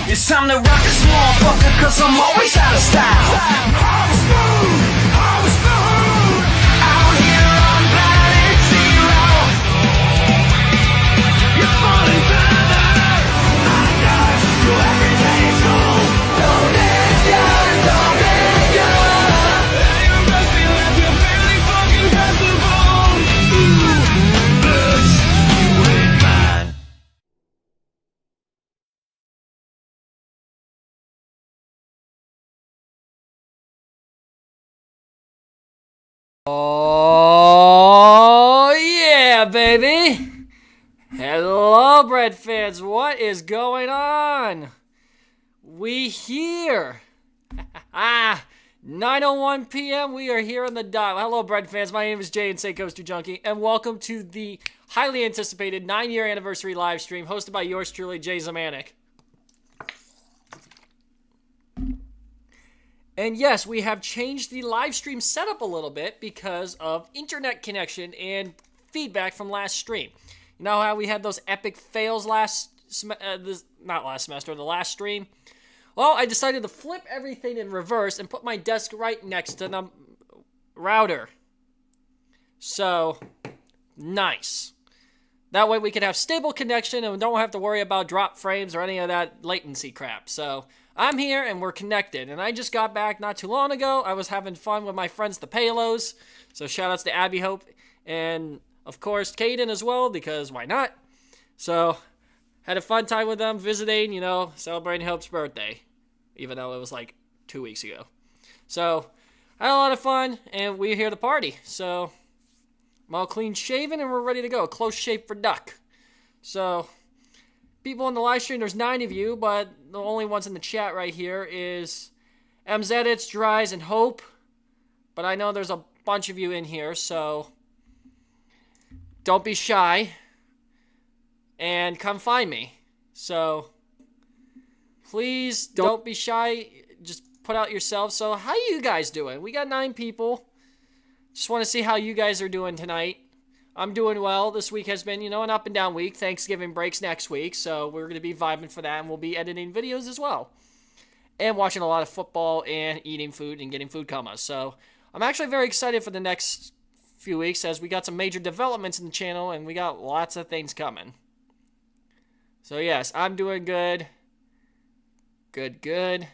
It's time to rock this motherfucker, cause I'm always out of style. Harvest Moon, Harvest Moon, out here on planet zero. You're falling further under to everything's cold. Don't let it go, don't let it go. You must be like you're barely fucking past the bone. Bitch, you ain't mine. Oh, yeah, baby. Hello, Bread fans. What is going on? We here. 9:01 p.m. We are here on the dot. Hello, Bread fans. My name is Jay and Say Coaster Junkie, and welcome to the highly anticipated 9-year anniversary live stream hosted by yours truly, Jay Zamanek. And yes, we have changed the live stream setup a little bit because of internet connection and feedback from last stream. You know how we had those epic fails the last stream? Well, I decided to flip everything in reverse and put my desk right next to the router. So, nice. That way we can have stable connection and we don't have to worry about drop frames or any of that latency crap. So, I'm here and we're connected. And I just got back not too long ago. I was having fun with my friends, the Palos. So, shout outs to Abby Hope and, of course, Caden as well, because why not? So, had a fun time with them, visiting, celebrating Hope's birthday. Even though it was like 2 weeks ago. So, had a lot of fun, and we're here to party. So, I'm all clean shaven, and we're ready to go. Close shave for Duck. So, people in the live stream, there's 9 of you, but the only ones in the chat right here is MZedits, Dries, and Hope. But I know there's a bunch of you in here, so don't be shy. And come find me. So, please don't be shy. Just put out yourself. So, how you guys doing? We got 9 people. Just want to see how you guys are doing tonight. I'm doing well. This week has been, an up and down week. Thanksgiving breaks next week, so we're going to be vibing for that, and we'll be editing videos as well. And watching a lot of football and eating food and getting food comas. So, I'm actually very excited for the next few weeks as we got some major developments in the channel, and we got lots of things coming. So, yes, I'm doing good. Good.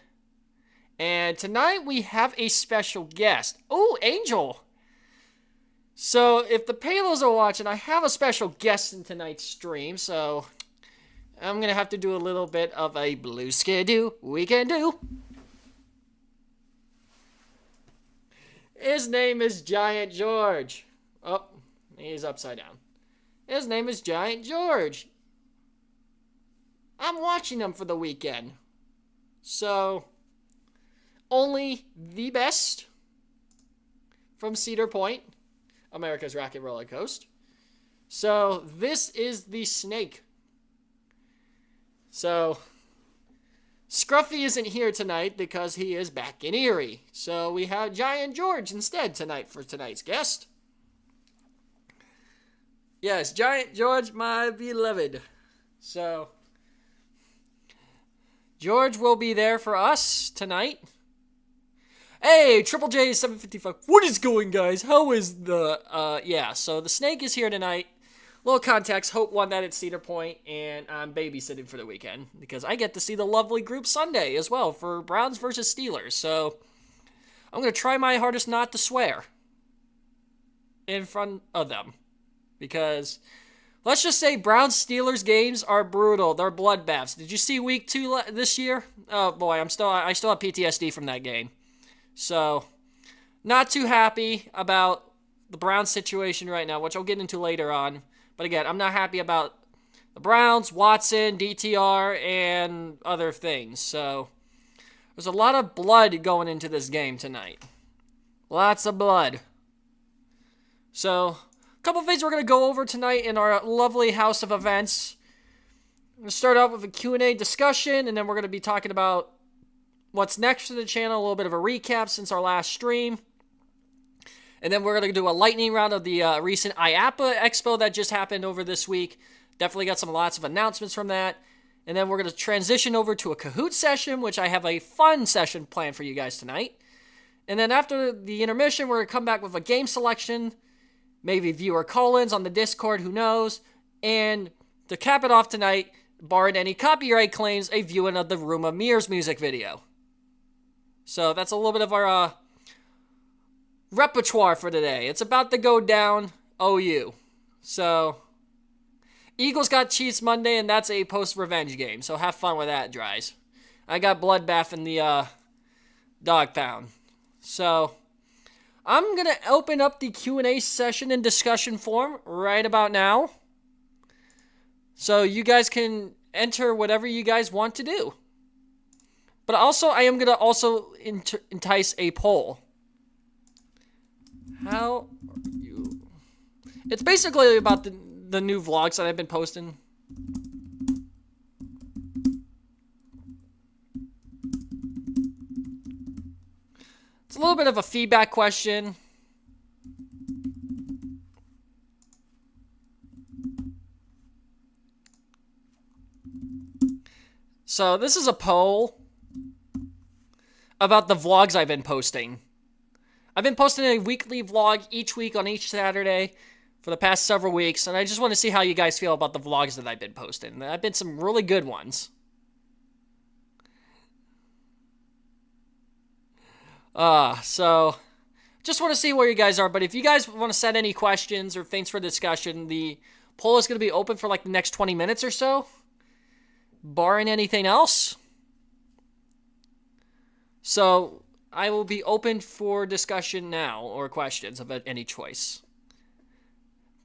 And tonight we have a special guest. Oh, Angel. So, if the Palos are watching, I have a special guest in tonight's stream. So, I'm going to have to do a little bit of a blue skidoo. We can do. His name is Giant George. Oh, he's upside down. His name is Giant George. I'm watching him for the weekend. So, only the best from Cedar Point, America's Rocket Roller Coaster. So, this is the snake. So, Scruffy isn't here tonight because he is back in Erie. So, we have Giant George instead tonight for tonight's guest. Yes, Giant George, my beloved. So, George will be there for us tonight. Hey, Triple J 755. What is going, guys? How is the, so the snake is here tonight. Little context, Hope won that at Cedar Point, and I'm babysitting for the weekend because I get to see the lovely group Sunday as well for Browns versus Steelers. So, I'm going to try my hardest not to swear in front of them because let's just say Browns-Steelers games are brutal. They're bloodbaths. Did you see week 2 this year? Oh, boy, I still have PTSD from that game. So, not too happy about the Browns situation right now, which I'll get into later on. But again, I'm not happy about the Browns, Watson, DTR, and other things. So, there's a lot of blood going into this game tonight. Lots of blood. So, a couple things we're going to go over tonight in our lovely house of events. I'm going to start out with a Q&A discussion, and then we're going to be talking about what's next for the channel, a little bit of a recap since our last stream. And then we're going to do a lightning round of the recent IAPA Expo that just happened over this week. Definitely got lots of announcements from that. And then we're going to transition over to a Kahoot session, which I have a fun session planned for you guys tonight. And then after the intermission, we're going to come back with a game selection, maybe viewer call-ins on the Discord, who knows. And to cap it off tonight, barring any copyright claims, a viewing of the Room of Mirrors music video. So that's a little bit of our repertoire for today. It's about to go down OU. So, Eagles got Chiefs Monday, and that's a post-revenge game. So have fun with that, Dries. I got Bloodbath in the dog pound. So, I'm going to open up the Q&A session and discussion forum right about now. So you guys can enter whatever you guys want to do. But also, I am going to also entice a poll. How are you? It's basically about the new vlogs that I've been posting. It's a little bit of a feedback question. So this is a poll about the vlogs I've been posting. I've been posting a weekly vlog each week on each Saturday for the past several weeks, and I just want to see how you guys feel about the vlogs that I've been posting. There have been some really good ones. So just want to see where you guys are, but if you guys want to set any questions or things for discussion, the poll is going to be open for like the next 20 minutes or so, barring anything else. So I will be open for discussion now, or questions of any choice.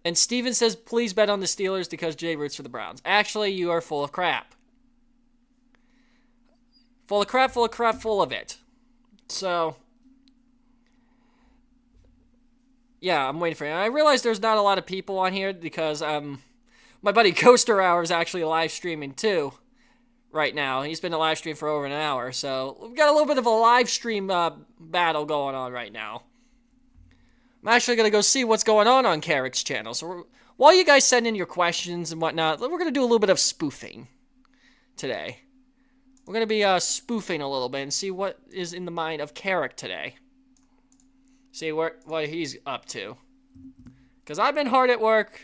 And Steven says, please bet on the Steelers because Jay roots for the Browns. Actually, you are full of crap. Full of crap, full of crap, full of it. So, yeah, I'm waiting for you. I realize there's not a lot of people on here because my buddy Coaster Hour is actually live streaming too right now. He's been a live stream for over an hour, so we've got a little bit of a live stream battle going on right now. I'm actually going to go see what's going on Carrick's channel. So while you guys send in your questions and whatnot, we're going to do a little bit of spoofing today. We're going to be spoofing a little bit and see what is in the mind of Carrick today. See what he's up to. Because I've been hard at work.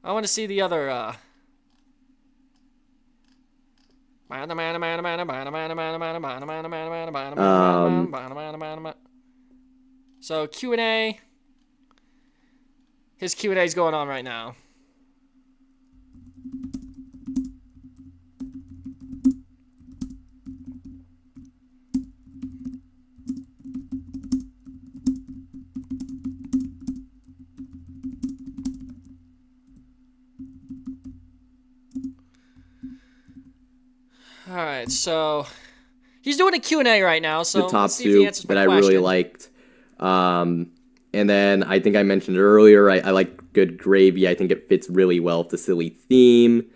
I want to see the other... So Q&A. His Q&A is going on right now. All right, so he's doing a Q&A right now. So the top two that I really liked. And then I think I mentioned earlier, I like Good Gravy. I think it fits really well with the silly theme.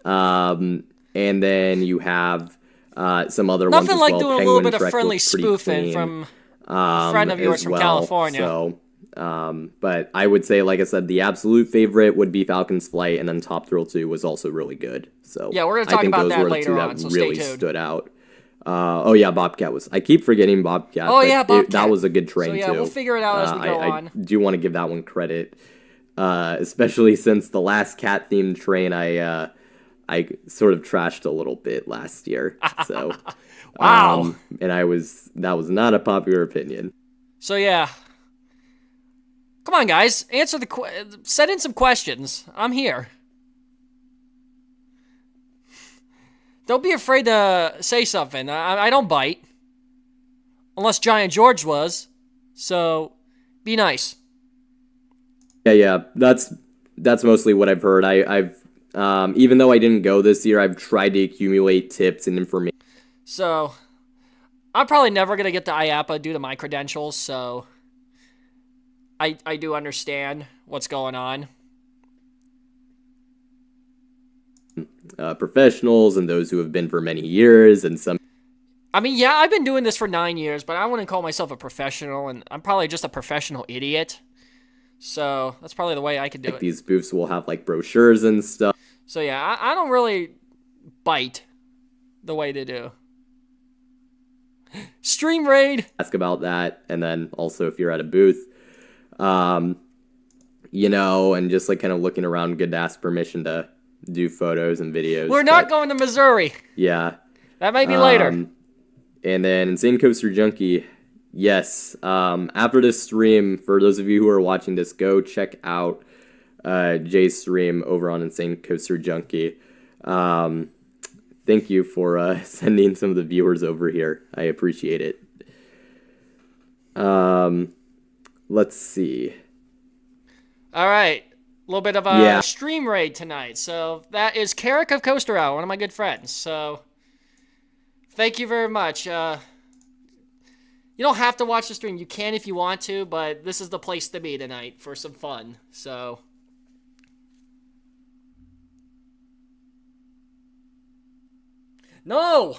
And then you have some other ones as well. Nothing like doing a little bit of friendly spoofing from a friend of yours from California. So, but I would say, like I said, the absolute favorite would be Falcon's Flight, and then Top Thrill 2 was also really good. So yeah, we're going to talk about that later on, so really stay tuned. Stood out. Oh yeah, Bobcat was. I keep forgetting Bobcat. Oh yeah, Bobcat. That was a good train too. So yeah, we'll figure it out as we go on. I do want to give that one credit, especially since the last cat themed train I sort of trashed a little bit last year. So wow, and that was not a popular opinion. So yeah, come on guys, send in some questions. I'm here. Don't be afraid to say something. I don't bite. Unless Giant George was. So, be nice. Yeah. That's mostly what I've heard. I've even though I didn't go this year, I've tried to accumulate tips and information. So, I'm probably never going to get to IAPA due to my credentials, so I do understand what's going on. Professionals and those who have been for many years, and some. I mean, yeah, I've been doing this for 9 years, but I wouldn't call myself a professional, and I'm probably just a professional idiot. So that's probably the way I could do Like it. these booths will have like brochures and stuff. So yeah, I don't really bite the way they do. Stream raid. Ask about that, and then also if you're at a booth, you know, and just like kind of looking around, good to ask permission to do photos and videos. We're not going to Missouri. Yeah. That might be later. And then Insane Coaster Junkie, yes. After this stream, for those of you who are watching this, go check out Jay's stream over on Insane Coaster Junkie. Thank you for sending some of the viewers over here. I appreciate it. Let's see. All right. A little bit of a stream raid tonight. So that is Carrick of Coaster Hour, one of my good friends. So thank you very much. You don't have to watch the stream. You can if you want to, but this is the place to be tonight for some fun. So no!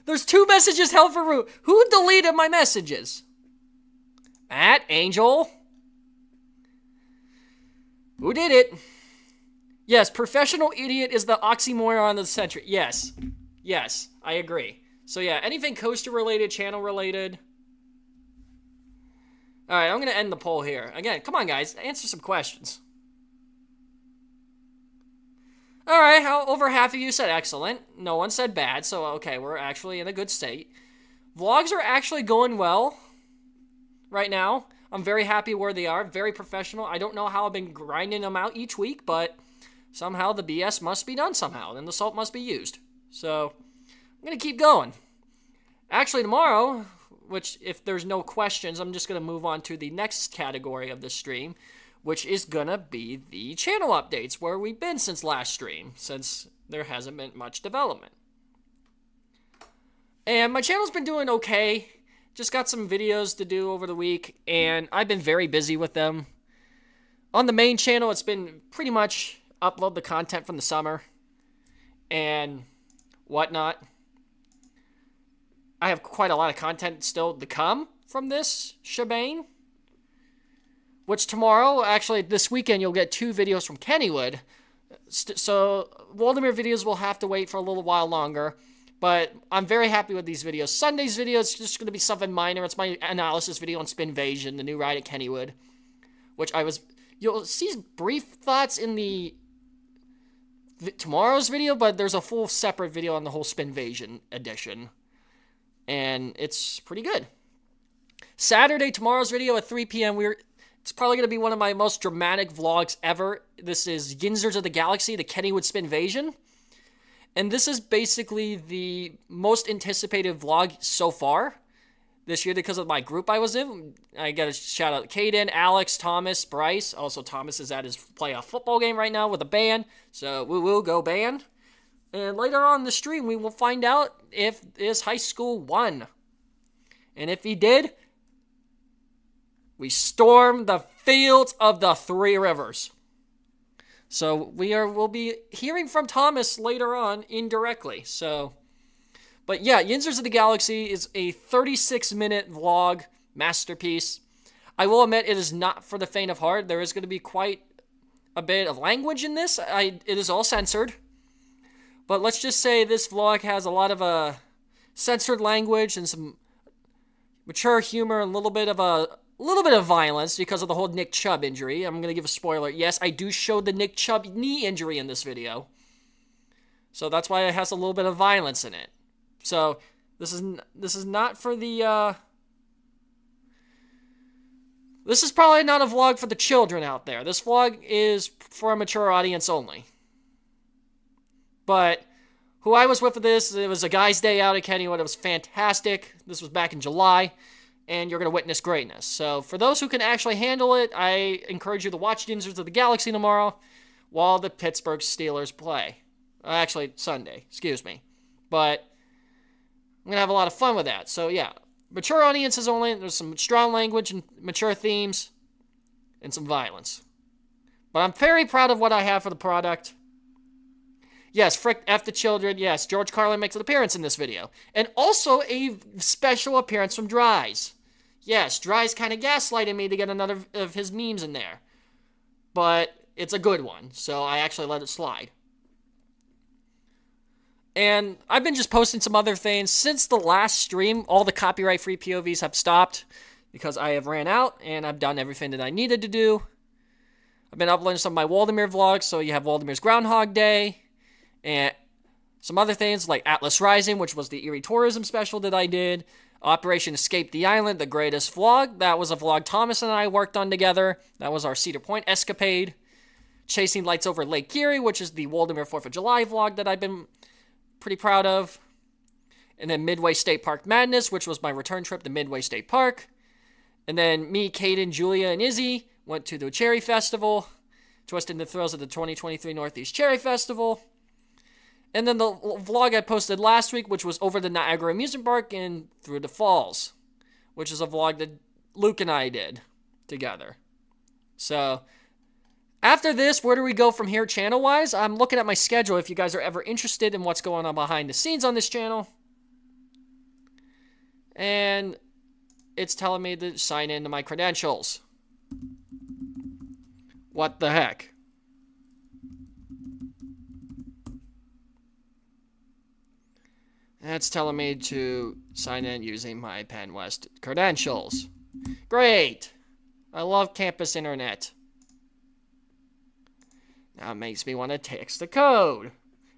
There's 2 messages held for root. Who deleted my messages? At Angel? Who did it? Yes, professional idiot is the oxymoron of the century. Yes. Yes, I agree. So yeah, anything coaster related, channel related. Alright, I'm going to end the poll here. Again, come on guys, answer some questions. Alright, over half of you said excellent. No one said bad, so okay, we're actually in a good state. Vlogs are actually going well right now. I'm very happy where they are, very professional. I don't know how I've been grinding them out each week, but somehow the BS must be done somehow, and the salt must be used. So, I'm going to keep going. Actually, tomorrow, which if there's no questions, I'm just going to move on to the next category of the stream, which is going to be the channel updates, where we've been since last stream, since there hasn't been much development. And my channel's been doing okay. Just got some videos to do over the week, and I've been very busy with them. On the main channel, it's been pretty much upload the content from the summer and whatnot. I have quite a lot of content still to come from this shebang. Which tomorrow, actually this weekend, you'll get 2 videos from Kennywood. So Waldemar videos will have to wait for a little while longer. But I'm very happy with these videos. Sunday's video is just going to be something minor. It's my analysis video on Spinvasion, the new ride at Kennywood. Which you'll see brief thoughts in the tomorrow's video, but there's a full separate video on the whole Spinvasion edition. And it's pretty good. Saturday, tomorrow's video at 3 p.m. It's probably going to be one of my most dramatic vlogs ever. This is Yinzers of the Galaxy, the Kennywood Spinvasion. And this is basically the most anticipated vlog so far this year because of my group I was in. I got to shout out Caden, Alex, Thomas, Bryce. Also, Thomas is at his playoff football game right now with a band. So, woo-woo, go band. And later on in the stream, we will find out if his high school won. And if he did, we storm the fields of the Three Rivers. So we'll be hearing from Thomas later on indirectly. So, but yeah, Yinzers of the Galaxy is a 36-minute vlog masterpiece. I will admit it is not for the faint of heart. There is going to be quite a bit of language in this. It is all censored. But let's just say this vlog has a lot of censored language and some mature humor, a little bit of violence because of the whole Nick Chubb injury. I'm going to give a spoiler. Yes, I do show the Nick Chubb knee injury in this video. So that's why it has a little bit of violence in it. So this is not for the this is probably not a vlog for the children out there. This vlog is for a mature audience only. But who I was with for this, it was a guy's day out at Kennywood. It was fantastic. This was back in July. And you're going to witness greatness. So for those who can actually handle it, I encourage you to watch Yinzers of the Galaxy tomorrow while the Pittsburgh Steelers play. Actually, Sunday, excuse me. But I'm going to have a lot of fun with that. So yeah, mature audiences only. There's some strong language and mature themes and some violence. But I'm very proud of what I have for the product. Yes, Frick F the Children. Yes, George Carlin makes an appearance in this video. And also a special appearance from Dries. Yes, Dries kind of gaslighted me to get another of his memes in there. But it's a good one, so I actually let it slide. And I've been just posting some other things. Since the last stream, all the copyright-free POVs have stopped because I have ran out and I've done everything that I needed to do. I've been uploading some of my Waldemar vlogs, so you have Waldemar's Groundhog Day and some other things like Atlas Rising, which was the Erie tourism special that I did. Operation Escape the Island, the greatest vlog. That was a vlog Thomas and I worked on together. That was our Cedar Point escapade. Chasing Lights Over Lake Erie, which is the Waldemar 4th of July vlog that I've been pretty proud of. And then Midway State Park Madness, which was my return trip to Midway State Park. And then me, Caden, Julia, and Izzy went to the Cherry Festival. Twisted the thrills of the 2023 Northeast Cherry Festival. And then the vlog I posted last week, which was over the Niagara Amusement Park and through the falls, which is a vlog that Luke and I did together. So after this, where do we go from here channel-wise? I'm looking at my schedule if you guys are ever interested in what's going on behind the scenes on this channel. And it's telling me to sign into my credentials. What the heck? That's telling me to sign in using my Penn West credentials. Great! I love campus internet. Now it makes me want to text the code.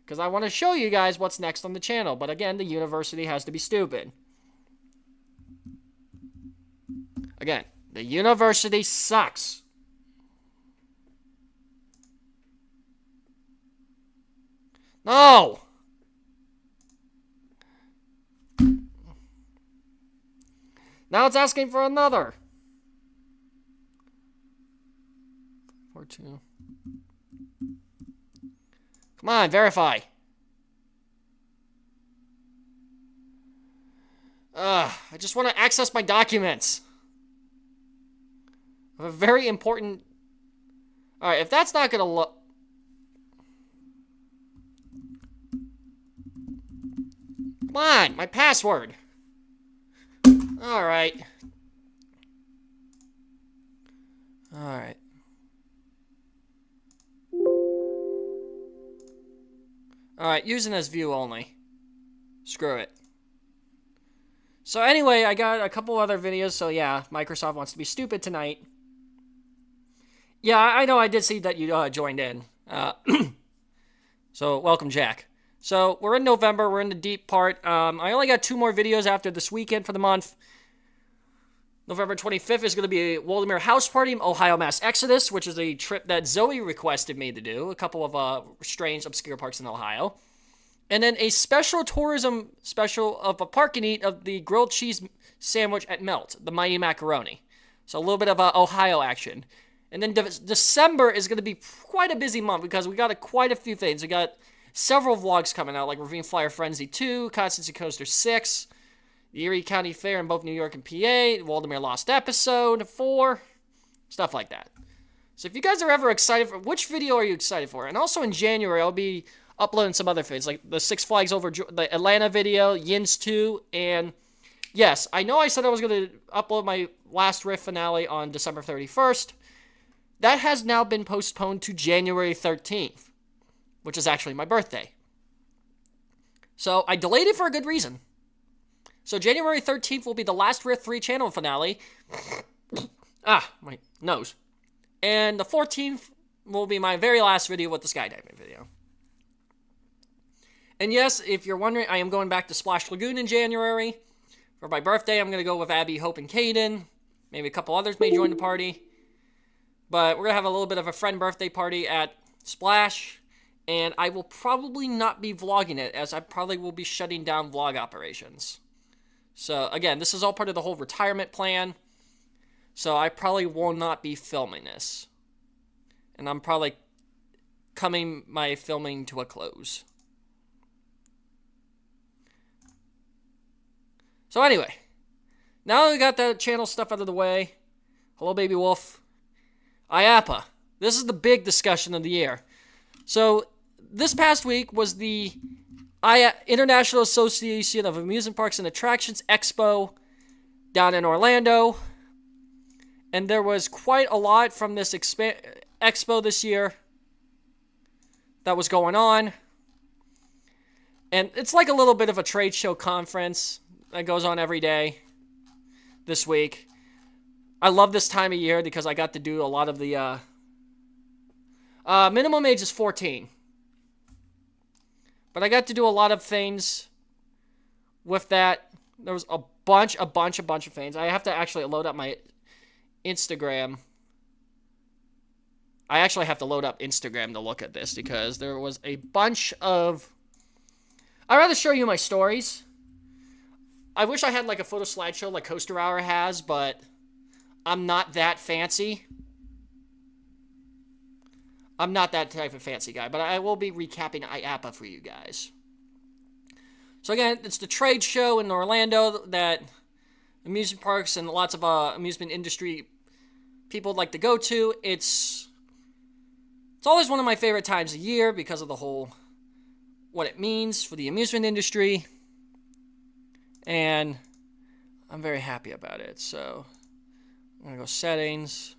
Because I want to show you guys what's next on the channel. But again, the university has to be stupid. Again, the university sucks. No! Now it's asking for another. 4-2. Come on, verify. I just want to access my documents. I have a very important... Alright, if that's not gonna look... Come on, my password. Alright. Alright. Alright, using as view only. Screw it. So anyway, I got a couple other videos, so yeah, Microsoft wants to be stupid tonight. Yeah, I know I did see that you joined in. So, welcome, Jack. So, we're in November, we're in the deep part. I only got 2 more videos after this weekend for the month. November 25th is going to be a Waldemar House Party, Ohio Mass Exodus, which is a trip that Zoe requested me to do. A couple of strange, obscure parks in Ohio. And then a special tourism special of a park and eat of the grilled cheese sandwich at Melt, the Mighty Macaroni. So a little bit of Ohio action. And then December is going to be quite a busy month because we got quite a few things. We got several vlogs coming out, like Ravine Flyer Frenzy 2, Constancy Coaster 6, the Erie County Fair in both New York and PA, Waldemar Lost Episode 4, stuff like that. So if you guys are ever excited for, which video are you excited for? And also in January, I'll be uploading some other things, like the Six Flags Over the Atlanta video, Yins 2, and yes, I know I said I was going to upload my last Rift finale on December 31st. That has now been postponed to January 13th, which is actually my birthday. So I delayed it for a good reason. So January 13th will be the last Rift 3 channel finale. My nose. And the 14th will be my very last video with the skydiving video. And yes, if you're wondering, I am going back to Splash Lagoon in January. For my birthday, I'm going to go with Abby, Hope, and Caden. Maybe a couple others may join the party. But we're going to have a little bit of a friend birthday party at Splash. And I will probably not be vlogging it, as I probably will be shutting down vlog operations. So, again, this is all part of the whole retirement plan. So, I probably will not be filming this. And I'm probably coming my filming to a close. So, anyway. Now that we got that channel stuff out of the way. Hello, Baby Wolf. IAAPA. This is the big discussion of the year. So, this past week was the International Association of Amusement Parks and Attractions Expo down in Orlando. And there was quite a lot from this expo this year that was going on. And it's like a little bit of a trade show conference that goes on every day this week. I love this time of year because I got to do a lot of the... minimum age is 14. But I got to do a lot of things with that. There was a bunch of things. I have to actually load up my Instagram. I actually have to load up Instagram to look at this because there was a bunch of... I'd rather show you my stories. I wish I had like a photo slideshow like Coaster Hour has, but I'm not that fancy. I'm not that type of fancy guy, but I will be recapping IAAPA for you guys. So again, it's the trade show in Orlando that amusement parks and lots of amusement industry people like to go to. It's always one of my favorite times of year because of the whole, what it means for the amusement industry. And I'm very happy about it. So I'm going to go settings,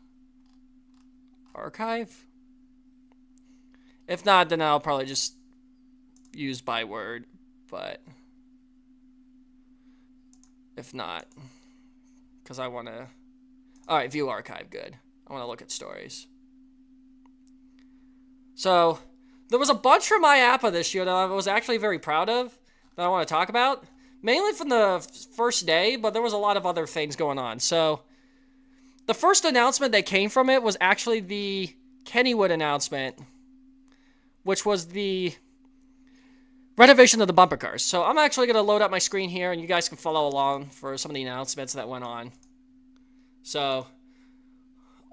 archive. If not, then I'll probably just use by word, but if not, because I want to... Alright, view archive, good. I want to look at stories. So, there was a bunch from IAAPA this year that I was actually very proud of, that I want to talk about. Mainly from the first day, but there was a lot of other things going on. So, the first announcement that came from it was actually the Kennywood announcement, which was the renovation of the bumper cars. So I'm actually going to load up my screen here, and you guys can follow along for some of the announcements that went on. So,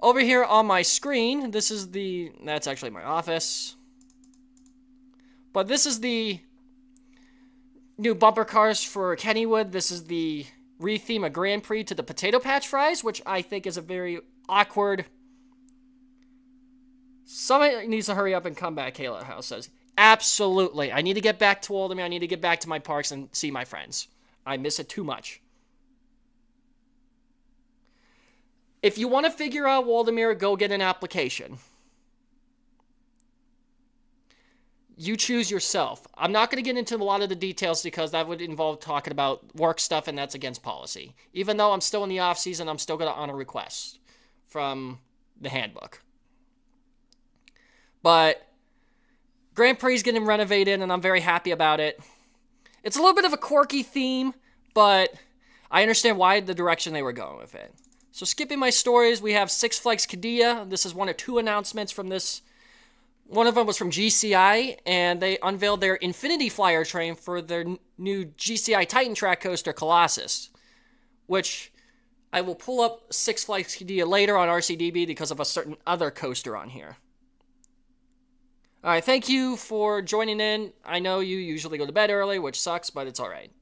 over here on my screen, that's actually my office. But this is the new bumper cars for Kennywood. This is the retheme of Grand Prix to the Potato Patch Fries, which I think is a very awkward... Somebody needs to hurry up and come back, Kayla House says. Absolutely. I need to get back to Waldameer. I need to get back to my parks and see my friends. I miss it too much. If you want to figure out Waldameer, go get an application. You choose yourself. I'm not going to get into a lot of the details because that would involve talking about work stuff, and that's against policy. Even though I'm still in the off season, I'm still going to honor requests from the handbook. But Grand Prix is getting renovated, and I'm very happy about it. It's a little bit of a quirky theme, but I understand why the direction they were going with it. So skipping my stories, we have Six Flags Qiddiya. This is one of two announcements from this. One of them was from GCI, and they unveiled their Infinity Flyer train for their new GCI Titan Track coaster, Colossus, which I will pull up Six Flags Qiddiya later on RCDB because of a certain other coaster on here. Alright, thank you for joining in. I know you usually go to bed early, which sucks, but it's alright.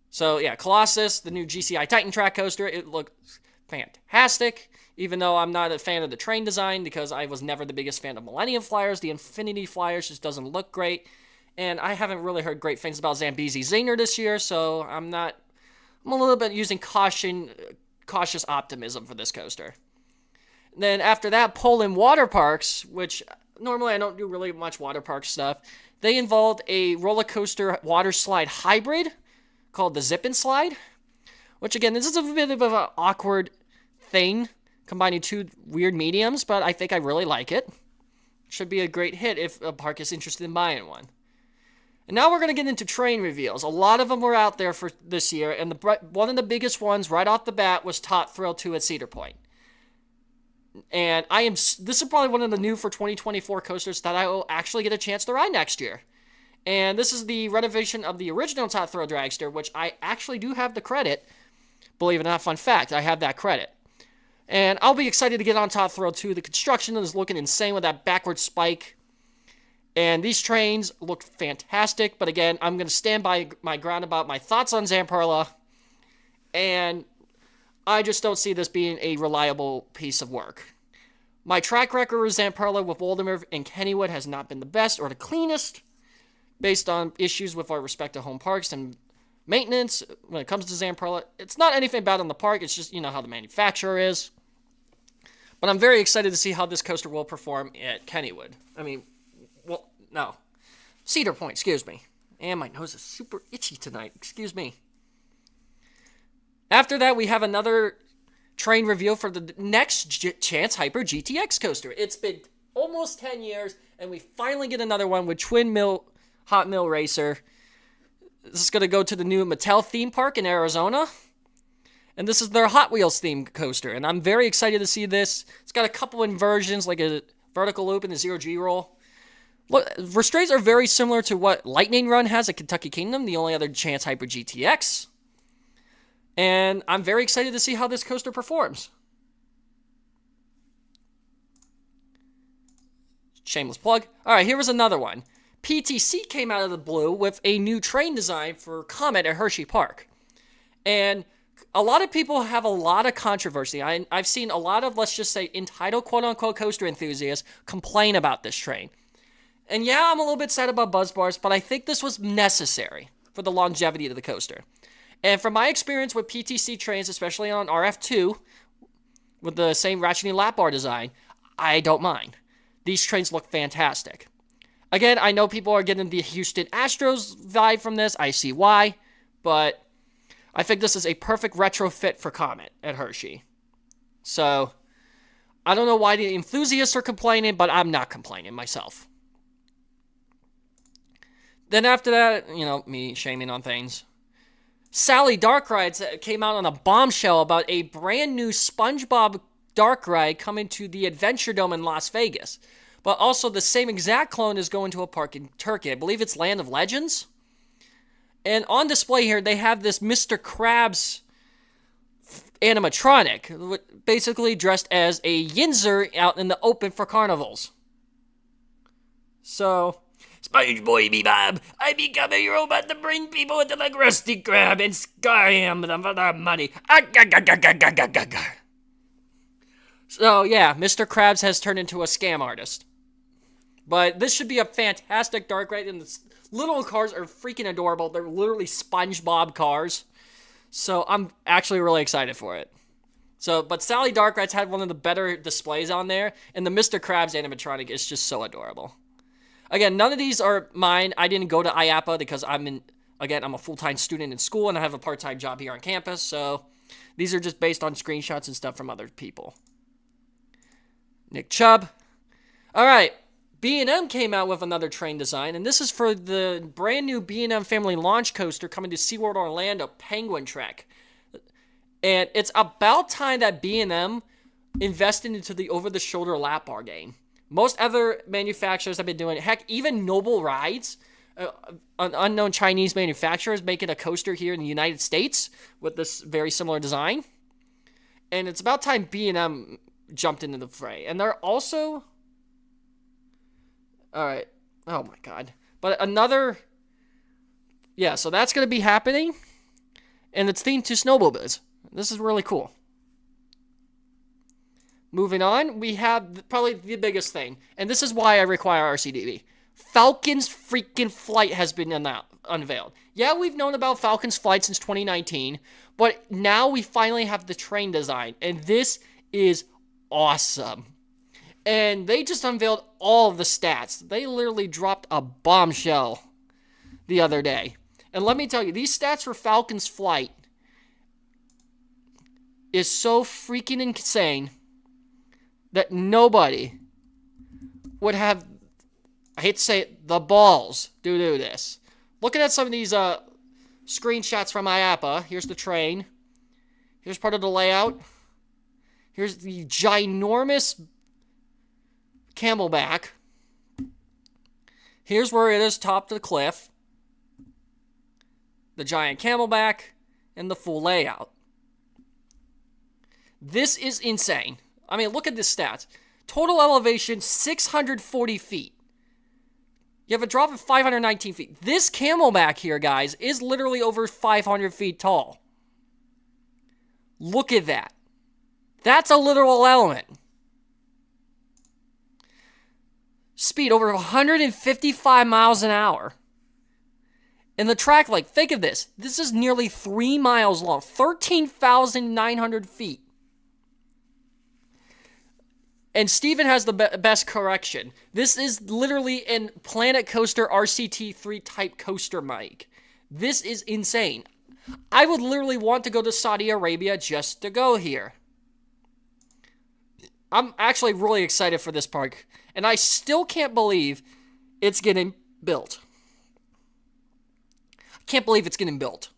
So, yeah, Colossus, the new GCI Titan Track coaster, it looks fantastic. Even though I'm not a fan of the train design because I was never the biggest fan of Millennium Flyers, the Infinity Flyers just doesn't look great. And I haven't really heard great things about Zambezi Zinger this year, so I'm a little bit using cautious optimism for this coaster. And then after that, Poland Water Parks, which... Normally, I don't do really much water park stuff. They involved a roller coaster water slide hybrid called the Zip and Slide, which, again, this is a bit of an awkward thing, combining two weird mediums, but I think I really like it. Should be a great hit if a park is interested in buying one. And now we're going to get into train reveals. A lot of them were out there for this year, and one of the biggest ones right off the bat was Tot Thrill 2 at Cedar Point. And this is probably one of the new for 2024 coasters that I will actually get a chance to ride next year. And this is the renovation of the original Tot Thrill Dragster, which I actually do have the credit. Believe it or not, fun fact, I have that credit. And I'll be excited to get on Tot Thrill 2. The construction is looking insane with that backward spike. And these trains look fantastic. But again, I'm going to stand by my ground about my thoughts on Zamperla. And I just don't see this being a reliable piece of work. My track record with Zamperla with Waldamer and Kennywood has not been the best or the cleanest, based on issues with our respective home parks and maintenance when it comes to Zamperla. It's not anything bad on the park, it's just, how the manufacturer is. But I'm very excited to see how this coaster will perform at Kennywood. Cedar Point, excuse me. And my nose is super itchy tonight, excuse me. After that, we have another train reveal for the next Chance Hyper GTX coaster. It's been almost 10 years, and we finally get another one with Twin Mill Hot Mill Racer. This is going to go to the new Mattel theme park in Arizona. And this is their Hot Wheels themed coaster. And I'm very excited to see this. It's got a couple inversions, like a vertical loop and a zero-G roll. Look, restraints are very similar to what Lightning Run has at Kentucky Kingdom, the only other Chance Hyper GTX. And I'm very excited to see how this coaster performs. Shameless plug. Alright, here was another one. PTC came out of the blue with a new train design for Comet at Hershey Park. And a lot of people have a lot of controversy. I've seen a lot of, let's just say, entitled quote-unquote coaster enthusiasts complain about this train. And yeah, I'm a little bit sad about buzz bars, but I think this was necessary for the longevity of the coaster. And from my experience with PTC trains, especially on RF2, with the same ratcheting lap bar design, I don't mind. These trains look fantastic. Again, I know people are getting the Houston Astros vibe from this. I see why. But I think this is a perfect retrofit for Comet at Hershey. So, I don't know why the enthusiasts are complaining, but I'm not complaining myself. Then after that, me shaming on things. Sally Dark Rides came out on a bombshell about a brand new SpongeBob Dark Ride coming to the Adventure Dome in Las Vegas. But also the same exact clone is going to a park in Turkey. I believe it's Land of Legends. And on display here, they have this Mr. Krabs animatronic, basically dressed as a Yinzer out in the open for carnivals. So, SpongeBob Bob, I become a robot to bring people into the Krusty Krab and scam them for their money. So, yeah, Mr. Krabs has turned into a scam artist. But this should be a fantastic dark ride, and the little cars are freaking adorable. They're literally SpongeBob cars. So, I'm actually really excited for it. But Sally Dark Rides had one of the better displays on there, and the Mr. Krabs animatronic is just so adorable. Again, none of these are mine. I didn't go to IAAPA because I'm a full-time student in school and I have a part-time job here on campus. So these are just based on screenshots and stuff from other people. Nick Chubb. All right. B&M came out with another train design, and this is for the brand new B&M Family Launch Coaster coming to SeaWorld Orlando Penguin Trek. And it's about time that B&M invested into the over-the-shoulder lap bar game. Most other manufacturers have been doing it. Heck, even Noble Rides, an unknown Chinese manufacturer, is making a coaster here in the United States with this very similar design. And it's about time B&M jumped into the fray. And they're also... Alright. Oh my god. But another... Yeah, so that's going to be happening. And it's themed to snowmobiles. This is really cool. Moving on, we have probably the biggest thing, and this is why I require RCDB. Falcon's freaking Flight has been unveiled. Yeah, we've known about Falcon's Flight since 2019, but now we finally have the train design, and this is awesome. And they just unveiled all of the stats. They literally dropped a bombshell the other day. And let me tell you, these stats for Falcon's Flight is so freaking insane that nobody would have, I hate to say it, the balls to do this. Looking at some of these screenshots from IAAPA, here's the train. Here's part of the layout. Here's the ginormous Camelback. Here's where it is top to the cliff. The giant Camelback and the full layout. This is insane. I mean, look at the stats. Total elevation, 640 feet. You have a drop of 519 feet. This Camelback here, guys, is literally over 500 feet tall. Look at that. That's a literal element. speed over 155 miles an hour. And the track, like, think of this. This is nearly 3 miles long, 13,900 feet. And Steven has the best correction. This is literally an Planet Coaster RCT3 type coaster, Mike. This is insane. I would literally want to go to Saudi Arabia just to go here. I'm actually really excited for this park. And I still can't believe it's getting built. I can't believe it's getting built.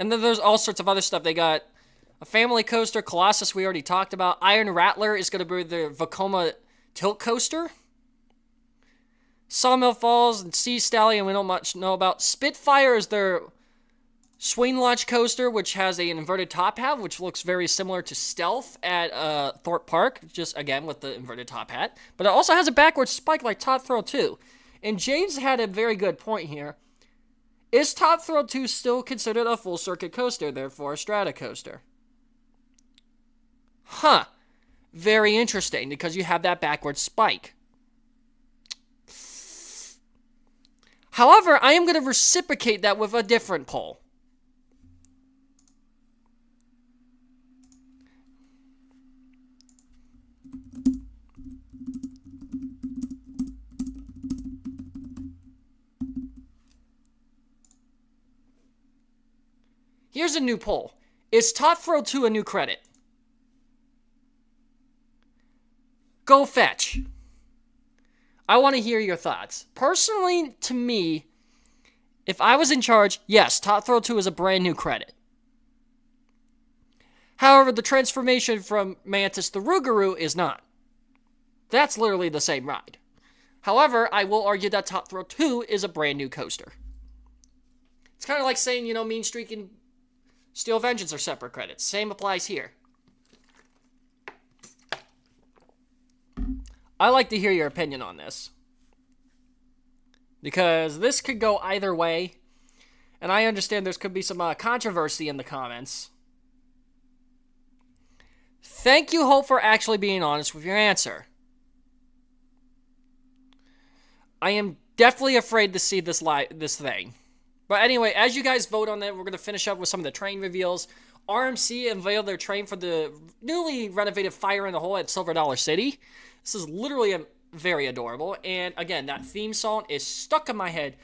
And then there's all sorts of other stuff. They got a family coaster, Colossus we already talked about. Iron Rattler is going to be the Vekoma tilt coaster. Sawmill Falls and Sea Stallion we don't much know about. Spitfire is their swing launch coaster, which has an inverted top hat, which looks very similar to Stealth at Thorpe Park, just again with the inverted top hat. But it also has a backwards spike like Top Thrill 2. And James had a very good point here. Is Top Thrill 2 still considered a full circuit coaster, therefore a strata coaster? Huh. Very interesting, because you have that backward spike. However, I am going to reciprocate that with a different poll. Here's a new poll. Is Top Thrill 2 a new credit? Go fetch. I want to hear your thoughts. Personally, to me, if I was in charge, yes, Top Thrill 2 is a brand new credit. However, the transformation from Mantis to Rougarou is not. That's literally the same ride. However, I will argue that Top Thrill 2 is a brand new coaster. It's kind of like saying, Mean Streak and Steel Vengeance are separate credits. Same applies here. I like to hear your opinion on this. Because this could go either way. And I understand there could be some controversy in the comments. Thank you, Hope, for actually being honest with your answer. I am definitely afraid to see this thing. But anyway, as you guys vote on that, we're going to finish up with some of the train reveals. RMC unveiled their train for the newly renovated Fire in the Hole at Silver Dollar City. This is literally very adorable. And again, that theme song is stuck in my head.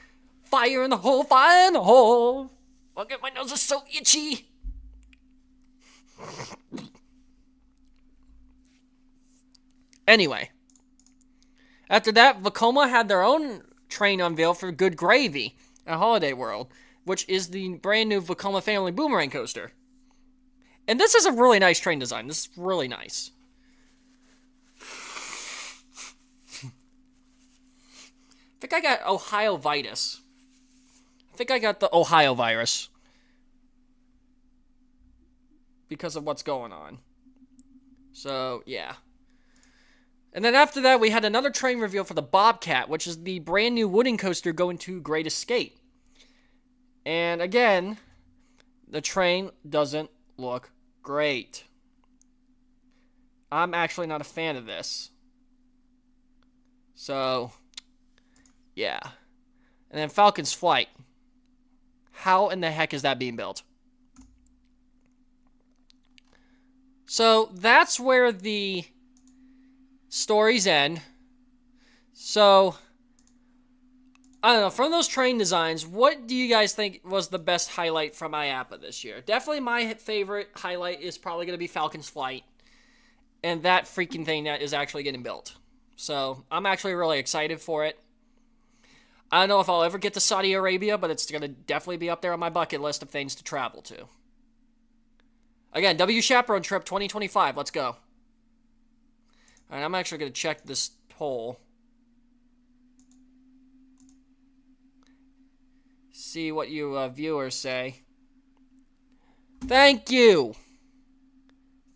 Fire in the hole, fire in the hole. Look at my nose is so itchy. Anyway. After that, Vekoma had their own train unveiled for Good Gravy at Holiday World, which is the brand new Vekoma Family Boomerang Coaster. And this is a really nice train design. This is really nice. I think I got Ohio Vitus. I think I got the Ohio virus. Because of what's going on. So, yeah. And then after that, we had another train reveal for the Bobcat, which is the brand new wooden coaster going to Great Escape. And again, the train doesn't look great. I'm actually not a fan of this. So, yeah. And then Falcon's Flight. How in the heck is that being built? So, that's where the stories end. So, I don't know, from those train designs, what do you guys think was the best highlight from IAAPA this year? Definitely my favorite highlight is probably going to be Falcon's Flight. And that freaking thing that is actually getting built. So, I'm actually really excited for it. I don't know if I'll ever get to Saudi Arabia, but it's going to definitely be up there on my bucket list of things to travel to. Again, W Chaperone Trip 2025, let's go. Alright, I'm actually going to check this poll. See what you viewers say. Thank you.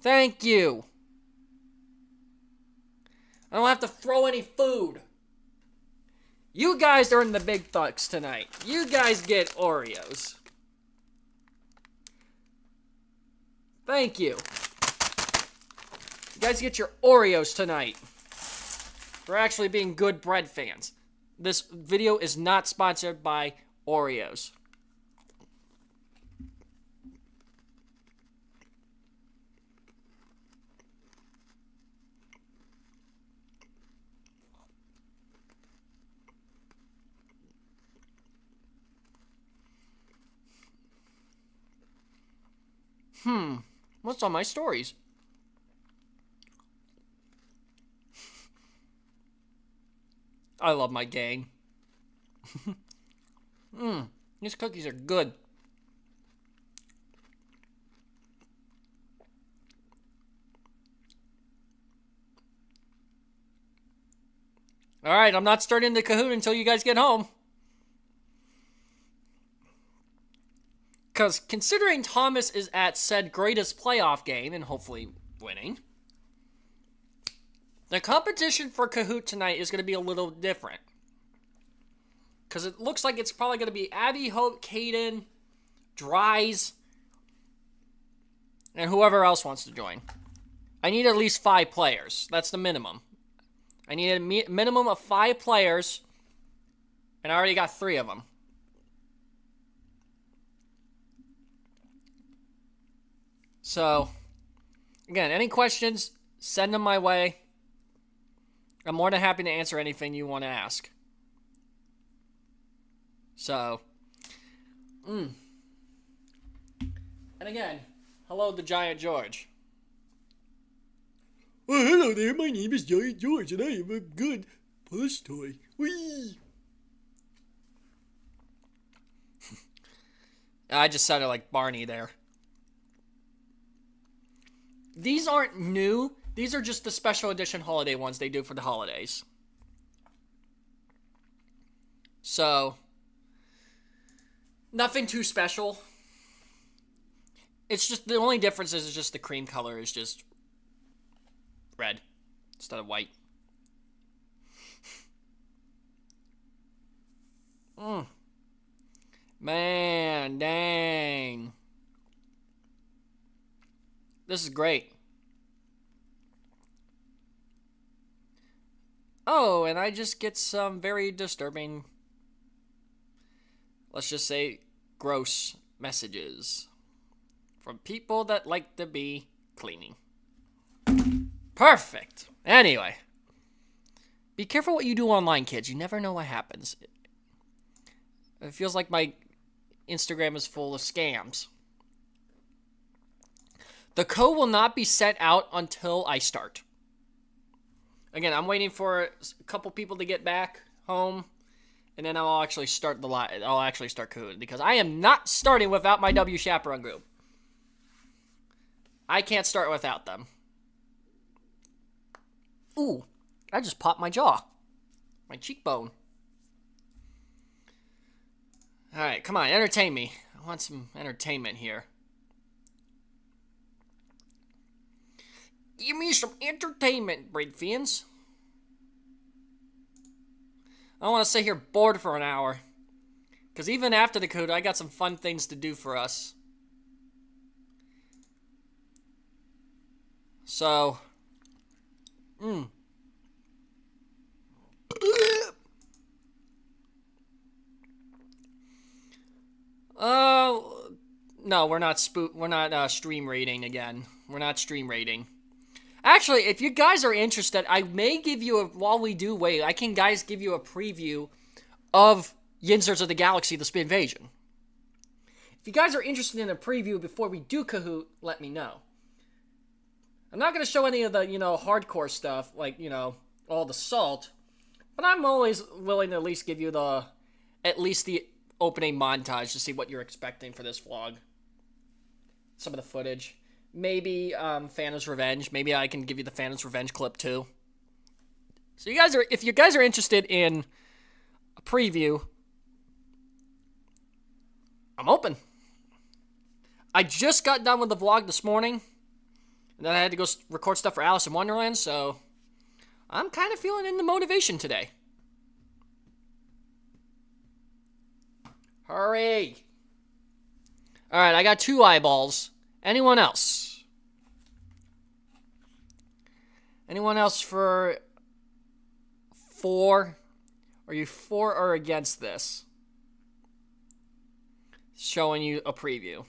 Thank you. I don't have to throw any food. You guys are in the big bucks tonight. You guys get Oreos. Thank you. You guys get your Oreos tonight. for actually being good bread fans. This video is not sponsored by Oreos. What's on my stories? I love my gang. These cookies are good. Alright, I'm not starting the Kahoot until you guys get home. Because considering Thomas is at said greatest playoff game and hopefully winning, the competition for Kahoot tonight is going to be a little different. Because it looks like it's probably going to be Abby, Hope, Caden, Dries, and whoever else wants to join. I need at least 5 players. That's the minimum. I need a minimum of 5 players, and I already got 3 of them. So, again, any questions, send them my way. I'm more than happy to answer anything you want to ask. So, and again, hello to Giant George. Oh, hello there, my name is Giant George, and I am a good plush toy. Whee! I just sounded like Barney there. These aren't new. These are just the special edition holiday ones they do for the holidays. So, nothing too special. It's just, the only difference is just the cream color is just red instead of white. Man, dang. This is great. Oh, and I just get some very disturbing, let's just say, gross messages from people that like to be cleaning. Perfect. Anyway, be careful what you do online, kids. You never know what happens. It feels like my Instagram is full of scams. The code will not be sent out until I start. Again, I'm waiting for a couple people to get back home, and then I'll actually start I'll actually start Kahoot, because I am not starting without my W Chaperone group. I can't start without them. Ooh, I just popped my jaw. My cheekbone. Alright, come on, entertain me. I want some entertainment here. Give me some entertainment, breed fiends. I don't want to sit here bored for an hour. Because even after the Kahoot, I got some fun things to do for us. So, no, we're not stream rating again. We're not stream rating. Actually, if you guys are interested, I may give you while we do wait, I can give you a preview of Yinzers of the Galaxy, the Spin Invasion. If you guys are interested in a preview before we do Kahoot, let me know. I'm not going to show any of the, hardcore stuff, like, all the salt, but I'm always willing to at least give you the opening montage to see what you're expecting for this vlog. Some of the footage. Maybe Phantom's Revenge. Maybe I can give you the Phantom's Revenge clip too. So if you guys are interested in a preview, I'm open. I just got done with the vlog this morning, and then I had to go record stuff for Alice in Wonderland, so I'm kind of feeling in the motivation today. Hurry! Alright, I got 2 eyeballs. Anyone else? Anyone else for for? Are you for or against this? Showing you a preview.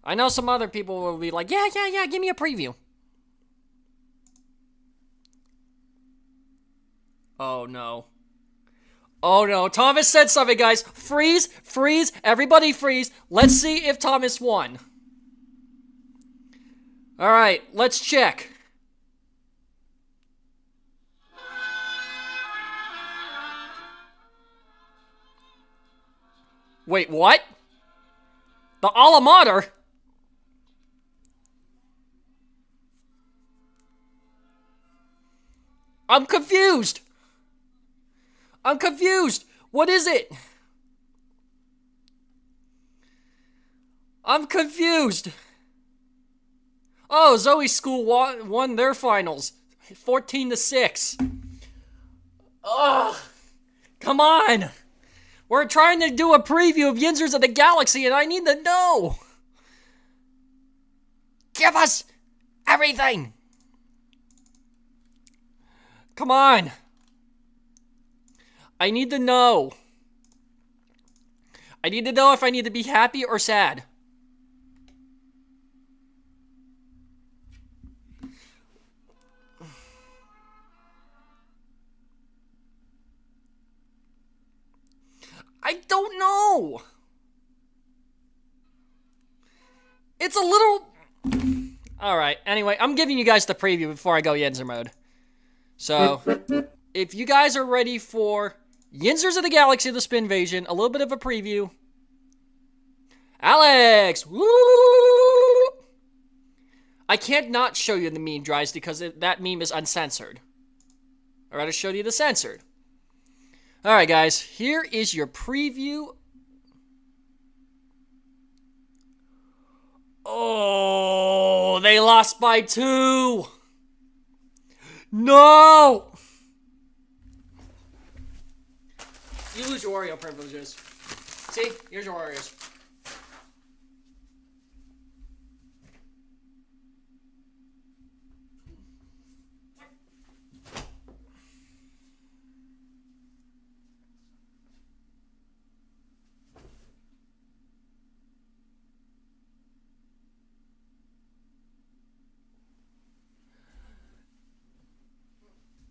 I know some other people will be like, yeah, give me a preview. Oh no. Oh no, Thomas said something, guys. Freeze, everybody freeze. Let's see if Thomas won. Alright, let's check. Wait, what? The alma mater? I'm confused. What is it? I'm confused. Oh, Zoe's school won their finals. 14-6. Ugh. Come on. We're trying to do a preview of Yinzers of the Galaxy, and I need to know. Give us everything. Come on. I need to know. I need to know if I need to be happy or sad. I don't know. It's a little... Alright, anyway, I'm giving you guys the preview before I go Yinzer mode. So, if you guys are ready for Yinzers of the Galaxy, the Spinvasion, a little bit of a preview. Alex! I can't not show you the meme dries because that meme is uncensored. I gotta show you the censored. Alright guys, here is your preview. Oh, they lost by 2. No! You lose your Oreo privileges. See? Here's your Oreos.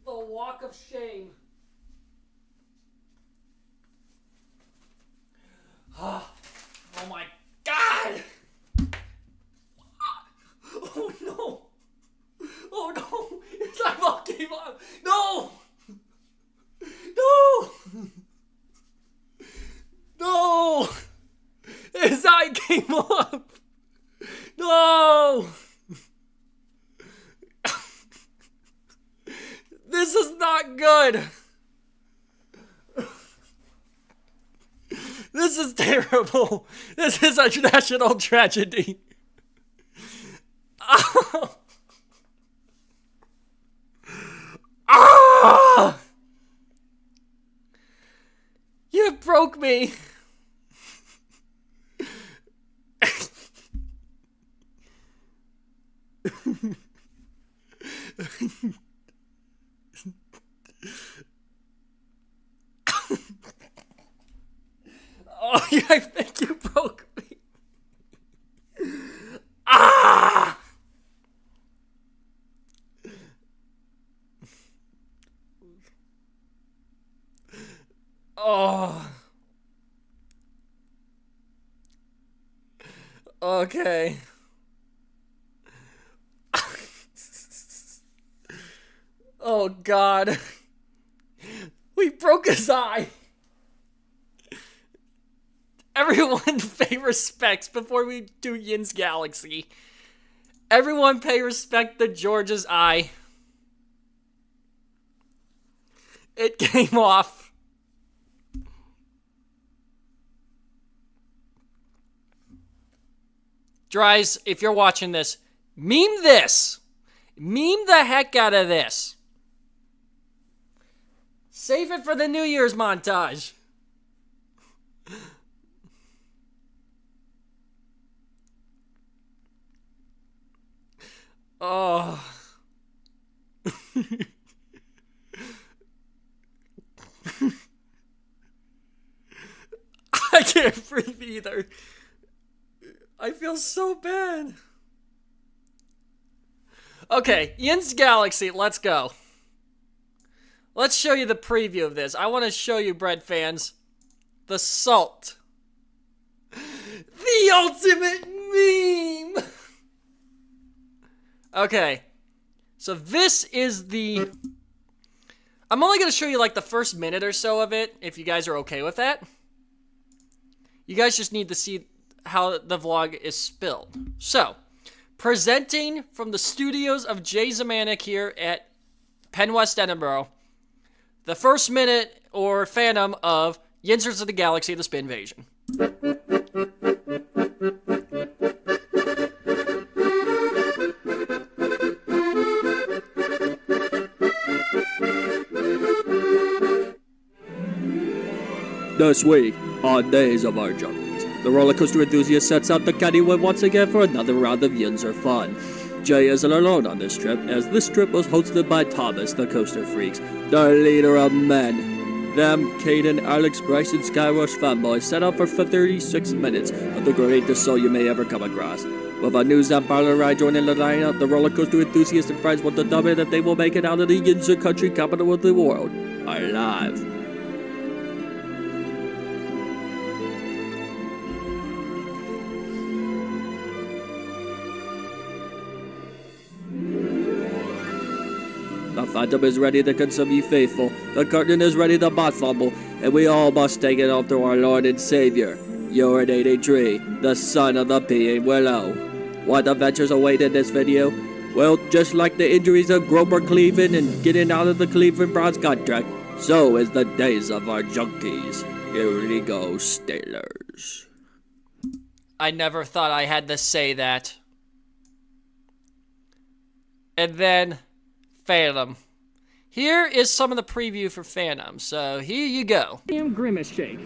The walk of shame. Oh my God! Oh no! Oh no! It's like all came up! No! No! No! His eye came up! No! This is not good! This is terrible! This is a national tragedy! Oh. Ah! You broke me! Oh, yeah, I think you broke me. Ah! Oh. Okay. Oh, God. We broke his eye. Everyone pay respects before we do Yin's Galaxy. Everyone pay respect to George's eye. It came off. Dries, if you're watching this, meme this. Meme the heck out of this. Save it for the New Year's montage. Oh. can't breathe either. I feel so bad. Okay, Yin's Galaxy, let's go. Let's show you the preview of this. I want to show you, bread fans, the salt. The ultimate meme! Okay, so this is the... I'm only going to show you like the first minute or so of it, if you guys are okay with that. You guys just need to see how the vlog is spilled. So, presenting from the studios of Jay Zemanek here at Penn West Edinburgh, the first minute or phantom of Yinzers of the Galaxy, the Spin Invasion. This week on Days of Our Junkies, the roller coaster enthusiast sets out to Kennywood once again for another round of Yinzer fun. Jay isn't alone on this trip, as this trip was hosted by Thomas, the Coaster Freaks, the leader of men. Them, Caden, Alex, Bryce, and Skyrush fanboys set out for 36 minutes of the greatest show you may ever come across. With a news and parlor ride joining the lineup, the roller coaster enthusiasts and friends want to tell me that they will make it out of the Yinzer country capital of the world alive. The Phantom is ready to consume ye faithful, the curtain is ready to bot fumble, and we all must take it off to our Lord and Savior, urinating tree, the son of the peeing willow. What adventures await in this video? Well, just like the injuries of Grover Cleveland and getting out of the Cleveland Browns contract, so is the Days of Our Junkies. Here we go, Steelers. I never thought I had to say that. And then... Phantom. Here is some of the preview for Phantom, so here you go. Grimace Shake.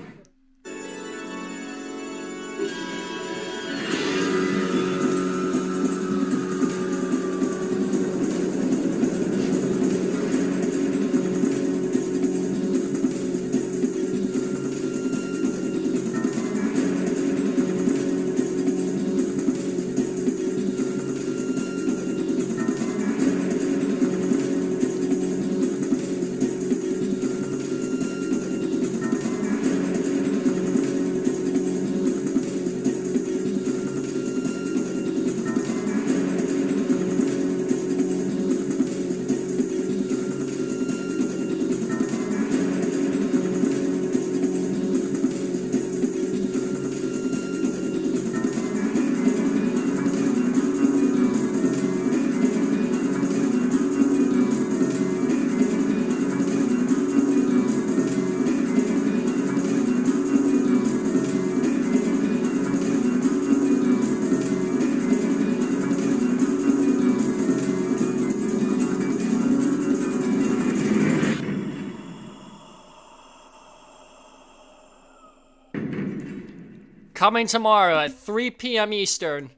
Coming tomorrow at 3 p.m. Eastern,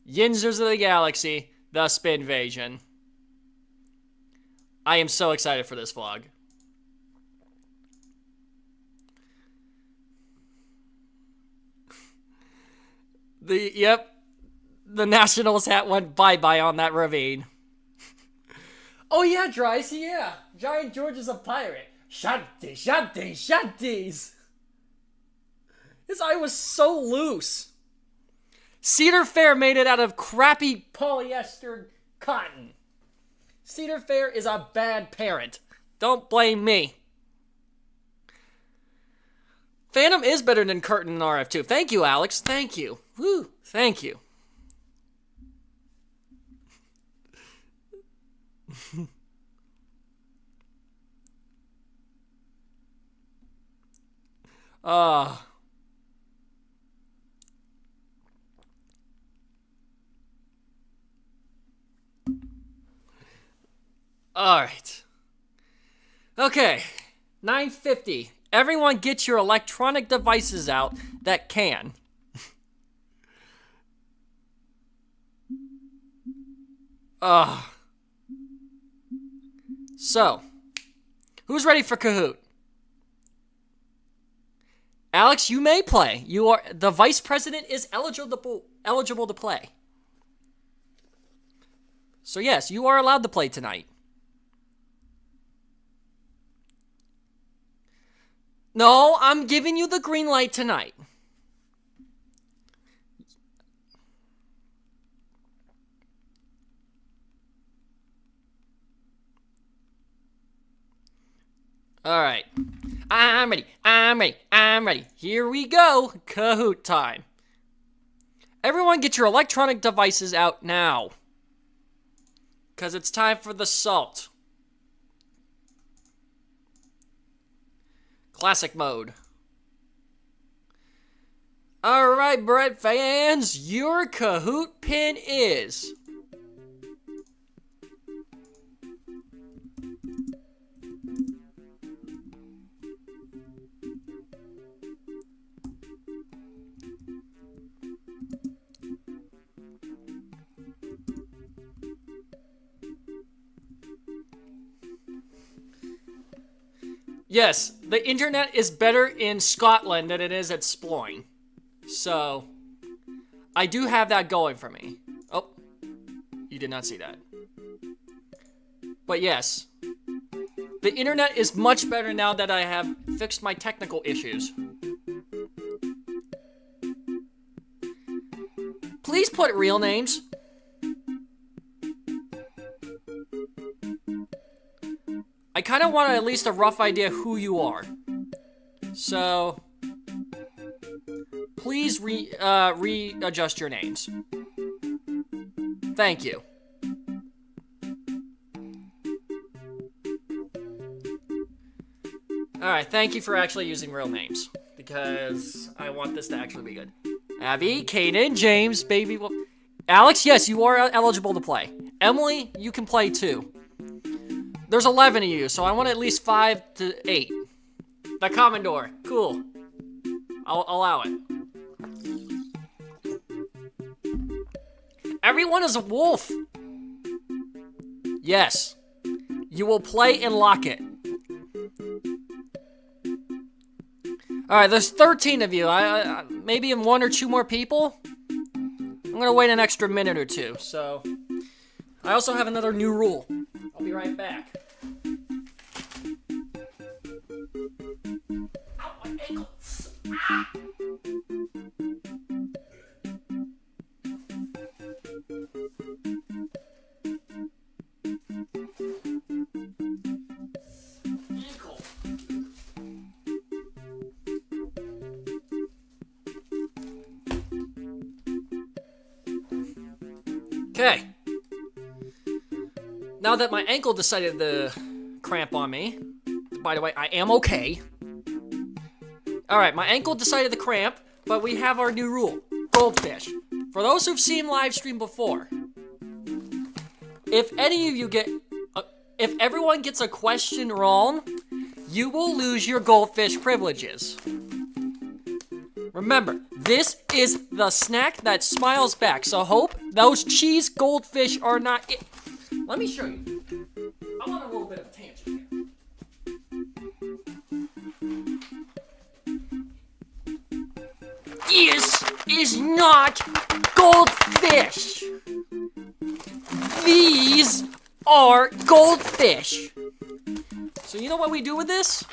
Yinzers of the Galaxy, the Spin Invasion. I am so excited for this vlog. The Nationals hat went bye-bye on that ravine. Oh yeah, Dryce, yeah. Giant George is a pirate. Shanty, shanty, shanties. His eye was so loose. Cedar Fair made it out of crappy polyester cotton. Cedar Fair is a bad parent. Don't blame me. Phantom is better than Curtain and RF2. Thank you, Alex. Thank you. Woo. Thank you. Ah. All right. Okay. 9:50. Everyone get your electronic devices out that can. So, who's ready for Kahoot? Alex, you may play. The vice president is eligible to play. So yes, you are allowed to play tonight. No, I'm giving you the green light tonight. Alright. I'm ready. Here we go. Kahoot time. Everyone get your electronic devices out now. Because it's time for the salt. Classic mode. Alright, Brett fans. Your Kahoot pin is... Yes, the internet is better in Scotland than it is at Sployne. So, I do have that going for me. Oh, you did not see that. But yes, the internet is much better now that I have fixed my technical issues. Please put real names. I kind of want at least a rough idea who you are. So, please readjust your names. Thank you. Alright, thank you for actually using real names. Because I want this to actually be good. Abby, Kaden, James, Baby... Alex, yes, you are eligible to play. Emily, you can play too. There's 11 of you, so I want at least 5 to 8. The Commodore. Cool. I'll allow it. Everyone is a wolf. Yes. You will play in Lock-It. Alright, there's 13 of you. Maybe in 1 or 2 more people? I'm gonna wait an extra minute or 2, so... I also have another new rule. I'll be right back. Ow, my ankle! Ah! Ankle. Okay. Now that my ankle decided to cramp on me, by the way, I am okay. Alright, my ankle decided to cramp, but we have our new rule. Goldfish. For those who've seen live stream before, if any of you if everyone gets a question wrong, you will lose your goldfish privileges. Remember, this is the snack that smiles back, so hope those cheese goldfish are not it. Let me show you. I'm on a little bit of a tangent here. This is not goldfish. These are goldfish. So you know what we do with this?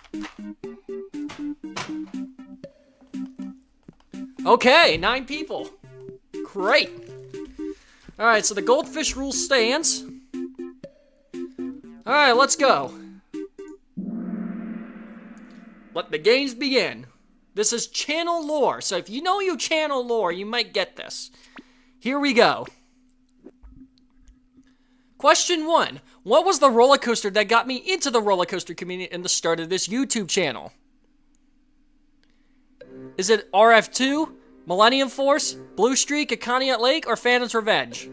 Okay, 9 people. Great. Alright, so the goldfish rule stands. Alright, let's go. Let the games begin. This is channel lore, so if you know you channel lore, you might get this. Here we go. Question 1. What was the roller coaster that got me into the roller coaster community in the start of this YouTube channel? Is it RF2, Millennium Force, Blue Streak, Akaniat Lake, or Phantom's Revenge?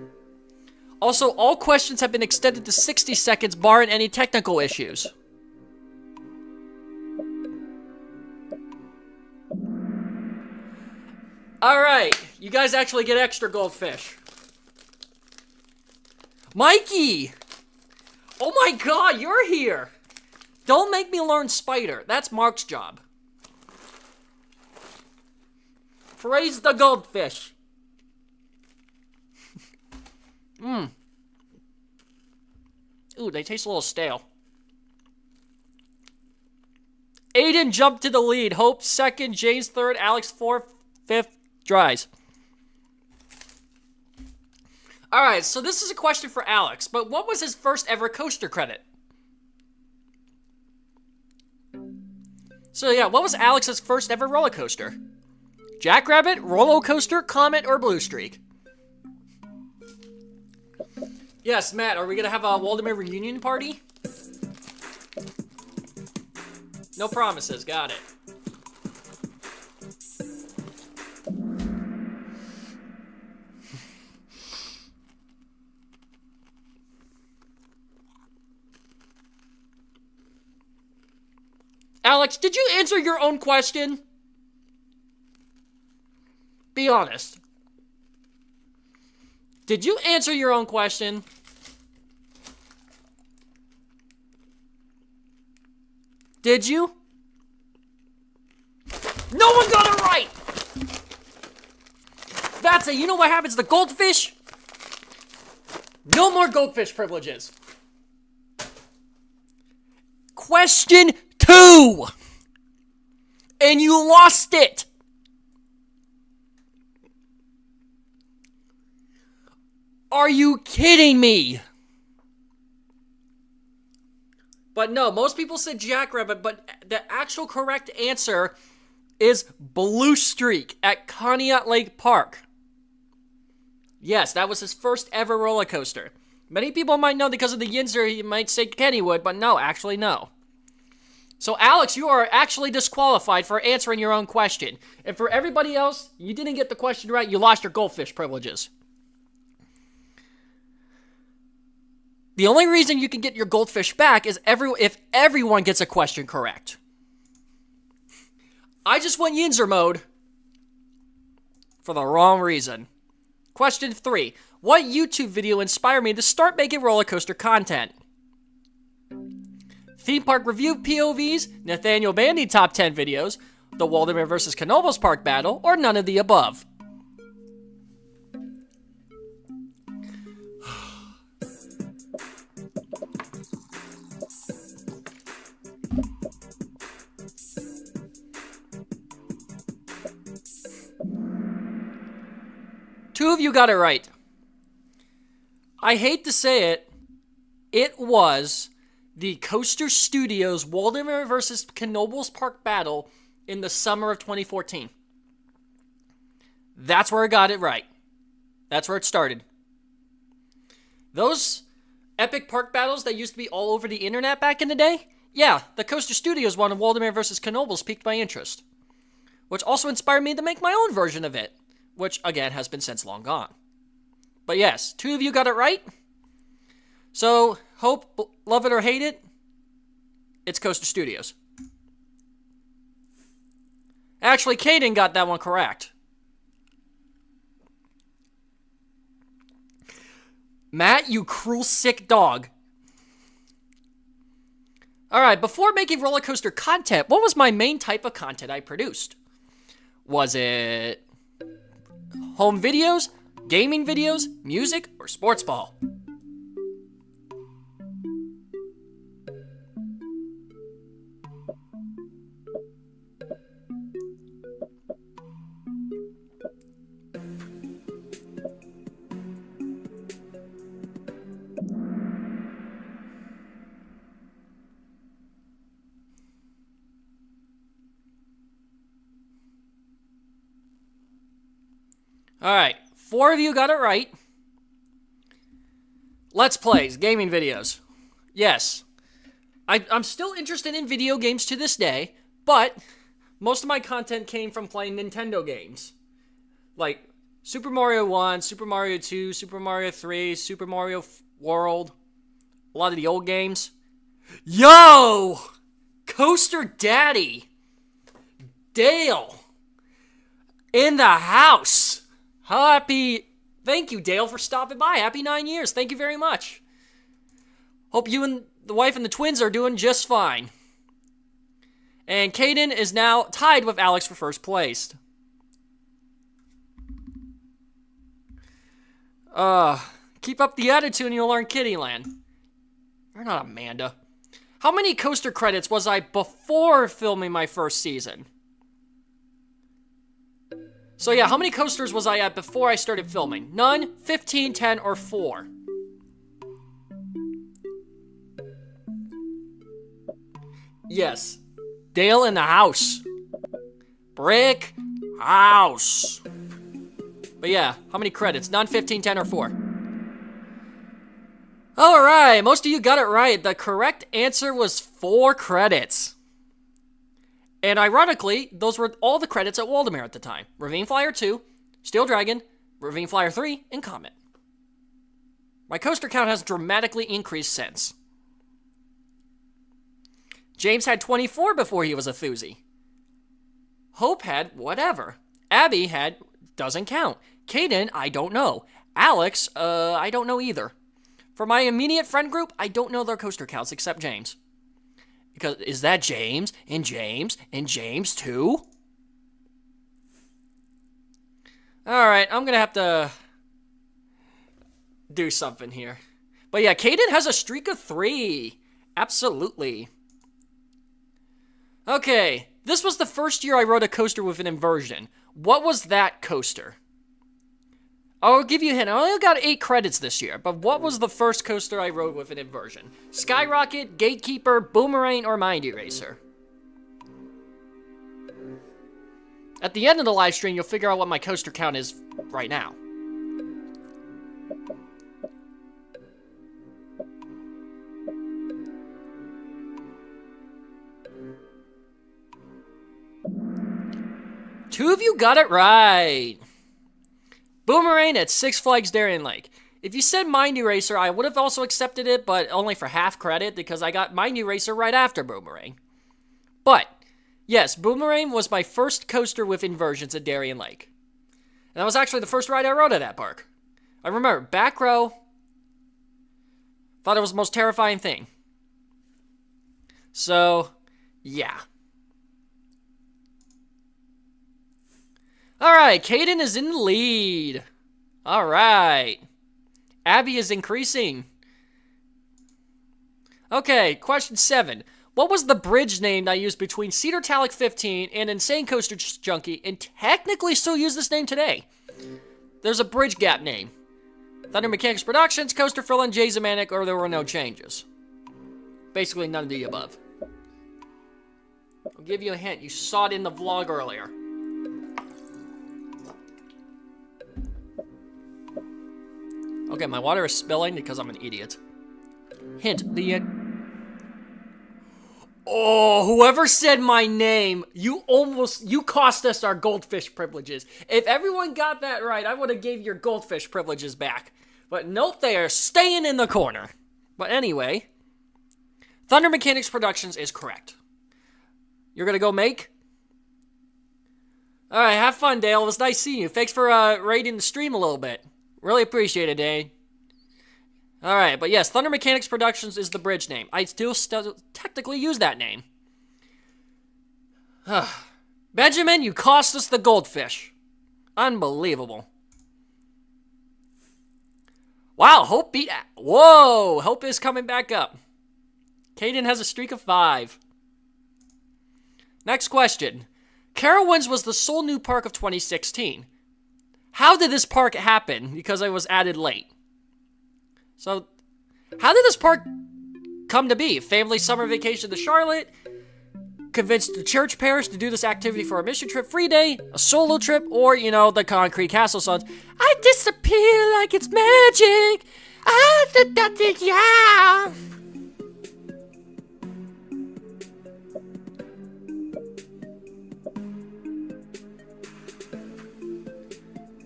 Also, all questions have been extended to 60 seconds, barring any technical issues. Alright, you guys actually get extra goldfish. Mikey! Oh my god, you're here! Don't make me learn Spider. That's Mark's job. Praise the goldfish. Ooh, they taste a little stale. Aiden jumped to the lead. Hope second, James third, Alex fourth, fifth, Dries. Alright, so this is a question for Alex, but what was his first ever coaster credit? So yeah, what was Alex's first ever roller coaster? Jackrabbit, Roller Coaster, Comet, or Blue Streak? Yes, Matt, are we gonna have a Waldemar reunion party? No promises, got it. Alex, did you answer your own question? Be honest. Did you answer your own question? Did you? No one got it right! That's it. You know what happens to the goldfish? No more goldfish privileges. Question 2. And you lost it. Are you kidding me? But no, most people said Jackrabbit, but the actual correct answer is Blue Streak at Conneaut Lake Park. Yes, that was his first ever roller coaster. Many people might know because of the Yinzer, you might say Kennywood, but no, actually no. So Alex, you are actually disqualified for answering your own question. And for everybody else, you didn't get the question right, you lost your goldfish privileges. The only reason you can get your goldfish back is if everyone gets a question correct. I just went Yinzer mode for the wrong reason. Question 3. What YouTube video inspired me to start making roller coaster content? Theme park review POVs, Nathaniel Bandy top 10 videos, the Waldemar vs. Knoebels Park battle, or none of the above? Two of you got it right. I hate to say it, it was the Coaster Studios Waldemar vs. Knoebels Park battle in the summer of 2014. That's where I got it right. That's where it started. Those epic park battles that used to be all over the internet back in the day, yeah, the Coaster Studios one of Waldemar vs. Knoebels piqued my interest, which also inspired me to make my own version of it, which, again, has been since long gone. But yes, 2 of you got it right. So, hope, love it or hate it, it's Coaster Studios. Actually, Caden got that one correct. Matt, you cruel, sick dog. Alright, before making roller coaster content, what was my main type of content I produced? Was it home videos, gaming videos, music, or sports ball? Alright, 4 of you got it right. Let's Plays, gaming videos. Yes, I'm still interested in video games to this day, but most of my content came from playing Nintendo games. Like Super Mario 1, Super Mario 2, Super Mario 3, Super Mario World, a lot of the old games. Yo! Coaster Daddy! Dale! In the house! Thank you, Dale, for stopping by. Happy 9 years. Thank you very much. Hope you and the wife and the twins are doing just fine. And Caden is now tied with Alex for first place. Keep up the attitude and you'll learn Kittyland. You're not Amanda. How many coaster credits was I before filming my first season? So yeah, how many coasters was I at before I started filming? None, 15, 10, or 4? Yes. Dale in the house. Brick house. But yeah, how many credits? None, 15, 10, or 4? Alright, most of you got it right. The correct answer was 4 credits. And ironically, those were all the credits at Waldemar at the time. Ravine Flyer 2, Steel Dragon, Ravine Flyer 3, and Comet. My coaster count has dramatically increased since. James had 24 before he was a Thuzy. Hope had whatever. Abby had doesn't count. Caden, I don't know. Alex, I don't know either. For my immediate friend group, I don't know their coaster counts except James. Because is that James and James and James too? Alright, I'm gonna have to do something here. But yeah, Caden has a streak of 3. Absolutely. Okay, this was the first year I rode a coaster with an inversion. What was that coaster? I'll give you a hint. I only got 8 credits this year, but what was the first coaster I rode with an inversion? Skyrocket, Gatekeeper, Boomerang, or Mind Eraser? At the end of the live stream, you'll figure out what my coaster count is right now. Two of you got it right. Boomerang at Six Flags Darien Lake. If you said Mind Eraser, I would have also accepted it, but only for half credit because I got Mind Eraser right after Boomerang. But, yes, Boomerang was my first coaster with inversions at Darien Lake. And that was actually the first ride I rode at that park. I remember, back row, thought it was the most terrifying thing. So, yeah. Alright, Caden is in the lead. Alright. Abby is increasing. Okay, question 7. What was the bridge name I used between Cedar Talic 15 and Insane Coaster Junkie and technically still use this name today? There's a bridge gap name. Thunder Mechanics Productions, Coaster Frillin, Jay Zamanek, or there were no changes. Basically none of the above. I'll give you a hint. You saw it in the vlog earlier. Okay, my water is spilling because I'm an idiot. Hint, Oh, whoever said my name, you cost us our goldfish privileges. If everyone got that right, I would have gave your goldfish privileges back. But nope, they are staying in the corner. But anyway, Thunder Mechanics Productions is correct. You're gonna go make? Alright, have fun, Dale. It was nice seeing you. Thanks for raiding the stream a little bit. Really appreciate it, Dane. Alright, but yes, Thunder Mechanics Productions is the bridge name. I still technically use that name. Benjamin, you cost us the goldfish. Unbelievable. Wow, Hope beat... Whoa, Hope is coming back up. Caden has a streak of 5. Next question. Carowinds was the sole new park of 2016. How did this park happen? Because it was added late. So, how did this park come to be? Family summer vacation to Charlotte? Convinced the church parish to do this activity for a mission trip, free day, a solo trip, or, you know, the Concrete Castle songs. I disappear like it's magic. Yeah.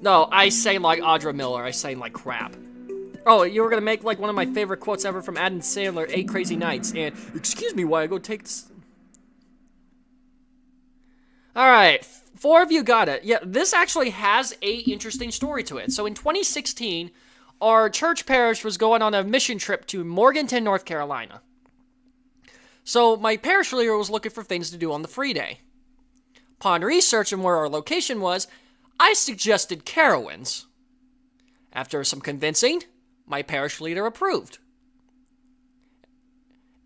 No, I sang like Audra Miller. I sang like crap. Oh, you were gonna make like one of my favorite quotes ever from Adam Sandler, 8 Crazy Nights, and excuse me while I go take this. Alright, 4 of you got it. Yeah, this actually has a interesting story to it. So in 2016, our church parish was going on a mission trip to Morganton, North Carolina. So my parish leader was looking for things to do on the free day. Upon researching where our location was, I suggested Carowinds. After some convincing, my parish leader approved.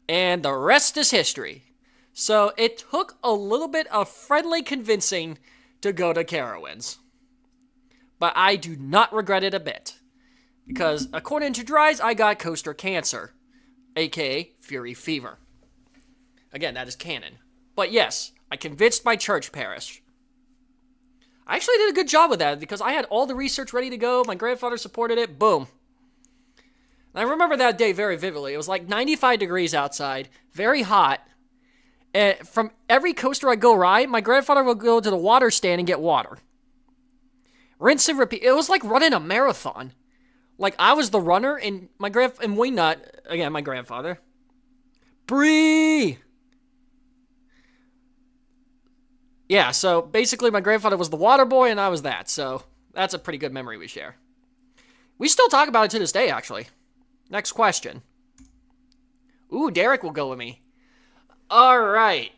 And the rest is history. So it took a little bit of friendly convincing to go to Carowinds. But I do not regret it a bit. Because according to Dries, I got coaster cancer, aka Fury Fever. Again, that is canon. But yes, I convinced my church parish. I actually did a good job with that because I had all the research ready to go. My grandfather supported it. Boom. And I remember that day very vividly. It was like 95 degrees outside, very hot. And from every coaster I go ride, my grandfather would go to the water stand and get water. Rinse and repeat. It was like running a marathon. Like I was the runner and my Wingnut, again, my grandfather. Bree! Yeah, so basically my grandfather was the water boy and I was that. So that's a pretty good memory we share. We still talk about it to this day, actually. Next question. Ooh, Derek will go with me. All right.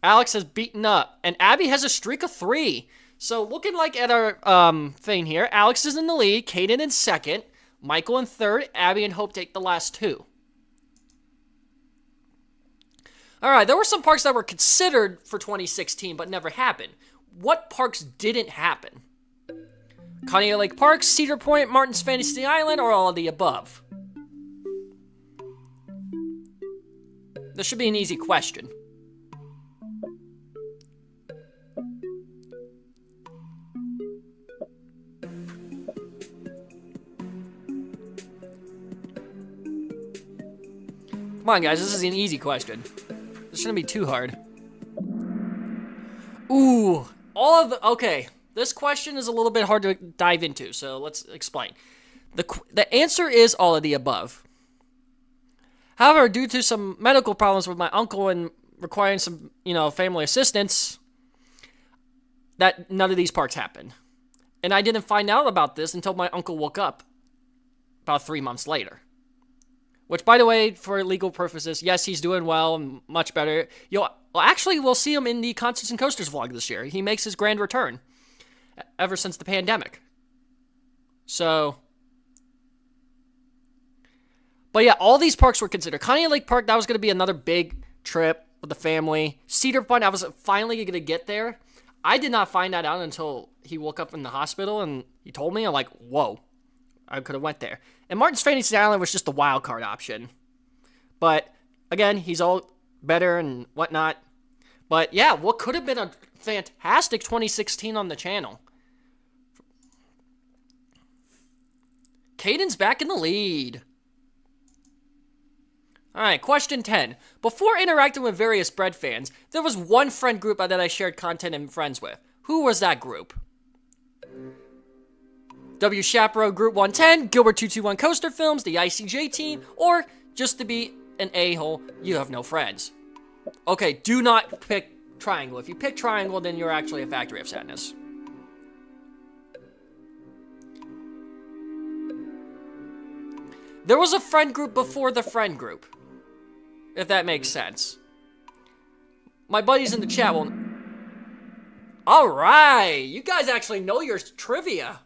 Alex has beaten up, and Abby has a streak of 3. So looking like at our thing here, Alex is in the lead, Caden in second, Michael in third, Abby and Hope take the last 2. All right, there were some parks that were considered for 2016 but never happened. What parks didn't happen? Conneaut Lake Park, Cedar Point, Martin's Fantasy Island, or all of the above? This should be an easy question. Come on, guys, this is an easy question. This shouldn't be too hard. Ooh, all of the... Okay, this question is a little bit hard to dive into, so let's explain. The answer is all of the above. However, due to some medical problems with my uncle and requiring some, family assistance, that none of these parks happened. And I didn't find out about this until my uncle woke up about 3 months later. Which, by the way, for legal purposes, yes, he's doing well and much better. We'll see him in the Concerts and Coasters vlog this year. He makes his grand return ever since the pandemic. So, but yeah, all these parks were considered. Conneaut Lake Park, that was going to be another big trip with the family. Cedar Point, I was finally going to get there. I did not find that out until he woke up in the hospital and he told me. I'm like, whoa, I could have went there. And Martin's Fantasy Island was just the wild card option. But, again, he's all better and whatnot. But, yeah, what could have been a fantastic 2016 on the channel. Caden's back in the lead. Alright, question 10. Before interacting with various bread fans, there was one friend group that I shared content and friends with. Who was that group? W. Chaparro Group 110, Gilbert 221 Coaster Films, the ICJ team, or just to be an a-hole, you have no friends. Okay, do not pick Triangle. If you pick Triangle, then you're actually a Factory of Sadness. There was a friend group before the friend group, if that makes sense. My buddies in the chat will... Alright, you guys actually know your trivia.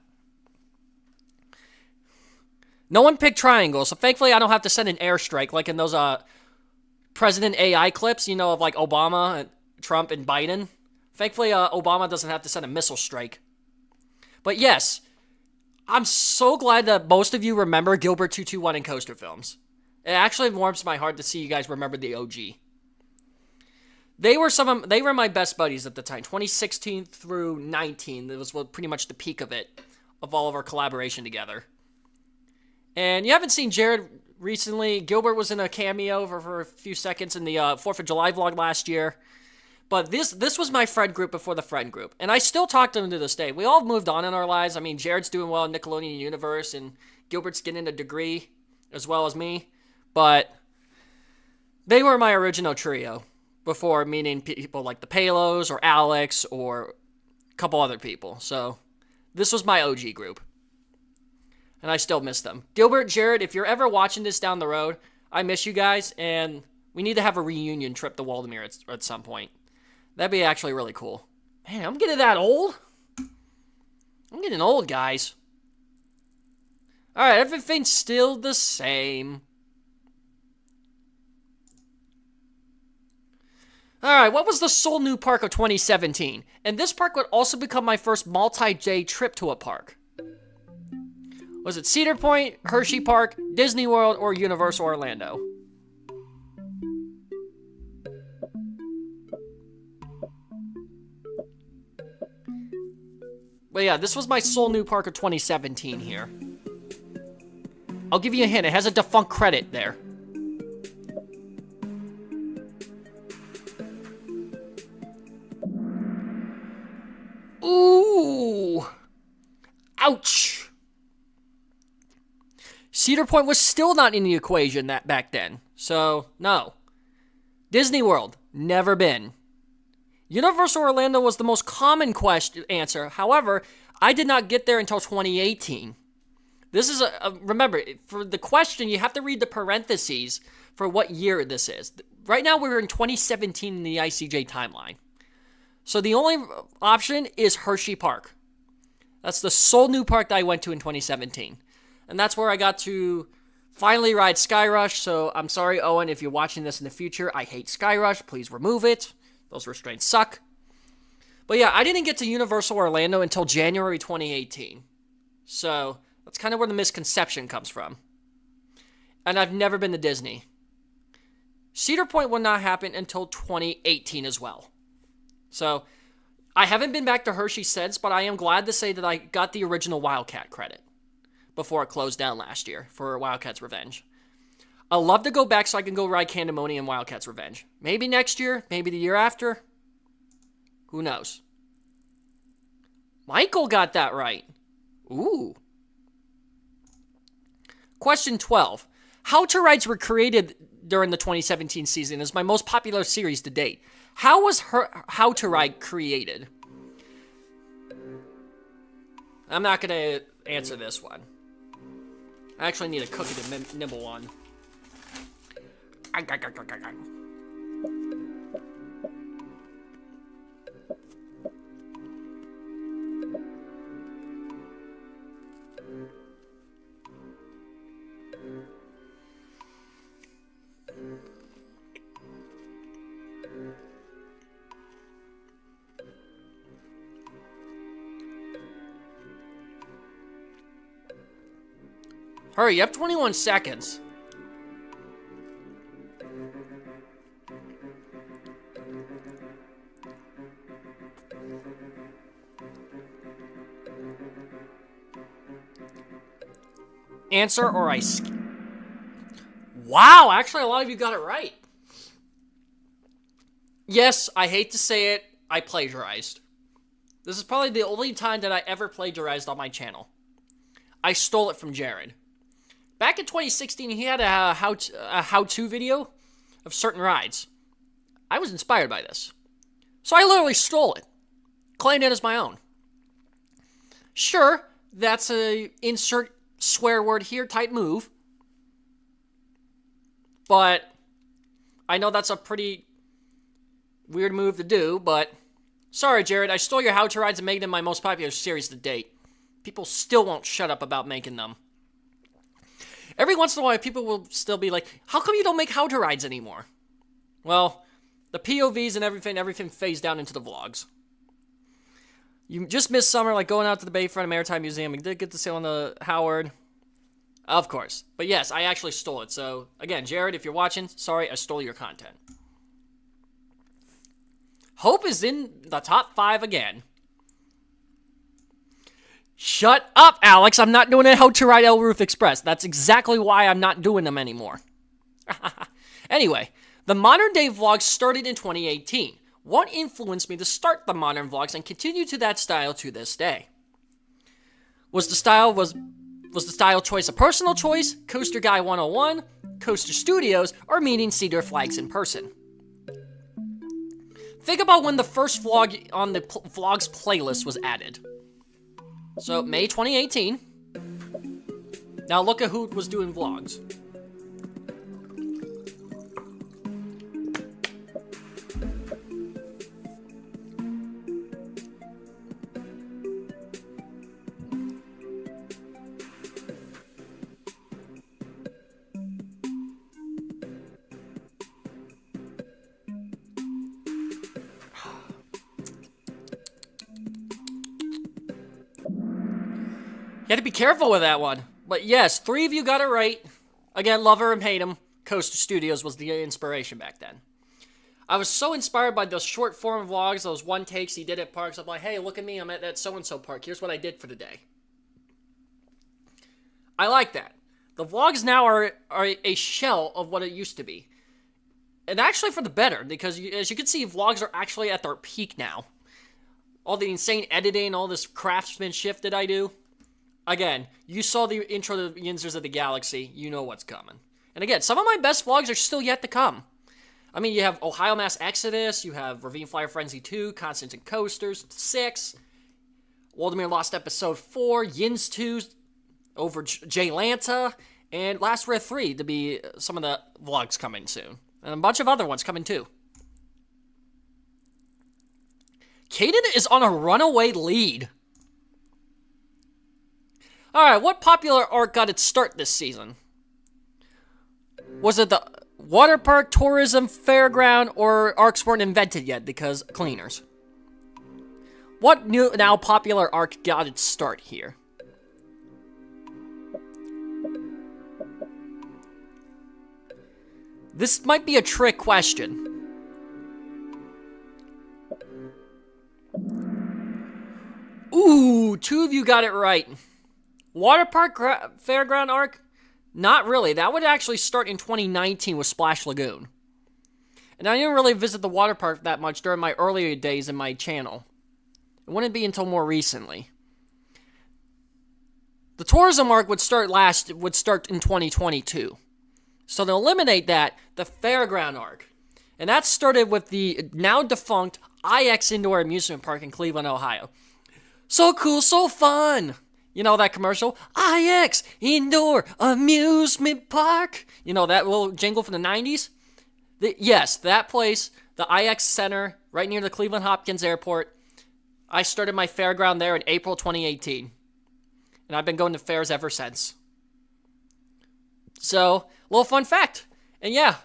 No one picked Triangle, so thankfully I don't have to send an airstrike like in those President AI clips, of like Obama, and Trump, and Biden. Thankfully, Obama doesn't have to send a missile strike. But yes, I'm so glad that most of you remember Gilbert 221 and Coaster Films. It actually warms my heart to see you guys remember the OG. They were my best buddies at the time, 2016 through 19. That was pretty much the peak of it, of all of our collaboration together. And you haven't seen Jared recently. Gilbert was in a cameo for a few seconds in the 4th of July vlog last year. But this was my friend group before the friend group. And I still talk to them to this day. We all moved on in our lives. I mean, Jared's doing well in Nickelodeon Universe, and Gilbert's getting a degree as well as me. But they were my original trio before meeting people like the Palos or Alex or a couple other people. So this was my OG group. And I still miss them. Gilbert, Jared, if you're ever watching this down the road, I miss you guys, and we need to have a reunion trip to Waldemere at some point. That'd be actually really cool. Man, I'm getting that old. I'm getting old, guys. Alright, everything's still the same. Alright, what was the sole new park of 2017? And this park would also become my first multi-day trip to a park. Was it Cedar Point, Hershey Park, Disney World, or Universal Orlando? But yeah, this was my sole new park of 2017 here. I'll give you a hint, it has a defunct credit there. Ooh! Ouch! Cedar Point was still not in the equation back then, so no. Disney World, never been. Universal Orlando was the most common answer. However, I did not get there until 2018. This is remember, for the question, you have to read the parentheses for what year this is. Right now, we're in 2017 in the ICJ timeline. So the only option is Hershey Park. That's the sole new park that I went to in 2017. And that's where I got to finally ride Sky Rush. So I'm sorry, Owen, if you're watching this in the future. I hate Sky Rush. Please remove it. Those restraints suck. But yeah, I didn't get to Universal Orlando until January 2018. So that's kind of where the misconception comes from. And I've never been to Disney. Cedar Point will not happen until 2018 as well. So I haven't been back to Hershey since, but I am glad to say that I got the original Wildcat credit before it closed down last year for Wildcat's Revenge. I'd love to go back so I can go ride Candemonium and Wildcat's Revenge. Maybe next year, maybe the year after. Who knows? Michael got that right. Ooh. Question 12. How to Rides were created during the 2017 season is my most popular series to date. How was How to Ride created? I'm not going to answer this one. I actually need a cookie to nibble on. Hurry, you have 21 seconds. Answer or I Wow, actually a lot of you got it right. Yes, I hate to say it, I plagiarized. This is probably the only time that I ever plagiarized on my channel. I stole it from Jared. Back in 2016, he had a how-to video of certain rides. I was inspired by this. So I literally stole it. Claimed it as my own. Sure, that's a insert swear word here type move. But I know that's a pretty weird move to do, but sorry, Jared, I stole your how-to rides and made them my most popular series to date. People still won't shut up about making them. Every once in a while, people will still be like, how come you don't make how-to rides anymore? Well, the POVs and everything phased down into the vlogs. You just missed summer, like going out to the Bayfront Maritime Museum. We did get to sail on the Howard. Of course. But yes, I actually stole it. So, again, Jared, if you're watching, sorry, I stole your content. Hope is in the top 5 again. Shut up, Alex. I'm not doing a How to Ride El Roof Express. That's exactly why I'm not doing them anymore. Anyway, the modern day vlogs started in 2018. What influenced me to start the modern vlogs and continue to that style to this day? Was the style choice a personal choice, Coaster Guy 101, Coaster Studios, or meeting Cedar Flags in person? Think about when the first vlog on the vlogs playlist was added. So, May 2018. Now look at who was doing vlogs. You had to be careful with that one. But yes, 3 of you got it right. Again, love her and hate him. Coaster Studios was the inspiration back then. I was so inspired by those short form vlogs, those one takes he did at parks. I'm like, hey, look at me, I'm at that so-and-so park. Here's what I did for the day. I like that. The vlogs now are a shell of what it used to be. And actually for the better, because as you can see, vlogs are actually at their peak now. All the insane editing, all this craftsmanship that I do. Again, you saw the intro to Yinzers of the Galaxy, you know what's coming. And again, some of my best vlogs are still yet to come. I mean, you have Ohio Mass Exodus, you have Ravine Flyer Frenzy 2, Constants and Coasters 6, Waldemir Lost Episode 4, Yins 2 over Jay Lanta, and Last Red 3 to be some of the vlogs coming soon. And a bunch of other ones coming too. Caden is on a runaway lead. Alright, what popular arc got its start this season? Was it the water park, tourism, fairground, or arcs weren't invented yet because cleaners? What new now popular arc got its start here? This might be a trick question. Ooh, 2 of you got it right. Water park fairground arc? Not really. That would actually start in 2019 with Splash Lagoon. And I didn't really visit the water park that much during my earlier days in my channel. It wouldn't be until more recently. The tourism arc would start in 2022. So to eliminate that, the fairground arc. And that started with the now defunct IX Indoor Amusement Park in Cleveland, Ohio. So cool, so fun! You know that commercial? IX Indoor Amusement Park! You know that little jingle from the 90s? Yes, that place, the IX Center, right near the Cleveland Hopkins Airport. I started my fairground there in April 2018. And I've been going to fairs ever since. So, little fun fact. And yeah,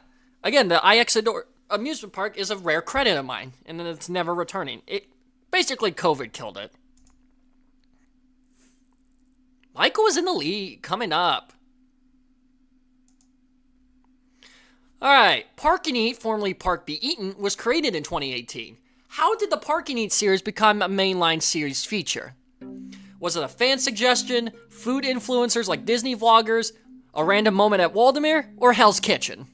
again, the IX Indoor Amusement Park is a rare credit of mine. And then it's never returning. Basically, COVID killed it. Michael was in the lead, coming up. Alright, Park and Eat, formerly Park Be Eaten, was created in 2018. How did the Park and Eat series become a mainline series feature? Was it a fan suggestion, food influencers like Disney vloggers, a random moment at Waldemir, or Hell's Kitchen?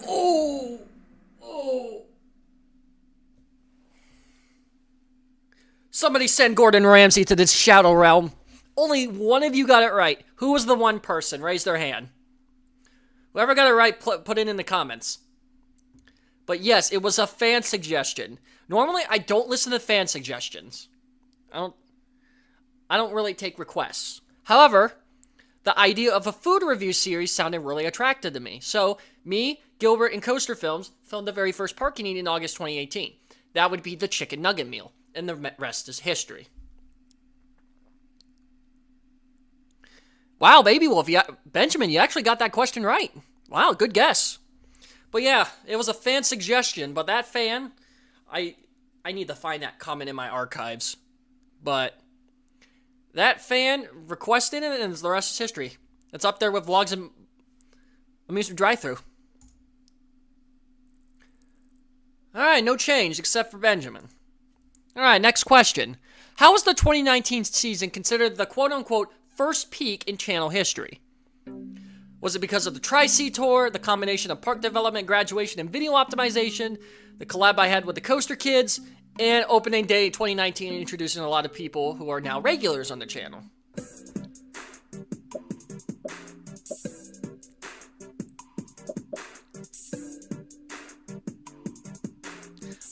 Oh! Somebody send Gordon Ramsay to this shadow realm. Only one of you got it right. Who was the one person? Raise their hand. Whoever got it right, put it in the comments. But yes, it was a fan suggestion. Normally, I don't listen to fan suggestions. I don't really take requests. However, the idea of a food review series sounded really attractive to me. So, me, Gilbert, and Coaster Films filmed the very first Park and Eat in August 2018. That would be the chicken nugget meal. And the rest is history. Wow, Baby Wolf, Benjamin, you actually got that question right. Wow, good guess. But yeah, it was a fan suggestion, but that fan, I need to find that comment in my archives. But that fan requested it, and the rest is history. It's up there with vlogs and amusement drive-thru. Alright, no change except for Benjamin. Alright, next question. How was the 2019 season considered the quote-unquote first peak in channel history? Was it because of the Tri-C Tour, the combination of park development, graduation, and video optimization, the collab I had with the Coaster Kids, and opening day 2019 introducing a lot of people who are now regulars on the channel?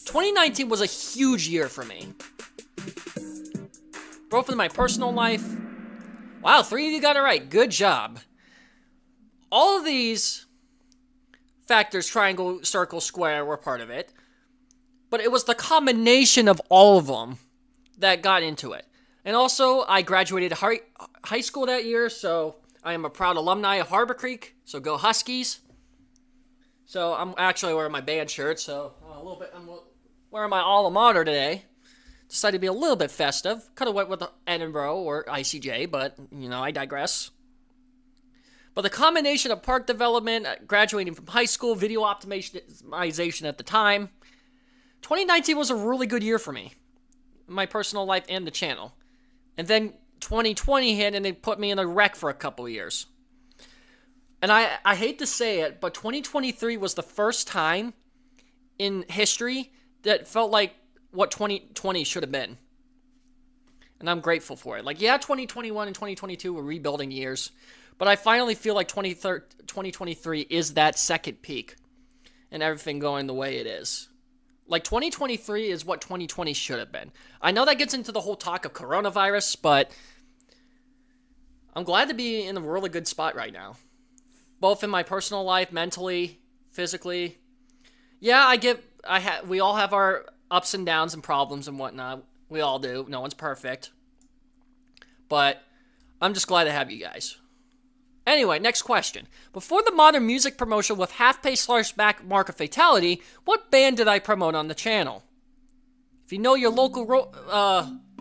...2019 was a huge year for me. Both in my personal life. Wow, 3 of you got it right. Good job. All of these factors, triangle, circle, square, were part of it. But it was the combination of all of them that got into it. And also, I graduated high school that year, so I am a proud alumni of Harbor Creek, so go Huskies. So I'm actually wearing my band shirt, so a little bit. I'm wearing my alma mater today. Decided to be a little bit festive. Could have went with Edinburgh or ICJ, but, I digress. But the combination of park development, graduating from high school, video optimization at the time, 2019 was a really good year for me. My personal life and the channel. And then 2020 hit and it put me in a wreck for a couple of years. And I hate to say it, but 2023 was the first time in history that felt like what 2020 should have been. And I'm grateful for it. 2021 and 2022 were rebuilding years, but I finally feel like 2023 is that second peak and everything going the way it is. 2023 is what 2020 should have been. I know that gets into the whole talk of coronavirus, but I'm glad to be in a really good spot right now. Both in my personal life, mentally, physically. Yeah, we all have our ups and downs and problems and whatnot. We all do. No one's perfect. But I'm just glad to have you guys. Anyway, next question. Before the modern music promotion with half-pay/back Mark of Fatality, what band did I promote on the channel? If you know your local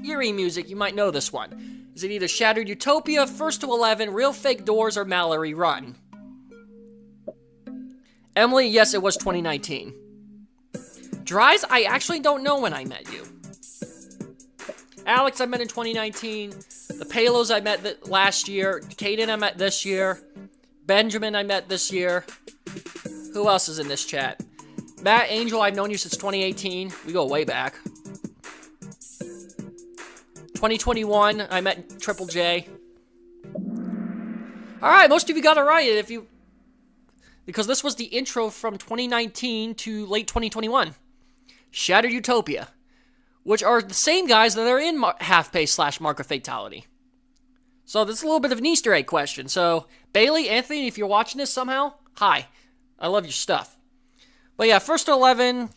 Erie music, you might know this one. Is it either Shattered Utopia, First to 11, Real Fake Doors, or Mallory Run? Emily, yes, it was 2019. Dries, I actually don't know when I met you. Alex, I met in 2019. The Palos, I met last year. Caden, I met this year. Benjamin, I met this year. Who else is in this chat? Matt Angel, I've known you since 2018. We go way back. 2021, I met Triple J. Alright, most of you got it right because this was the intro from 2019 to late 2021. Shattered Utopia, which are the same guys that are in half-pay/Mark of Fatality. So this is a little bit of an Easter egg question. So Bailey, Anthony, if you're watching this somehow, hi. I love your stuff. But yeah, First to 11,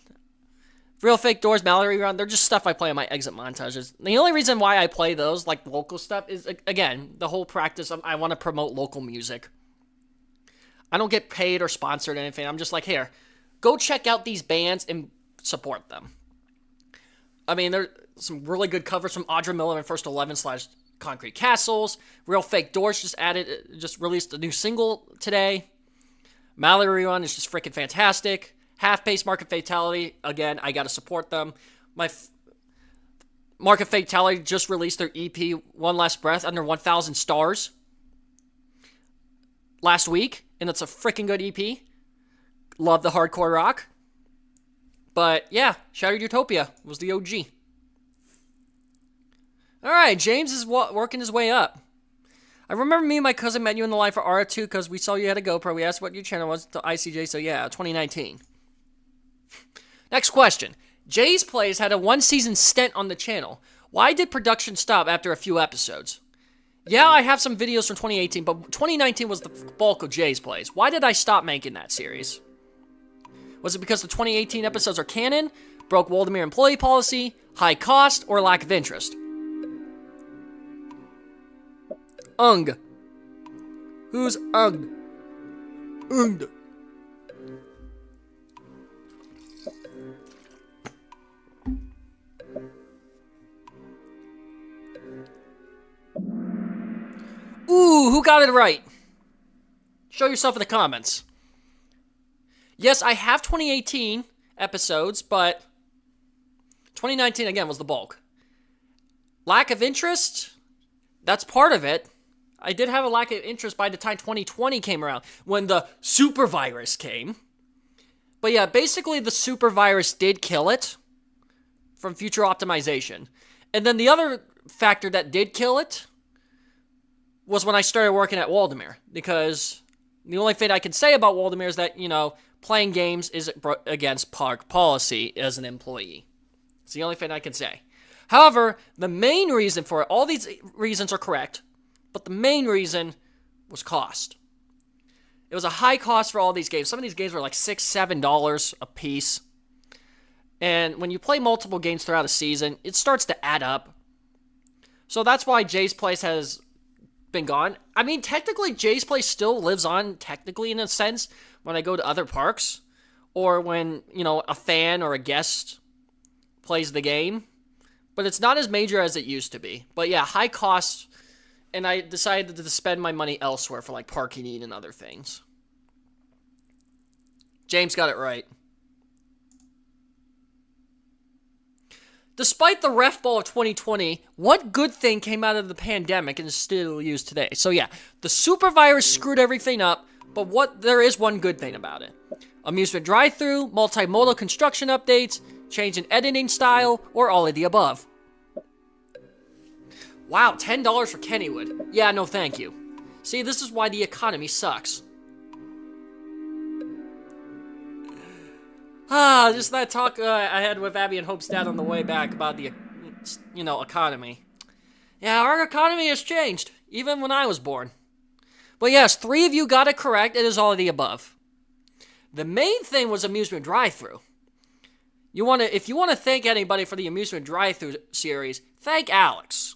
Real Fake Doors, Mallory Run, they're just stuff I play on my exit montages. The only reason why I play those, local stuff, is, again, the whole practice of I want to promote local music. I don't get paid or sponsored or anything. I'm just like, here, go check out these bands and support them. I mean, there's some really good covers from Audra Miller and First 11/Concrete Castles. Real Fake Doors just released a new single today. Mallory Run is just freaking fantastic. Half-Pace Mark of Fatality, again, I gotta support them. Mark of Fatality just released their EP, One Last Breath, under 1,000 stars last week, and it's a freaking good EP. Love the hardcore rock. But yeah, Shattered Utopia was the OG. Alright, James is working his way up. I remember me and my cousin met you in the line for R2 because we saw you had a GoPro. We asked what your channel was to ICJ, so yeah, 2019. Next question. Jay's Plays had a one-season stint on the channel. Why did production stop after a few episodes? Yeah, I have some videos from 2018, but 2019 was the bulk of Jay's Plays. Why did I stop making that series? Was it because the 2018 episodes are canon, broke Waldemir employee policy, high cost, or lack of interest? Who's Ung? Ooh, who got it right? Show yourself in the comments. Yes, I have 2018 episodes, but 2019, again, was the bulk. Lack of interest? That's part of it. I did have a lack of interest by the time 2020 came around, when the super virus came. But yeah, basically the super virus did kill it from future optimization. And then the other factor that did kill it was when I started working at Waldemir, because the only thing I can say about Waldemir is that, playing games is against park policy as an employee. It's the only thing I can say. However, the main reason for it, all these reasons are correct, but the main reason was cost. It was a high cost for all these games. Some of these games were like $6, $7 a piece. And when you play multiple games throughout a season, it starts to add up. So that's why Jay's Place has been gone. I mean, technically, Jay's Place still lives on, technically, in a sense, when I go to other parks. Or when, a fan or a guest plays the game. But it's not as major as it used to be. But yeah, high costs, and I decided to spend my money elsewhere for like parking and other things. James got it right. Despite the ref ball of 2020, what good thing came out of the pandemic and is still used today? So yeah, the super virus screwed everything up, but there is one good thing about it. Amusement drive-thru, multimodal construction updates, change in editing style, or all of the above. Wow, $10 for Kennywood. Yeah, no thank you. See, this is why the economy sucks. Just that talk I had with Abby and Hope's dad on the way back about the, economy. Yeah, our economy has changed, even when I was born. But yes, 3 of you got it correct. It is all of the above. The main thing was amusement drive-thru. If you want to thank anybody for the amusement drive-thru series, thank Alex.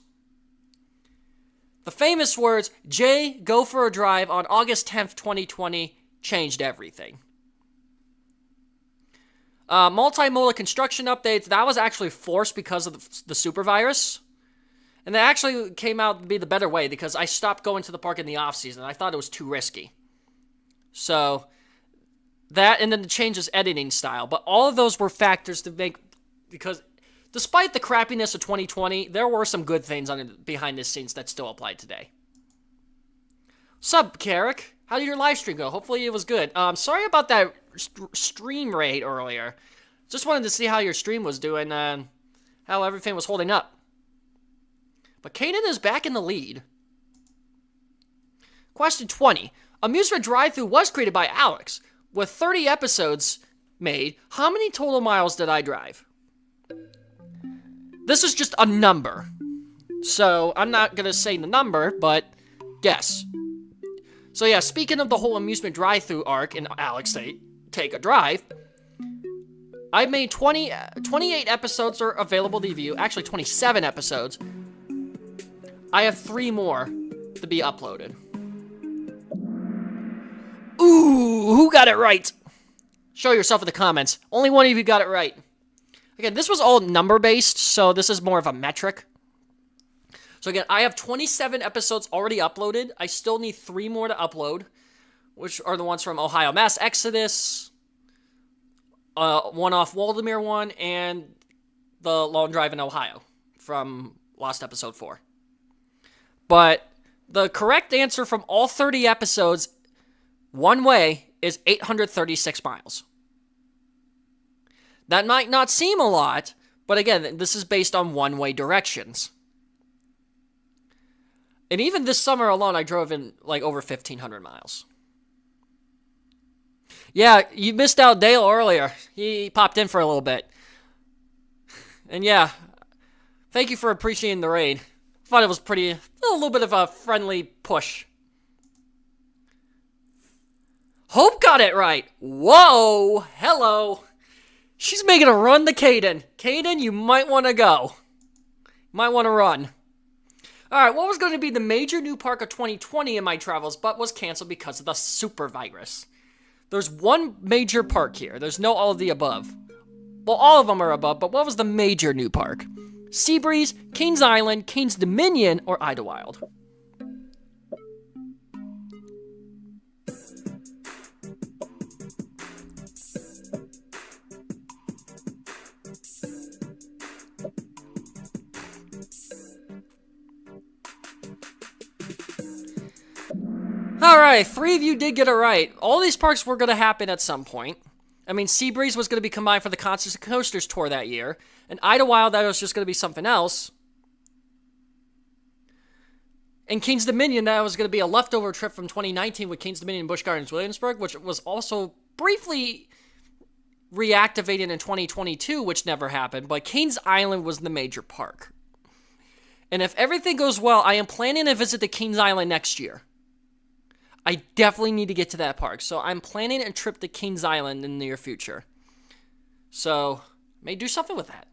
The famous words, "Jay, go for a drive" on August 10th, 2020, changed everything. Multimodal construction updates, that was actually forced because of the super virus. And that actually came out to be the better way because I stopped going to the park in the off-season. I thought it was too risky. So, that and then the changes editing style. But all of those were factors to make, because despite the crappiness of 2020, there were some good things behind the scenes that still applied today. Sup, Carrick? How did your live stream go? Hopefully it was good. Sorry about that stream rate earlier. Just wanted to see how your stream was doing and how everything was holding up. But Kaden is back in the lead. Question 20. Amusement Drive-Thru was created by Alex. With 30 episodes made, how many total miles did I drive? This is just a number. So, I'm not going to say the number, but guess. So yeah, speaking of the whole amusement drive-thru arc in Alex Take a Drive, I made 28 episodes are available to view. Actually, 27 episodes. I have 3 more to be uploaded. Ooh, who got it right? Show yourself in the comments. Only one of you got it right. Again, this was all number-based, so this is more of a metric. So again, I have 27 episodes already uploaded. I still need 3 more to upload, which are the ones from Ohio Mass Exodus, one off Waldemere one, and the Long Drive in Ohio from last episode 4. But the correct answer from all 30 episodes, one way, is 836 miles. That might not seem a lot, but again, this is based on one-way directions. And even this summer alone, I drove in like over 1,500 miles. Yeah, you missed out Dale earlier. He popped in for a little bit. And yeah, thank you for appreciating the raid. Thought it was a little bit of a friendly push. Hope got it right. Whoa, hello. She's making a run to Kaden. Kaden, you might want to go. Might want to run. Alright, what was going to be the major new park of 2020 in my travels, but was canceled because of the super virus? There's one major park here. There's no all of the above. Well, all of them are above, but what was the major new park? Seabreeze, Kings Island, Kings Dominion, or Idlewild? Alright, 3 of you did get it right. All these parks were going to happen at some point. I mean, Seabreeze was going to be combined for the Concerts and Coasters tour that year. And Idlewild, that was just going to be something else. And Kings Dominion, that was going to be a leftover trip from 2019 with Kings Dominion and Busch Gardens Williamsburg, which was also briefly reactivated in 2022, which never happened. But Kings Island was the major park. And if everything goes well, I am planning to visit the Kings Island next year. I definitely need to get to that park. So I'm planning a trip to Kings Island in the near future. So, may do something with that.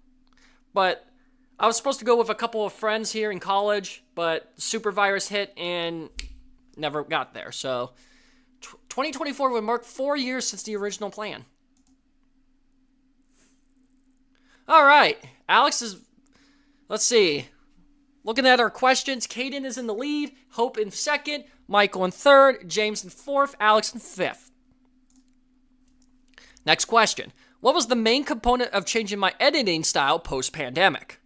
But I was supposed to go with a couple of friends here in college, but super virus hit and never got there. So 2024 would mark 4 years since the original plan. All right, Alex is, let's see. Looking at our questions, Caden is in the lead, Hope in second, Michael in third, James in fourth, Alex in fifth. Next question. What was the main component of changing my editing style post-pandemic?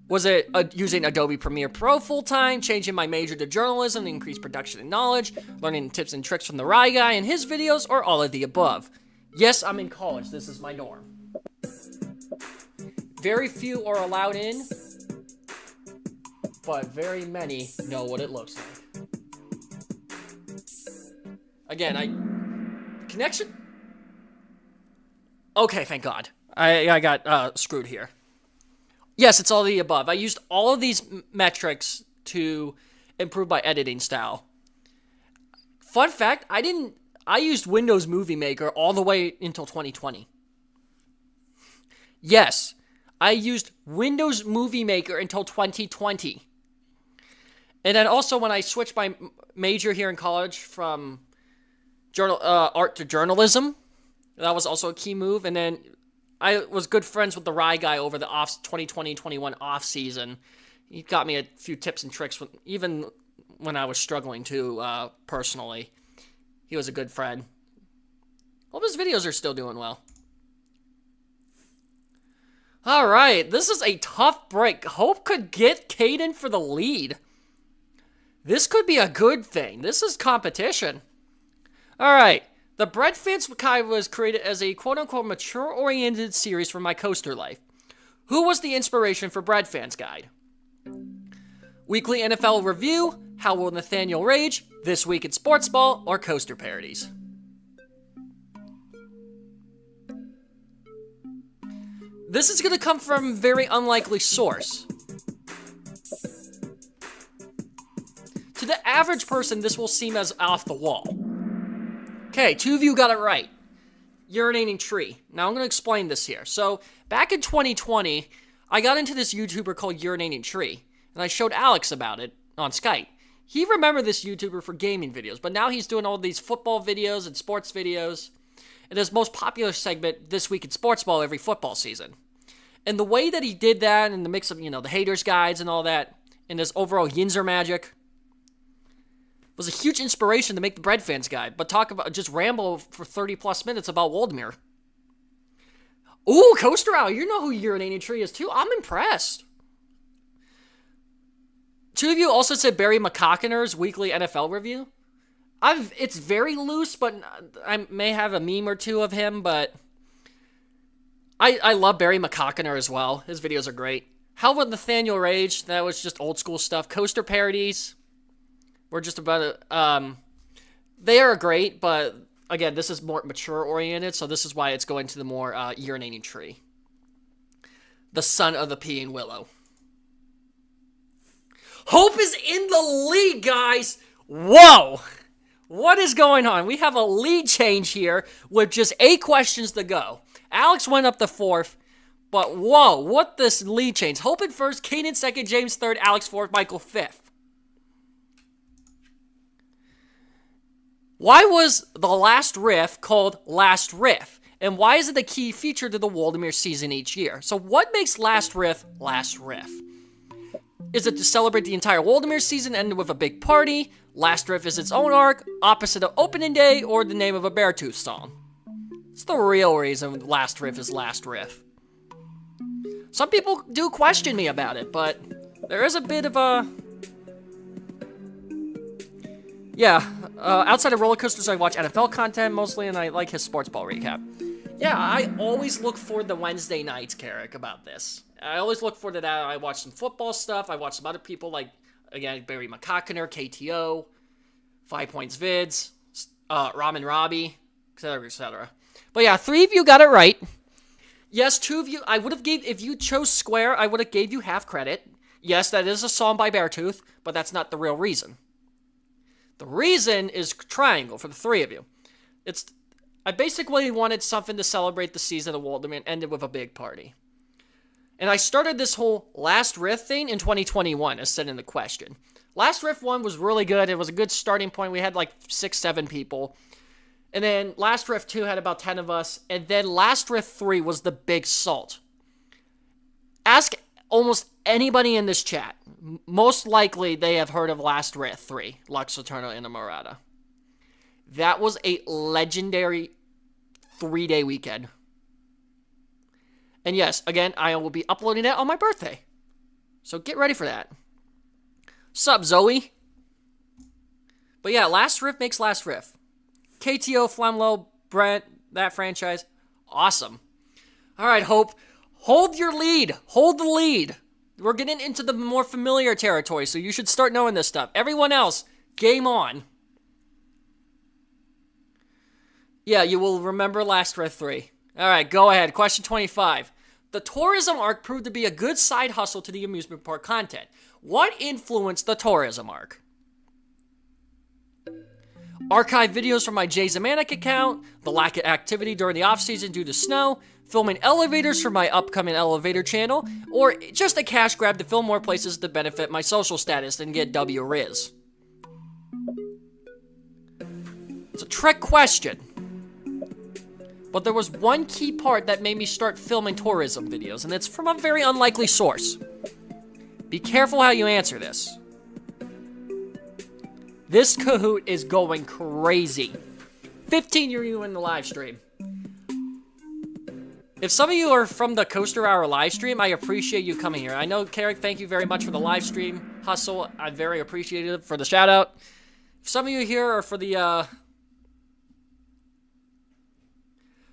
Was it using Adobe Premiere Pro full-time, changing my major to journalism to increase production and knowledge, learning tips and tricks from the Rye Guy and his videos, or all of the above? Yes, I'm in college. This is my norm. Very few are allowed in, but very many know what it looks like. Again, connection? Okay, thank God. I got screwed here. Yes, it's all the above. I used all of these metrics to improve my editing style. Fun fact, I used Windows Movie Maker all the way until 2020. Yes, I used Windows Movie Maker until 2020. And then also when I switched my major here in college from art to journalism, that was also a key move. And then I was good friends with the Rye Guy over the 2020-21 off season. He got me a few tips and tricks, even when I was struggling too, personally. He was a good friend. Hope his videos are still doing well. All right, this is a tough break. Hope could get Caden for the lead. This could be a good thing. This is competition. All right. The Bread Fans Guide was created as a quote-unquote mature-oriented series for my coaster life. Who was the inspiration for Bread Fans Guide? Weekly NFL Review, How Will Nathaniel Rage, This Week in Sports Ball, or Coaster Parodies? This is going to come from a very unlikely source. To the average person, this will seem as off the wall. Okay, 2 of you got it right. Urinating Tree. Now I'm going to explain this here. So, back in 2020, I got into this YouTuber called Urinating Tree, and I showed Alex about it on Skype. He remembered this YouTuber for gaming videos, but now he's doing all these football videos and sports videos, and his most popular segment, This Week in Sports Ball, every football season. And the way that he did that, and the mix of, the haters' guides and all that, and his overall Yinzer magic, was a huge inspiration to make the Bread Fans Guide, but just ramble for 30 plus minutes about Waldemir. Ooh, Coaster Owl, you know who Urinating Tree is too. I'm impressed. 2 of you also said Barry McCockener's weekly NFL review. It's very loose, but I may have a meme or two of him, but I love Barry McCockener as well. His videos are great. How about Nathaniel Rage? That was just old school stuff. Coaster Parodies. We're just about it. They are great, but again, this is more mature oriented, so this is why it's going to the more Urinating Tree. The son of the peeing willow. Hope is in the lead, guys. Whoa! What is going on? We have a lead change here with just 8 questions to go. Alex went up to 4th, but whoa, what this lead change? Hope in 1st, Caden 2nd, James 3rd, Alex 4th, Michael 5th. Why was the last riff called Last Riff? And why is it a key feature to the Waldemir season each year? So what makes Last Riff Last Riff? Is it to celebrate the entire Waldemir season ended with a big party? Last Riff is its own arc, opposite of Opening Day, or the name of a Beartooth song? It's the real reason Last Riff is Last Riff. Some people do question me about it, but there is a bit of a... Yeah, outside of roller coasters, I watch NFL content mostly, and I like his sports ball recap. Yeah, I always look forward to Wednesday nights, Carrick, about this. I always look forward to that. I watch some football stuff. I watch some other people like, again, Barry McCockener, KTO, 5 Points Vids, Ramen Robbie, etc., etc. But yeah, 3 of you got it right. Yes, 2 of you, I would have if you chose Square, I would have gave you half credit. Yes, that is a song by Beartooth, but that's not the real reason. The reason is Triangle for the 3 of you. I basically wanted something to celebrate the season of Waldemir and ended with a big party. And I started this whole Last Rift thing in 2021, as said in the question. Last Rift 1 was really good. It was a good starting point. We had like 6, 7 people. And then Last Rift 2 had about 10 of us. And then Last Rift 3 was the big salt. Ask almost anybody in this chat. Most likely they have heard of Last Rift 3, Lux Eterna Inamorata. That was a legendary 3-day weekend. And yes, again, I will be uploading that on my birthday. So get ready for that. Sup, Zoe? But yeah, Last Rift makes Last Rift. KTO, Flamlo, Brent, that franchise. Awesome. All right, Hope. Hold your lead. Hold the lead. We're getting into the more familiar territory, so you should start knowing this stuff. Everyone else, game on. Yeah, you will remember Last Rift 3. All right, go ahead. Question 25. The tourism arc proved to be a good side hustle to the amusement park content. What influenced the tourism arc? Archive videos from my Jay Zamanek account, the lack of activity during the off-season due to snow, filming elevators for my upcoming elevator channel, or just a cash grab to film more places to benefit my social status and get W Riz. It's a trick question. But there was one key part that made me start filming tourism videos, and it's from a very unlikely source. Be careful how you answer this. This Kahoot is going crazy. 15 of you in the live stream. If some of you are from the Coaster Hour live stream, I appreciate you coming here. I know, Carrick, thank you very much for the live stream hustle. I'm very appreciative for the shout out. If some of you here are for the,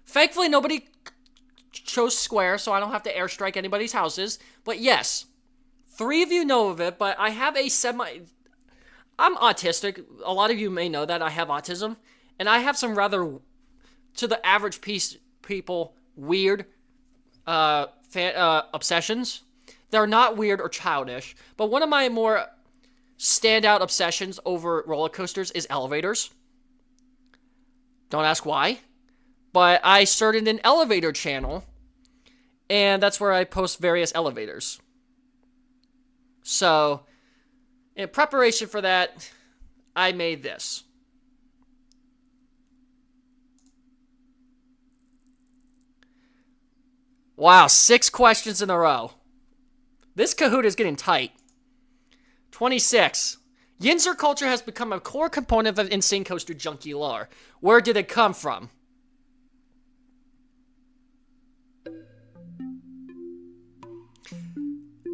Thankfully, nobody chose Square, so I don't have to airstrike anybody's houses. But yes, 3 of you know of it, but I have a I'm autistic. A lot of you may know that I have autism. And I have some rather, to the average people, weird obsessions. They're not weird or childish. But one of my more standout obsessions over roller coasters is elevators. Don't ask why. But I started an elevator channel, and that's where I post various elevators. So, in preparation for that, I made this. Wow, 6 questions in a row. This Kahoot is getting tight. 26. Yinzer culture has become a core component of Insane Coaster Junkie lore. Where did it come from?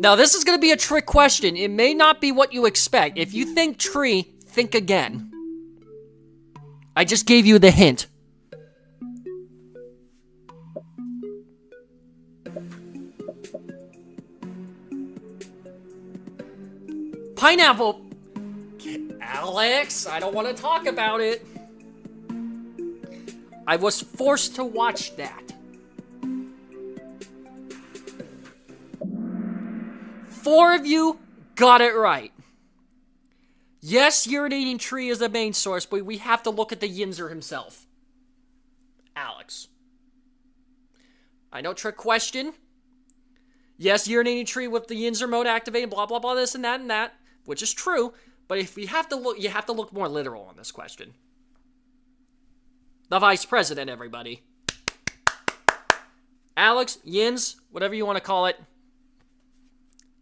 Now, this is going to be a trick question. It may not be what you expect. If you think tree, think again. I just gave you the hint. Pineapple. Alex, I don't want to talk about it. I was forced to watch that. 4 of you got it right. Yes, urinating tree is the main source, but we have to look at the Yinzer himself. Alex. I know, trick question. Yes, urinating tree with the Yinzer mode activated, blah, blah, blah, this and that, which is true, but if we have to look, you have to look more literal on this question. The vice president, everybody. Alex, Yins, whatever you want to call it.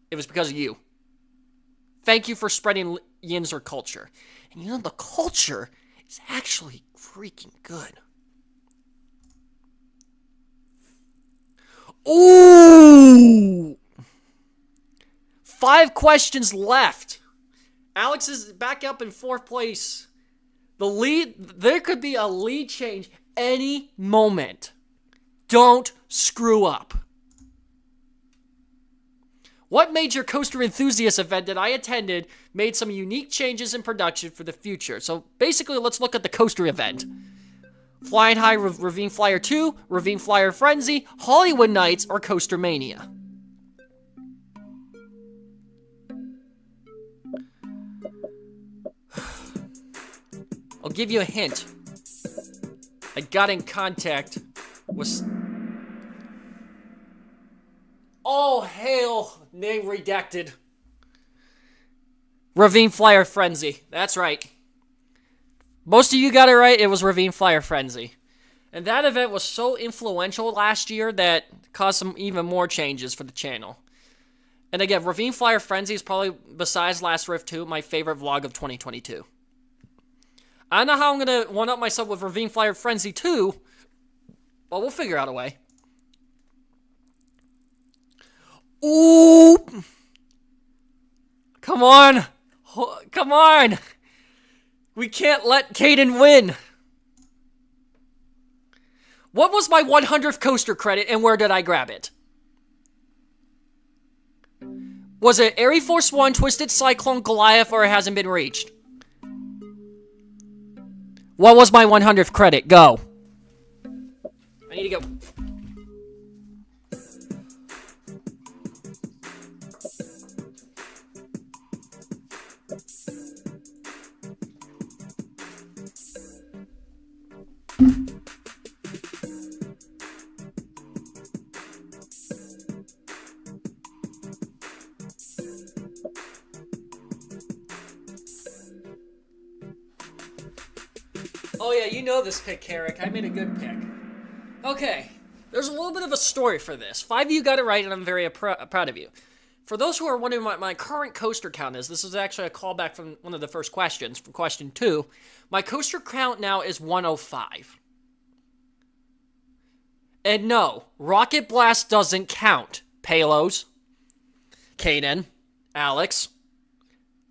It was because of you. Thank you for spreading Yinzer culture. And you know, the culture is actually freaking good. Ooh! 5 questions left. Alex is back up in 4th place. There could be a lead change any moment. Don't screw up. What major coaster enthusiast event that I attended made some unique changes in production for the future? So basically, let's look at the coaster event. Flying High Ravine Flyer 2, Ravine Flyer Frenzy, Hollywood Nights, or Coaster Mania? I'll give you a hint. I got in contact with All hail, name redacted. Ravine Flyer Frenzy. That's right. Most of you got it right. It was Ravine Flyer Frenzy. And that event was so influential last year that caused some even more changes for the channel. And again, Ravine Flyer Frenzy is probably, besides Last Rift 2, my favorite vlog of 2022. I don't know how I'm going to one-up myself with Ravine Flyer Frenzy 2, but we'll figure out a way. Ooh! Come on! Come on! We can't let Caden win! What was my 100th coaster credit and where did I grab it? Was it Air Force 1, Twisted Cyclone, Goliath, or it hasn't been reached? What was my 100th credit? Go. I need to go. Oh yeah, you know this pick, Carrick. I made a good pick. Okay, there's a little bit of a story for this. 5 of you got it right, and I'm very proud of you. For those who are wondering what my current coaster count is, this is actually a callback from one of the first questions, from question 2. My coaster count now is 105. And no, Rocket Blast doesn't count. Palos, Kaden, Alex.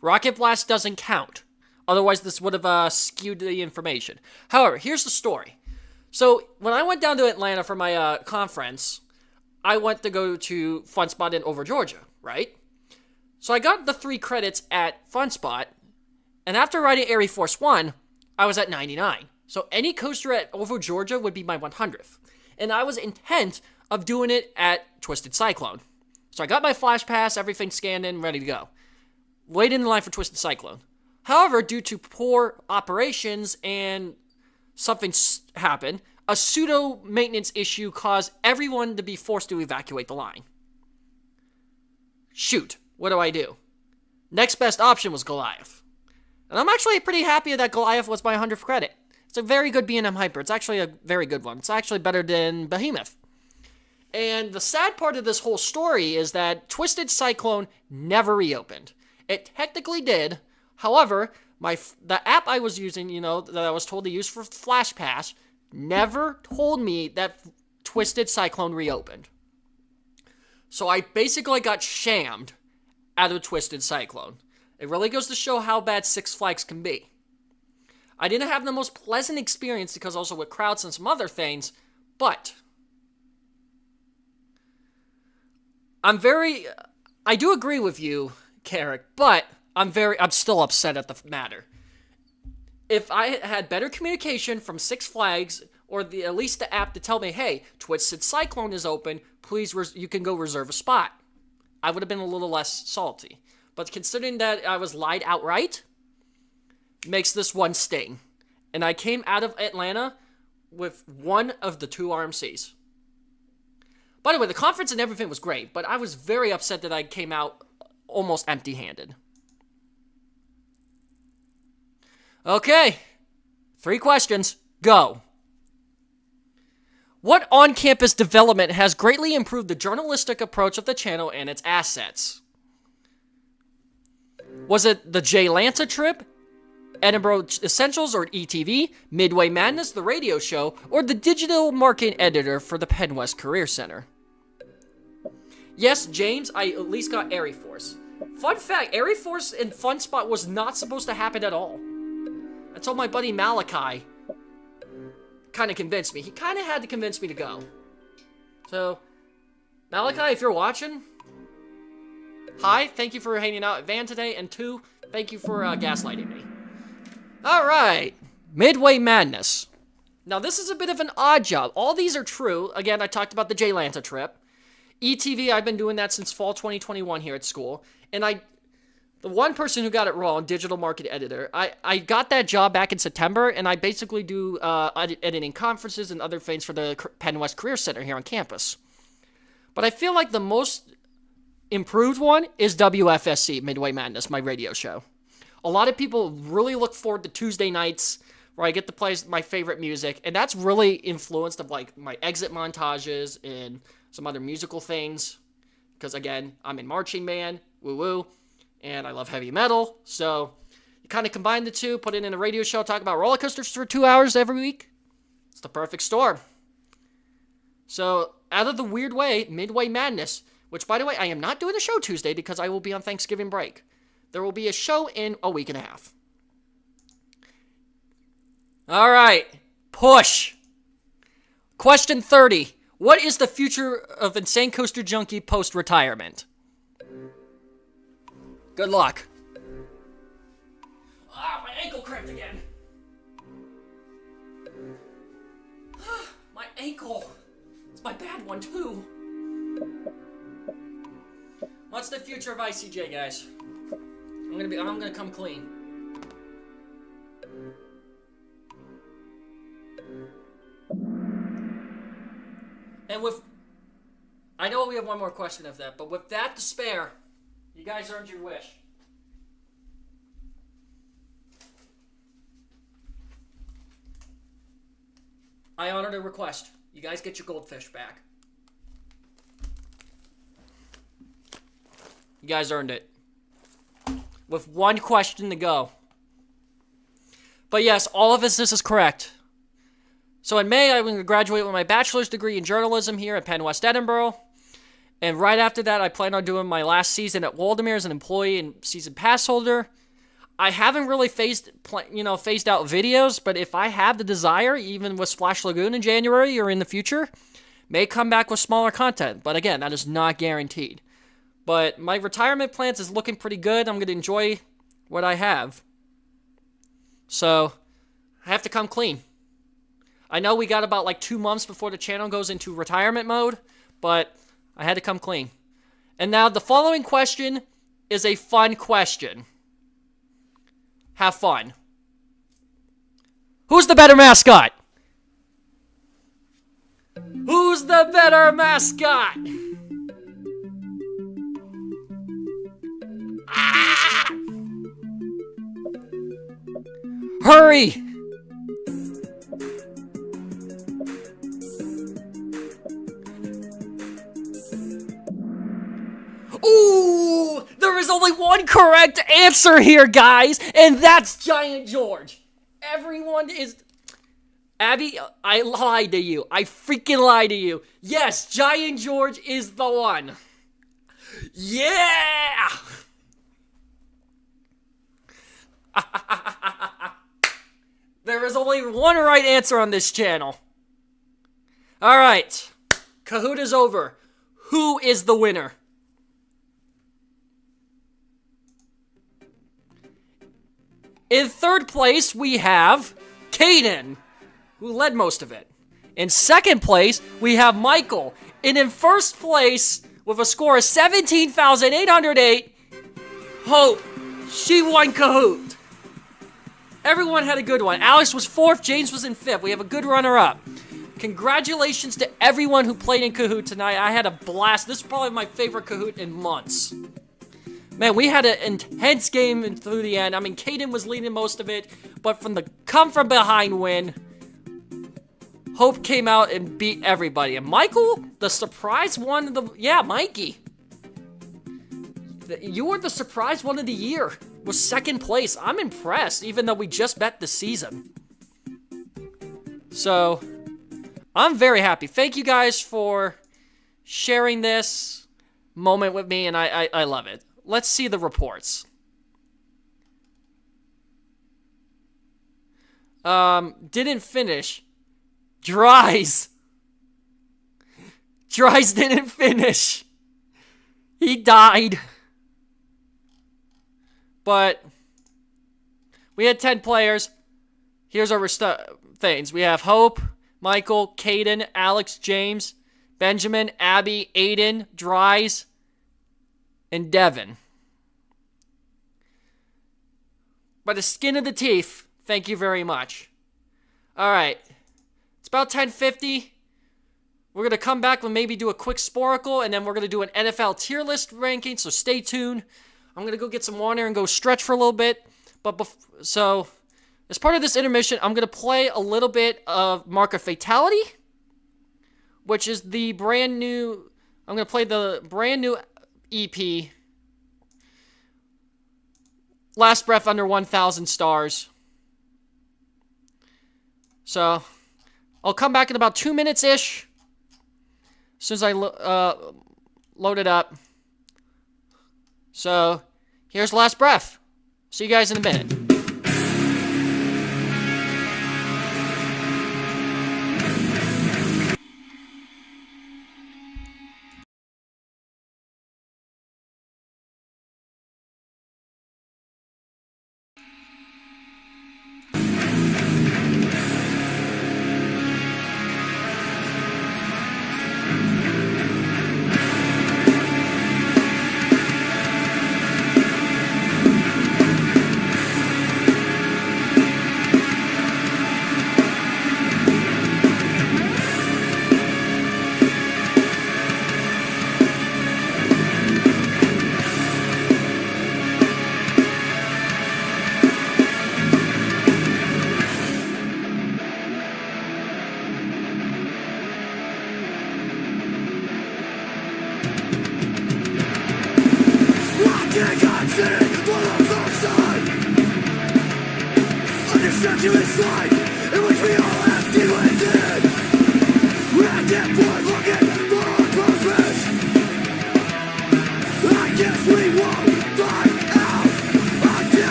Rocket Blast doesn't count. Otherwise, this would have skewed the information. However, here's the story. So, when I went down to Atlanta for my conference, I went to go to Fun Spot in Over Georgia, right? So, I got the 3 credits at Fun Spot, and after riding Air Force 1, I was at 99. So, any coaster at Over Georgia would be my 100th. And I was intent of doing it at Twisted Cyclone. So, I got my Flash Pass, everything scanned in, ready to go. Waited in the line for Twisted Cyclone. However, due to poor operations and something happened, a pseudo-maintenance issue caused everyone to be forced to evacuate the line. Shoot, what do I do? Next best option was Goliath. And I'm actually pretty happy that Goliath was my 100th credit. It's a very good B&M Hyper. It's actually a very good one. It's actually better than Behemoth. And the sad part of this whole story is that Twisted Cyclone never reopened. It technically did. However, the app I was using, that I was told to use for Flash Pass, never told me that Twisted Cyclone reopened. So I basically got shammed out of Twisted Cyclone. It really goes to show how bad Six Flags can be. I didn't have the most pleasant experience because also with crowds and some other things, but I do agree with you, Carrick, but I'm still upset at the matter. If I had better communication from Six Flags, or at least the app to tell me, hey, Twisted Cyclone is open, please, you can go reserve a spot, I would have been a little less salty. But considering that I was lied outright, makes this one sting. And I came out of Atlanta with one of the 2 RMCs. By the way, the conference and everything was great, but I was very upset that I came out almost empty-handed. Okay, 3 questions. Go. What on-campus development has greatly improved the journalistic approach of the channel and its assets? Was it the J-Lanta trip, Edinburgh Essentials or ETV, Midway Madness, the radio show, or the digital marketing editor for the Penn West Career Center? Yes, James, I at least got Air Force. Fun fact, Air Force and Fun Spot was not supposed to happen at all. I told my buddy Malachi, kind of convinced me. He kind of had to convince me to go. So, Malachi, if you're watching, hi, thank you for hanging out at Van today, and 2, thank you for gaslighting me. Alright, Midway Madness. Now, this is a bit of an odd job. All these are true. Again, I talked about the J-Lanta trip. ETV, I've been doing that since fall 2021 here at school. And the one person who got it wrong, digital market editor, I got that job back in September, and I basically do editing conferences and other things for the Penn West Career Center here on campus. But I feel like the most improved one is WFSC, Midway Madness, my radio show. A lot of people really look forward to Tuesday nights where I get to play my favorite music, and that's really influenced of like my exit montages and some other musical things. Because again, I'm in marching band, woo woo, and I love heavy metal. So you kind of combine the two, put it in a radio show, talk about roller coasters for 2 hours every week. It's the perfect storm. So out of the weird way, Midway Madness, which by the way, I am not doing a show Tuesday because I will be on Thanksgiving break. There will be a show in a week and a half. All right, push. Question 30. What is the future of Insane Coaster Junkie post-retirement? Good luck. Ah, my ankle cramped again. My ankle. It's my bad one, too. What's the future of ICJ, guys? I'm gonna come clean. And I know we have one more question of that, but with that to spare, you guys earned your wish. I honor the request. You guys get your goldfish back. You guys earned it. With one question to go. But yes, all of this is correct. So in May, I'm going to graduate with my bachelor's degree in journalism here at Penn West Edinburgh. And right after that, I plan on doing my last season at Waldemere as an employee and season pass holder. I haven't really phased out videos, but if I have the desire, even with Splash Lagoon in January or in the future, may come back with smaller content. But again, that is not guaranteed. But my retirement plans is looking pretty good. I'm going to enjoy what I have. So, I have to come clean. I know we got about like 2 months before the channel goes into retirement mode, but I had to come clean. And now the following question is a fun question. Have fun. Who's the better mascot? Who's the better mascot? Ah! Hurry! Ooh! There is only one correct answer here, guys, and that's Giant George. Everyone is... Abby, I lied to you. I freaking lied to you. Yes, Giant George is the one. Yeah! There is only one right answer on this channel. Alright. Kahoot is over. Who is the winner? In third place, we have Caden, who led most of it. In second place, we have Michael. And in first place, with a score of 17,808, Hope. She won Kahoot. Everyone had a good one. Alex was fourth, James was in fifth. We have a good runner-up. Congratulations to everyone who played in Kahoot tonight. I had a blast. This is probably my favorite Kahoot in months. Man, we had an intense game through the end. I mean, Caden was leading most of it, but from the come-from-behind win, Hope came out and beat everybody. And Michael, the surprise one of the... Yeah, Mikey. You were the surprise one of the year. Was second place. I'm impressed, even though we just bet the season. So, I'm very happy. Thank you guys for sharing this moment with me, and I love it. Let's see the reports. Didn't finish. Dries. Dries didn't finish. He died. But we had 10 players. Here's our things. We have Hope, Michael, Caden, Alex, James, Benjamin, Abby, Aiden, Dries, and Devin. By the skin of the teeth, thank you very much. Alright. It's about 10:50. We're going to come back and maybe do a quick Sporkle, and then we're going to do an NFL tier list ranking, so stay tuned. I'm going to go get some water and go stretch for a little bit. So, as part of this intermission, I'm going to play a little bit of Mark of Fatality, which is the brand new... I'm going to play the brand new EP, Last Breath Under 1,000 Stars. So, I'll come back in about 2 minutes-ish, as soon as I load it up. So, here's Last Breath. See you guys in a minute.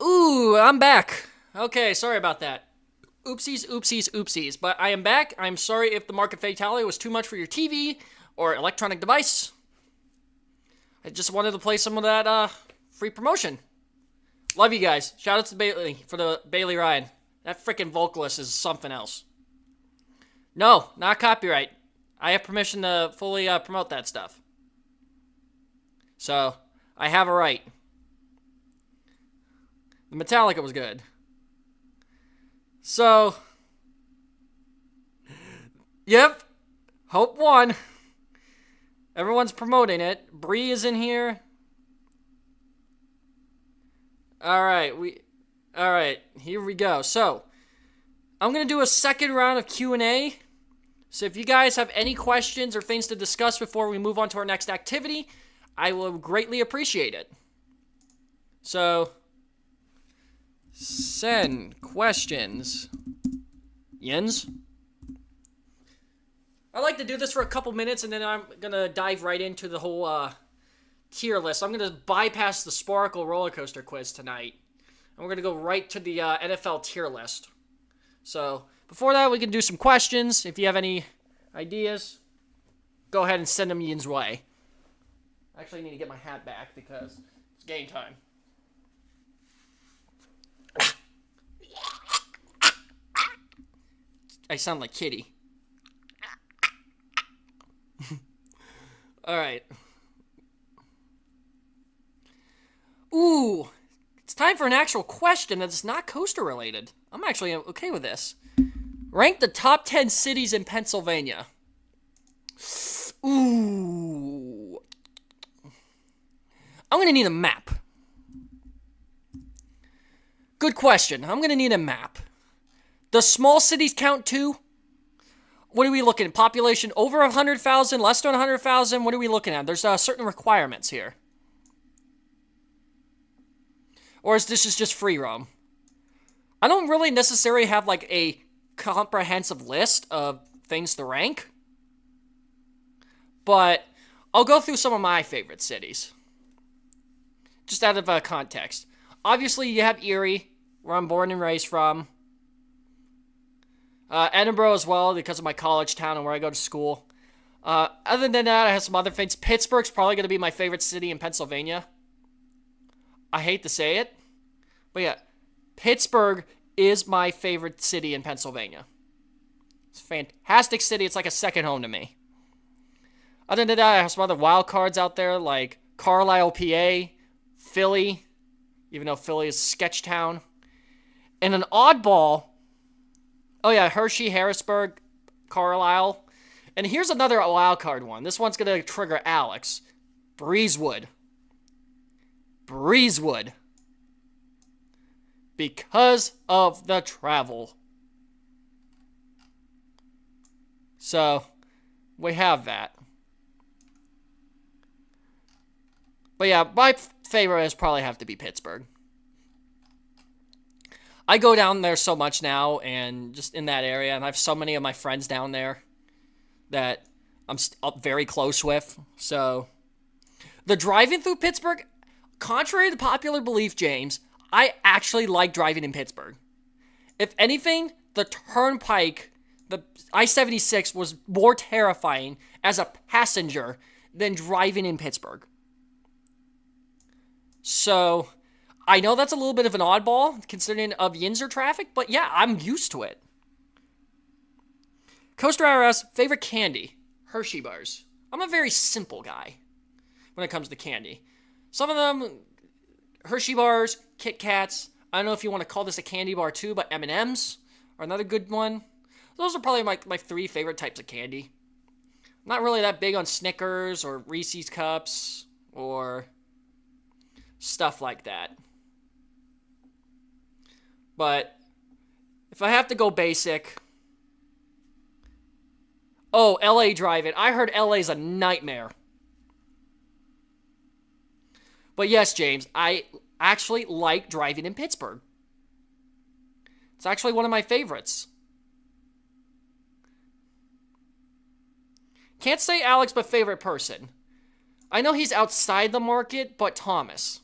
Ooh, I'm back. Okay, sorry about that. Oopsies, oopsies, oopsies. But I am back. I'm sorry if the Mark of Fatality was too much for your TV or electronic device. I just wanted to play some of that free promotion. Love you guys. Shout out to Bailey for the Bailey Ryan. That freaking vocalist is something else. No, not copyright. I have permission to fully promote that stuff. So, I have a right. The Metallica was good. So, yep, Hope won. Everyone's promoting it. Bree is in here. All right, here we go. So, I'm going to do a second round of Q&A. So if you guys have any questions or things to discuss before we move on to our next activity, I will greatly appreciate it. So, send questions. Jens? I like to do this for a couple minutes, and then I'm going to dive right into the whole tier list. I'm going to bypass the Sporkle roller coaster quiz tonight. And we're going to go right to the NFL tier list. So, before that, we can do some questions. If you have any ideas, go ahead and send them Ian's way. Actually, I need to get my hat back because it's game time. I sound like Kitty. Alright. Ooh, it's time for an actual question that's not coaster related. I'm actually okay with this. Rank the top 10 cities in Pennsylvania. Ooh. I'm going to need a map. Good question. I'm going to need a map. Does small cities count too? What are we looking at? Population over 100,000, less than 100,000? What are we looking at? There's certain requirements here. Or is this just free roam? I don't really necessarily have like a comprehensive list of things to rank. But I'll go through some of my favorite cities. Just out of context. Obviously, you have Erie, where I'm born and raised from. Edinburgh as well because of my college town and where I go to school. Other than that, I have some other things. Pittsburgh's probably going to be my favorite city in Pennsylvania. I hate to say it, but yeah, Pittsburgh is my favorite city in Pennsylvania. It's a fantastic city. It's like a second home to me. Other than that, I have some other wild cards out there like Carlisle, PA, Philly, even though Philly is sketch town, and an oddball. Oh yeah, Hershey, Harrisburg, Carlisle. And here's another wild card one. This one's going to trigger Alex. Breezewood. Because of the travel. So, we have that. But yeah, my favorite is probably have to be Pittsburgh. I go down there so much now, and just in that area, and I have so many of my friends down there that I'm very close with. So, the driving through Pittsburgh, contrary to popular belief, James, I actually like driving in Pittsburgh. If anything, the turnpike, the I-76 was more terrifying as a passenger than driving in Pittsburgh. So, I know that's a little bit of an oddball, considering of Yinzer traffic, but yeah, I'm used to it. Coaster RS, favorite candy? Hershey bars. I'm a very simple guy when it comes to candy. Some of them, Hershey bars, Kit Kats. I don't know if you want to call this a candy bar too, but M&M's are another good one. Those are probably my three favorite types of candy. I'm not really that big on Snickers or Reese's Cups or stuff like that. But if I have to go basic, LA Drive-In. I heard LA's a nightmare. But yes, James, I actually like driving in Pittsburgh. It's actually one of my favorites. Can't say Alex, but favorite person. I know he's outside the market, but Thomas.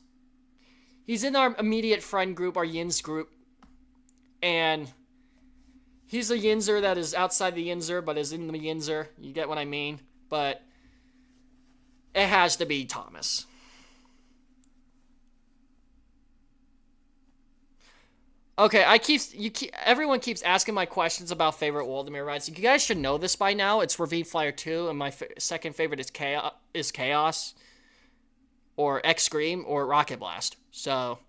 He's in our immediate friend group, our Yins group. And he's a Yinzer that is outside the Yinzer, but is in the Yinzer. You get what I mean? But it has to be Thomas. Okay, everyone keeps asking my questions about favorite Waldemar rides. You guys should know this by now. It's Ravine Flyer 2, and my second favorite is Chaos, or X-Scream, or Rocket Blast. So,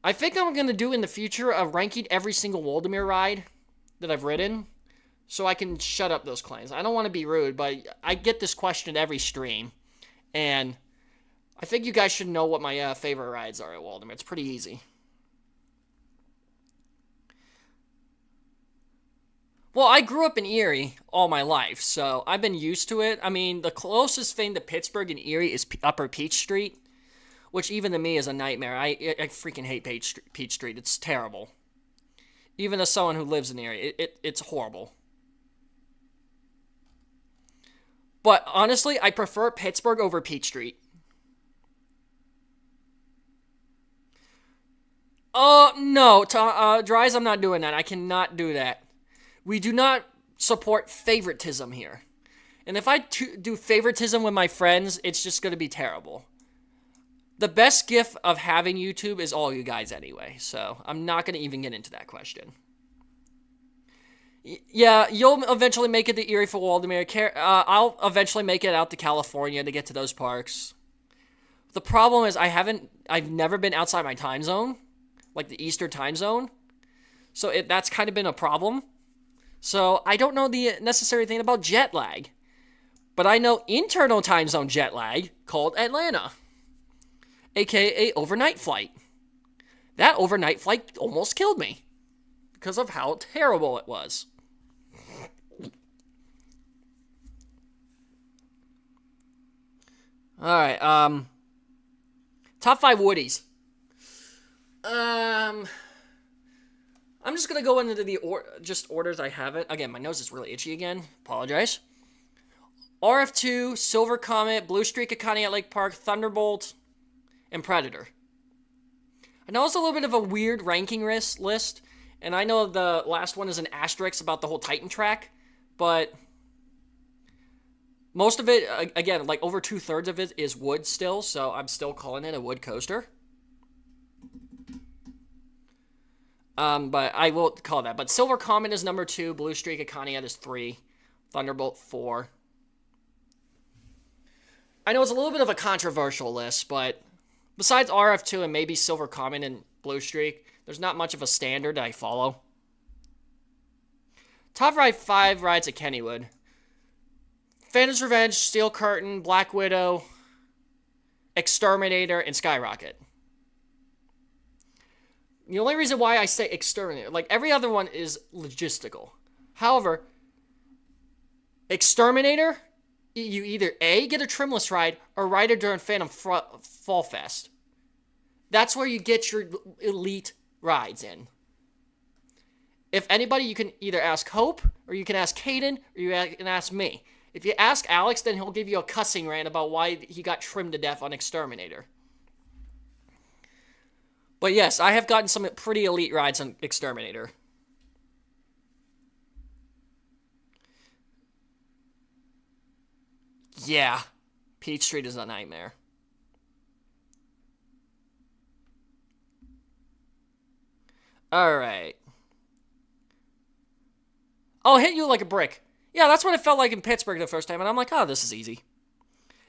I think I'm going to do in the future a ranking every single Waldemar ride that I've ridden, so I can shut up those claims. I don't want to be rude, but I get this question every stream, and I think you guys should know what my favorite rides are at Waldemar. It's pretty easy. Well, I grew up in Erie all my life, so I've been used to it. I mean, the closest thing to Pittsburgh and Erie is Upper Peach Street, which even to me is a nightmare. I freaking hate Peach Street. It's terrible. Even as someone who lives in Erie, it's horrible. But honestly, I prefer Pittsburgh over Peach Street. No, Dries, I'm not doing that. I cannot do that. We do not support favoritism here. And if I do favoritism with my friends, it's just going to be terrible. The best gift of having YouTube is all you guys anyway, so I'm not going to even get into that question. Yeah, you'll eventually make it to Erie for Waldemar. I'll eventually make it out to California to get to those parks. The problem is I've never been outside my time zone, like the Eastern time zone. So that's kind of been a problem. So I don't know the necessary thing about jet lag. But I know internal time zone jet lag called Atlanta, aka overnight flight. That overnight flight almost killed me because of how terrible it was. Alright, top 5 Woodies. I'm just going to go into the orders I have it. Again, my nose is really itchy again. Apologize. RF2, Silver Comet, Blue Streak of Connie at Lake Park, Thunderbolt, and Predator. I know it's a little bit of a weird ranking list, And I know the last one is an asterisk about the whole Titan track, but most of it, again, like over 2/3 of it is wood still, so I'm still calling it a wood coaster. But I will call that. But Silver Comet is number 2, Blue Streak at Conneaut is 3, Thunderbolt 4. I know it's a little bit of a controversial list, but besides RF2 and maybe Silver Comet and Blue Streak, there's not much of a standard that I follow. Top 5 rides at Kennywood. Phantom's Revenge, Steel Curtain, Black Widow, Exterminator, and Skyrocket. The only reason why I say Exterminator, like every other one is logistical. However, Exterminator, you either A, get a trimless ride, or ride it during Phantom Fall Fest. That's where you get your elite rides in. If anybody, you can either ask Hope, or you can ask Caden, or you can ask me. If you ask Alex, then he'll give you a cussing rant about why he got trimmed to death on Exterminator. But yes, I have gotten some pretty elite rides on Exterminator. Yeah, Peach Street is a nightmare. Alright. I'll hit you like a brick. Yeah, that's what it felt like in Pittsburgh the first time, and I'm like, oh, this is easy.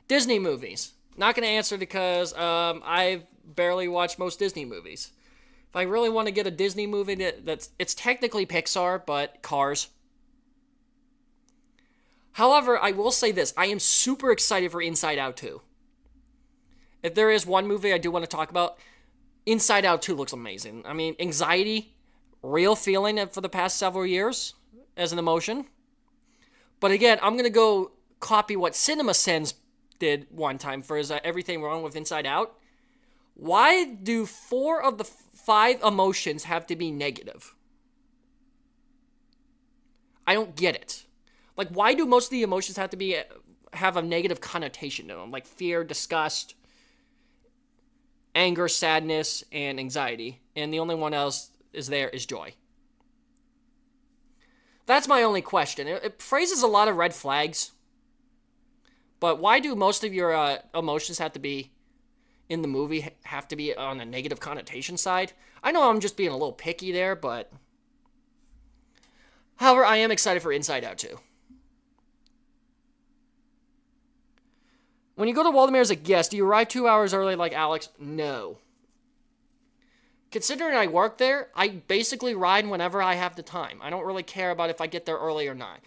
Disney movies. Not going to answer because I've barely watched most Disney movies. If I really want to get a Disney movie it's technically Pixar, but Cars. However, I will say this. I am super excited for Inside Out 2. If there is one movie I do want to talk about, Inside Out 2 looks amazing. I mean, anxiety, real feeling for the past several years as an emotion. But again, I'm going to go copy what CinemaSins did one time for his Everything Wrong with Inside Out. Why do 4 of the 5 emotions have to be negative? I don't get it. Like, why do most of the emotions have a negative connotation to them? Like fear, disgust, anger, sadness, and anxiety. And the only one else is joy. That's my only question. It phrases a lot of red flags. But why do most of your emotions have to be in the movie have to be on a negative connotation side? I know I'm just being a little picky there, but however, I am excited for Inside Out 2. When you go to Waldameer as a guest, do you arrive 2 hours early like Alex? No. Considering I work there, I basically ride whenever I have the time. I don't really care about if I get there early or not.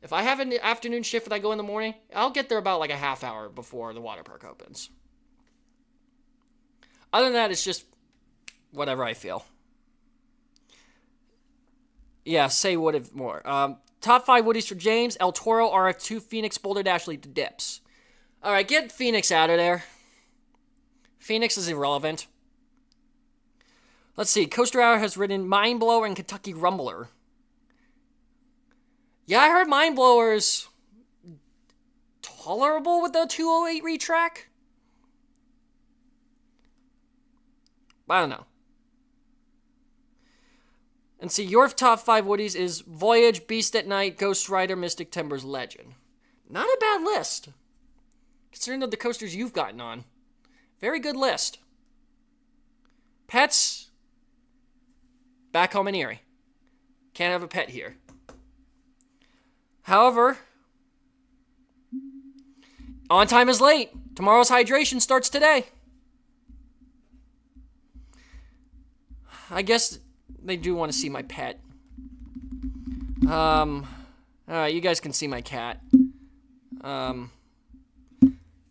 If I have an afternoon shift and I go in the morning, I'll get there about like a half hour before the water park opens. Other than that, it's just whatever I feel. Yeah, say what if more. Top 5 Woodies for James, El Toro, RF2, Phoenix, Boulder Dash, Lead to Dips. Alright, get Phoenix out of there. Phoenix is irrelevant. Let's see, Coaster Hour has ridden Mind Blower and Kentucky Rumbler. Yeah, I heard Mind Blower's tolerable with the 208 retrack. I don't know. And see, your top 5 Woodies is Voyage, Beast at Night, Ghost Rider, Mystic Timbers, Legend. Not a bad list. Considering the coasters you've gotten on. Very good list. Pets. Back home in Erie. Can't have a pet here. However, on time is late. Tomorrow's hydration starts today. I guess they do want to see my pet. Alright, you guys can see my cat.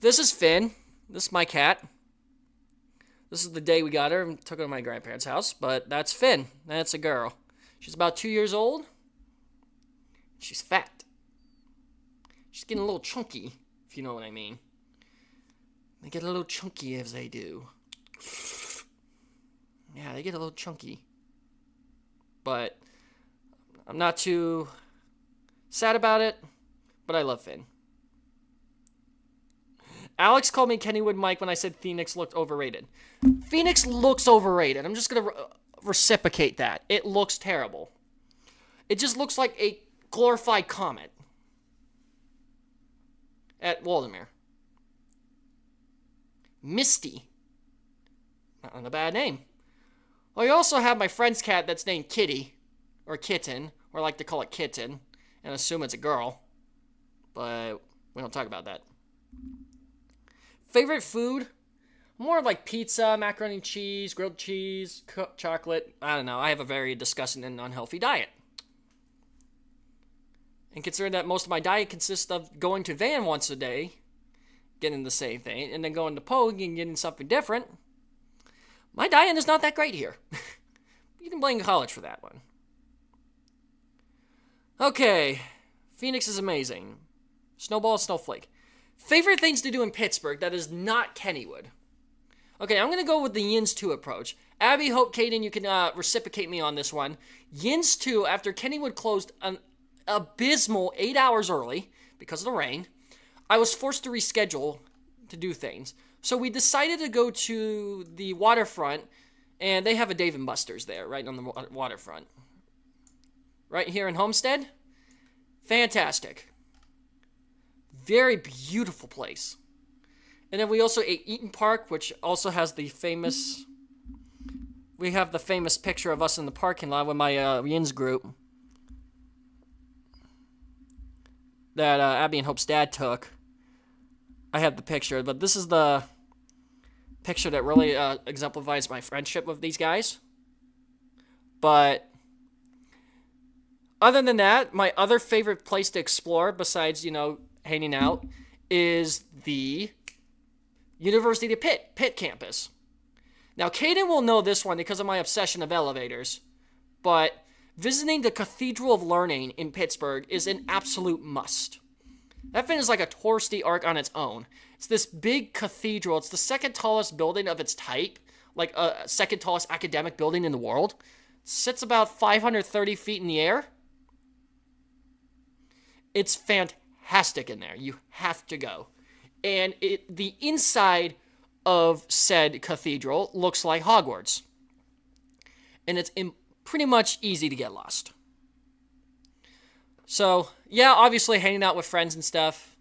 This is Finn. This is my cat. This is the day we got her and took her to my grandparents' house, but that's Finn. That's a girl. She's about 2 years old. She's fat. She's getting a little chunky, if you know what I mean. They get a little chunky as they do. Yeah, they get a little chunky. But I'm not too sad about it, but I love Finn. Alex called me Kennywood Mike when I said Phoenix looked overrated. Phoenix looks overrated. I'm just going to reciprocate that. It looks terrible. It just looks like a glorified comet at Waldameer. Misty. Not a bad name. Well, you also have my friend's cat that's named Kitty, or Kitten, or I like to call it Kitten, and assume it's a girl. But we don't talk about that. Favorite food? More like pizza, macaroni and cheese, grilled cheese, chocolate. I don't know. I have a very disgusting and unhealthy diet. And considering that most of my diet consists of going to Van once a day, getting the same thing, and then going to Pogue and getting something different, my diet is not that great here. You can blame college for that one. Okay. Phoenix is amazing. Snowball, Snowflake. Favorite things to do in Pittsburgh that is not Kennywood. Okay, I'm going to go with the Yins 2 approach. Abby, Hope, Caden, you can reciprocate me on this one. Yins 2, after Kennywood closed an abysmal 8 hours early because of the rain, I was forced to reschedule to do things. So we decided to go to the waterfront, and they have a Dave & Buster's there, right on the waterfront. Right here in Homestead. Fantastic. Very beautiful place. And then we also ate Eaton Park, which also has the famous... We have the famous picture of us in the parking lot with my Yins group that Abby and Hope's dad took. I have the picture, but this is the picture that really exemplifies my friendship with these guys. But other than that, my other favorite place to explore, besides, hanging out, is the University of Pitt campus. Now, Caden will know this one because of my obsession of elevators, but visiting the Cathedral of Learning in Pittsburgh is an absolute must. That thing is like a touristy arc on its own. It's this big cathedral. It's the second tallest building of its type, like a second tallest academic building in the world. It sits about 530 feet in the air. It's fantastic in there. You have to go. And the inside of said cathedral looks like Hogwarts. And it's pretty much easy to get lost. So, yeah, obviously hanging out with friends and stuff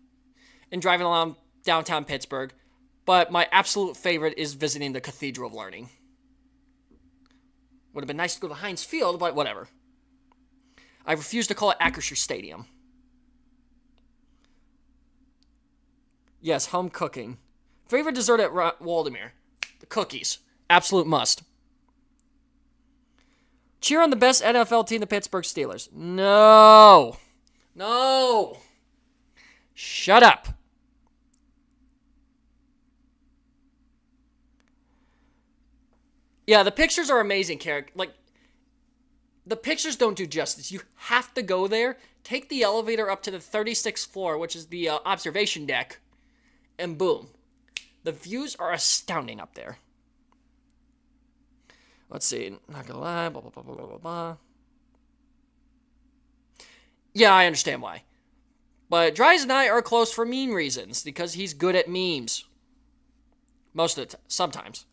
and driving around downtown Pittsburgh. But my absolute favorite is visiting the Cathedral of Learning. Would have been nice to go to Heinz Field, but whatever. I refuse to call it Acrisure Stadium. Yes, home cooking. Favorite dessert at Waldameer? The cookies. Absolute must. Cheer on the best NFL team, the Pittsburgh Steelers. No. Shut up. Yeah, the pictures are amazing, Carrick. Like, the pictures don't do justice. You have to go there, take the elevator up to the 36th floor, which is the observation deck, and boom. The views are astounding up there. Let's see. Not gonna lie. Blah, blah, blah, blah, blah, blah. Yeah, I understand why. But Dries and I are close for meme reasons, because he's good at memes. Most of the time. Sometimes.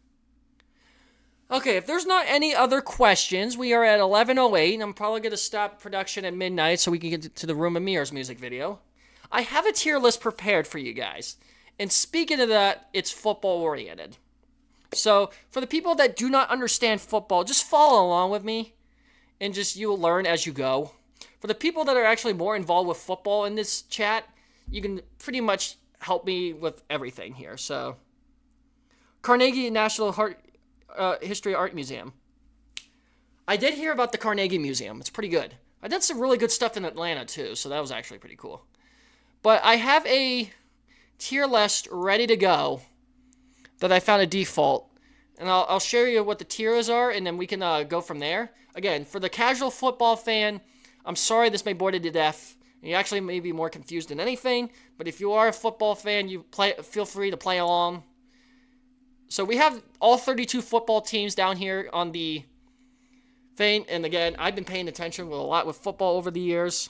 Okay, if there's not any other questions, we are at 11:08, and I'm probably going to stop production at midnight so we can get to the Room of Mirrors music video. I have a tier list prepared for you guys. And speaking of that, it's football-oriented. So, for the people that do not understand football, just follow along with me, and just you'll learn as you go. For the people that are actually more involved with football in this chat, you can pretty much help me with everything here. So, Carnegie National History Art Museum. I did hear about the Carnegie Museum. It's pretty good. I did some really good stuff in Atlanta, too, so that was actually pretty cool. But I have a tier list ready to go that I found a default, and I'll share you what the tiers are, and then we can go from there. Again, for the casual football fan, I'm sorry this may bore you to death. You actually may be more confused than anything, but if you are a football fan, feel free to play along. So we have all 32 football teams down here on the thing, and again, I've been paying attention a lot with football over the years.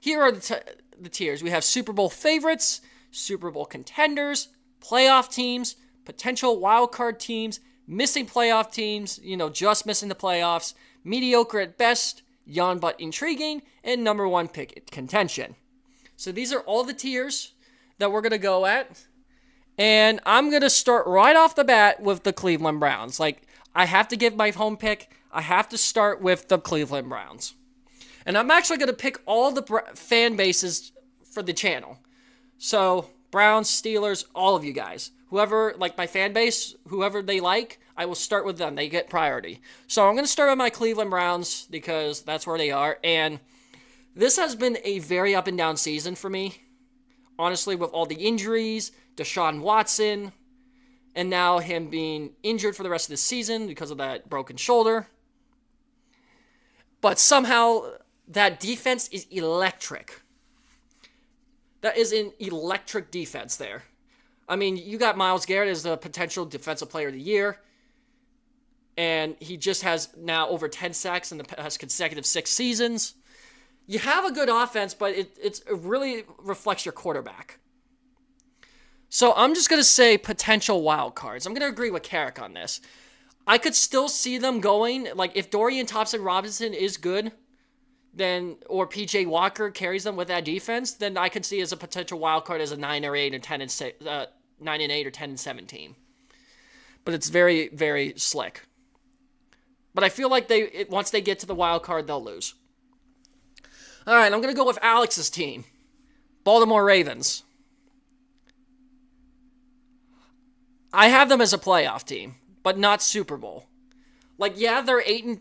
Here are the tiers. We have Super Bowl favorites, Super Bowl contenders, playoff teams, potential wildcard teams, missing playoff teams, just missing the playoffs, mediocre at best, young but intriguing, and number one pick contention. So these are all the tiers that we're going to go at. And I'm going to start right off the bat with the Cleveland Browns. I have to give my home pick. I have to start with the Cleveland Browns. And I'm actually going to pick all the fan bases for the channel. So, Browns, Steelers, all of you guys. Whoever, my fan base, whoever they like, I will start with them. They get priority. So, I'm going to start with my Cleveland Browns because that's where they are. And this has been a very up and down season for me. Honestly, with all the injuries, Deshaun Watson, and now him being injured for the rest of the season because of that broken shoulder. But somehow, that defense is electric. That is an electric defense there. I mean, you got Myles Garrett as the potential defensive player of the year. And he just has now over 10 sacks in the past consecutive 6 seasons. You have a good offense, but it really reflects your quarterback. So I'm just going to say potential wild cards. I'm going to agree with Carrick on this. I could still see them going, if Dorian Thompson-Robinson is good, then or PJ Walker carries them with that defense, then I could see as a potential wild card as a 9 or 8 or 10 and 9 and 8 or 10 and 17. But it's very, very slick. But I feel like once they get to the wild card, they'll lose. All right, I'm going to go with Alex's team, Baltimore Ravens. I have them as a playoff team, but not Super Bowl. They're 8 and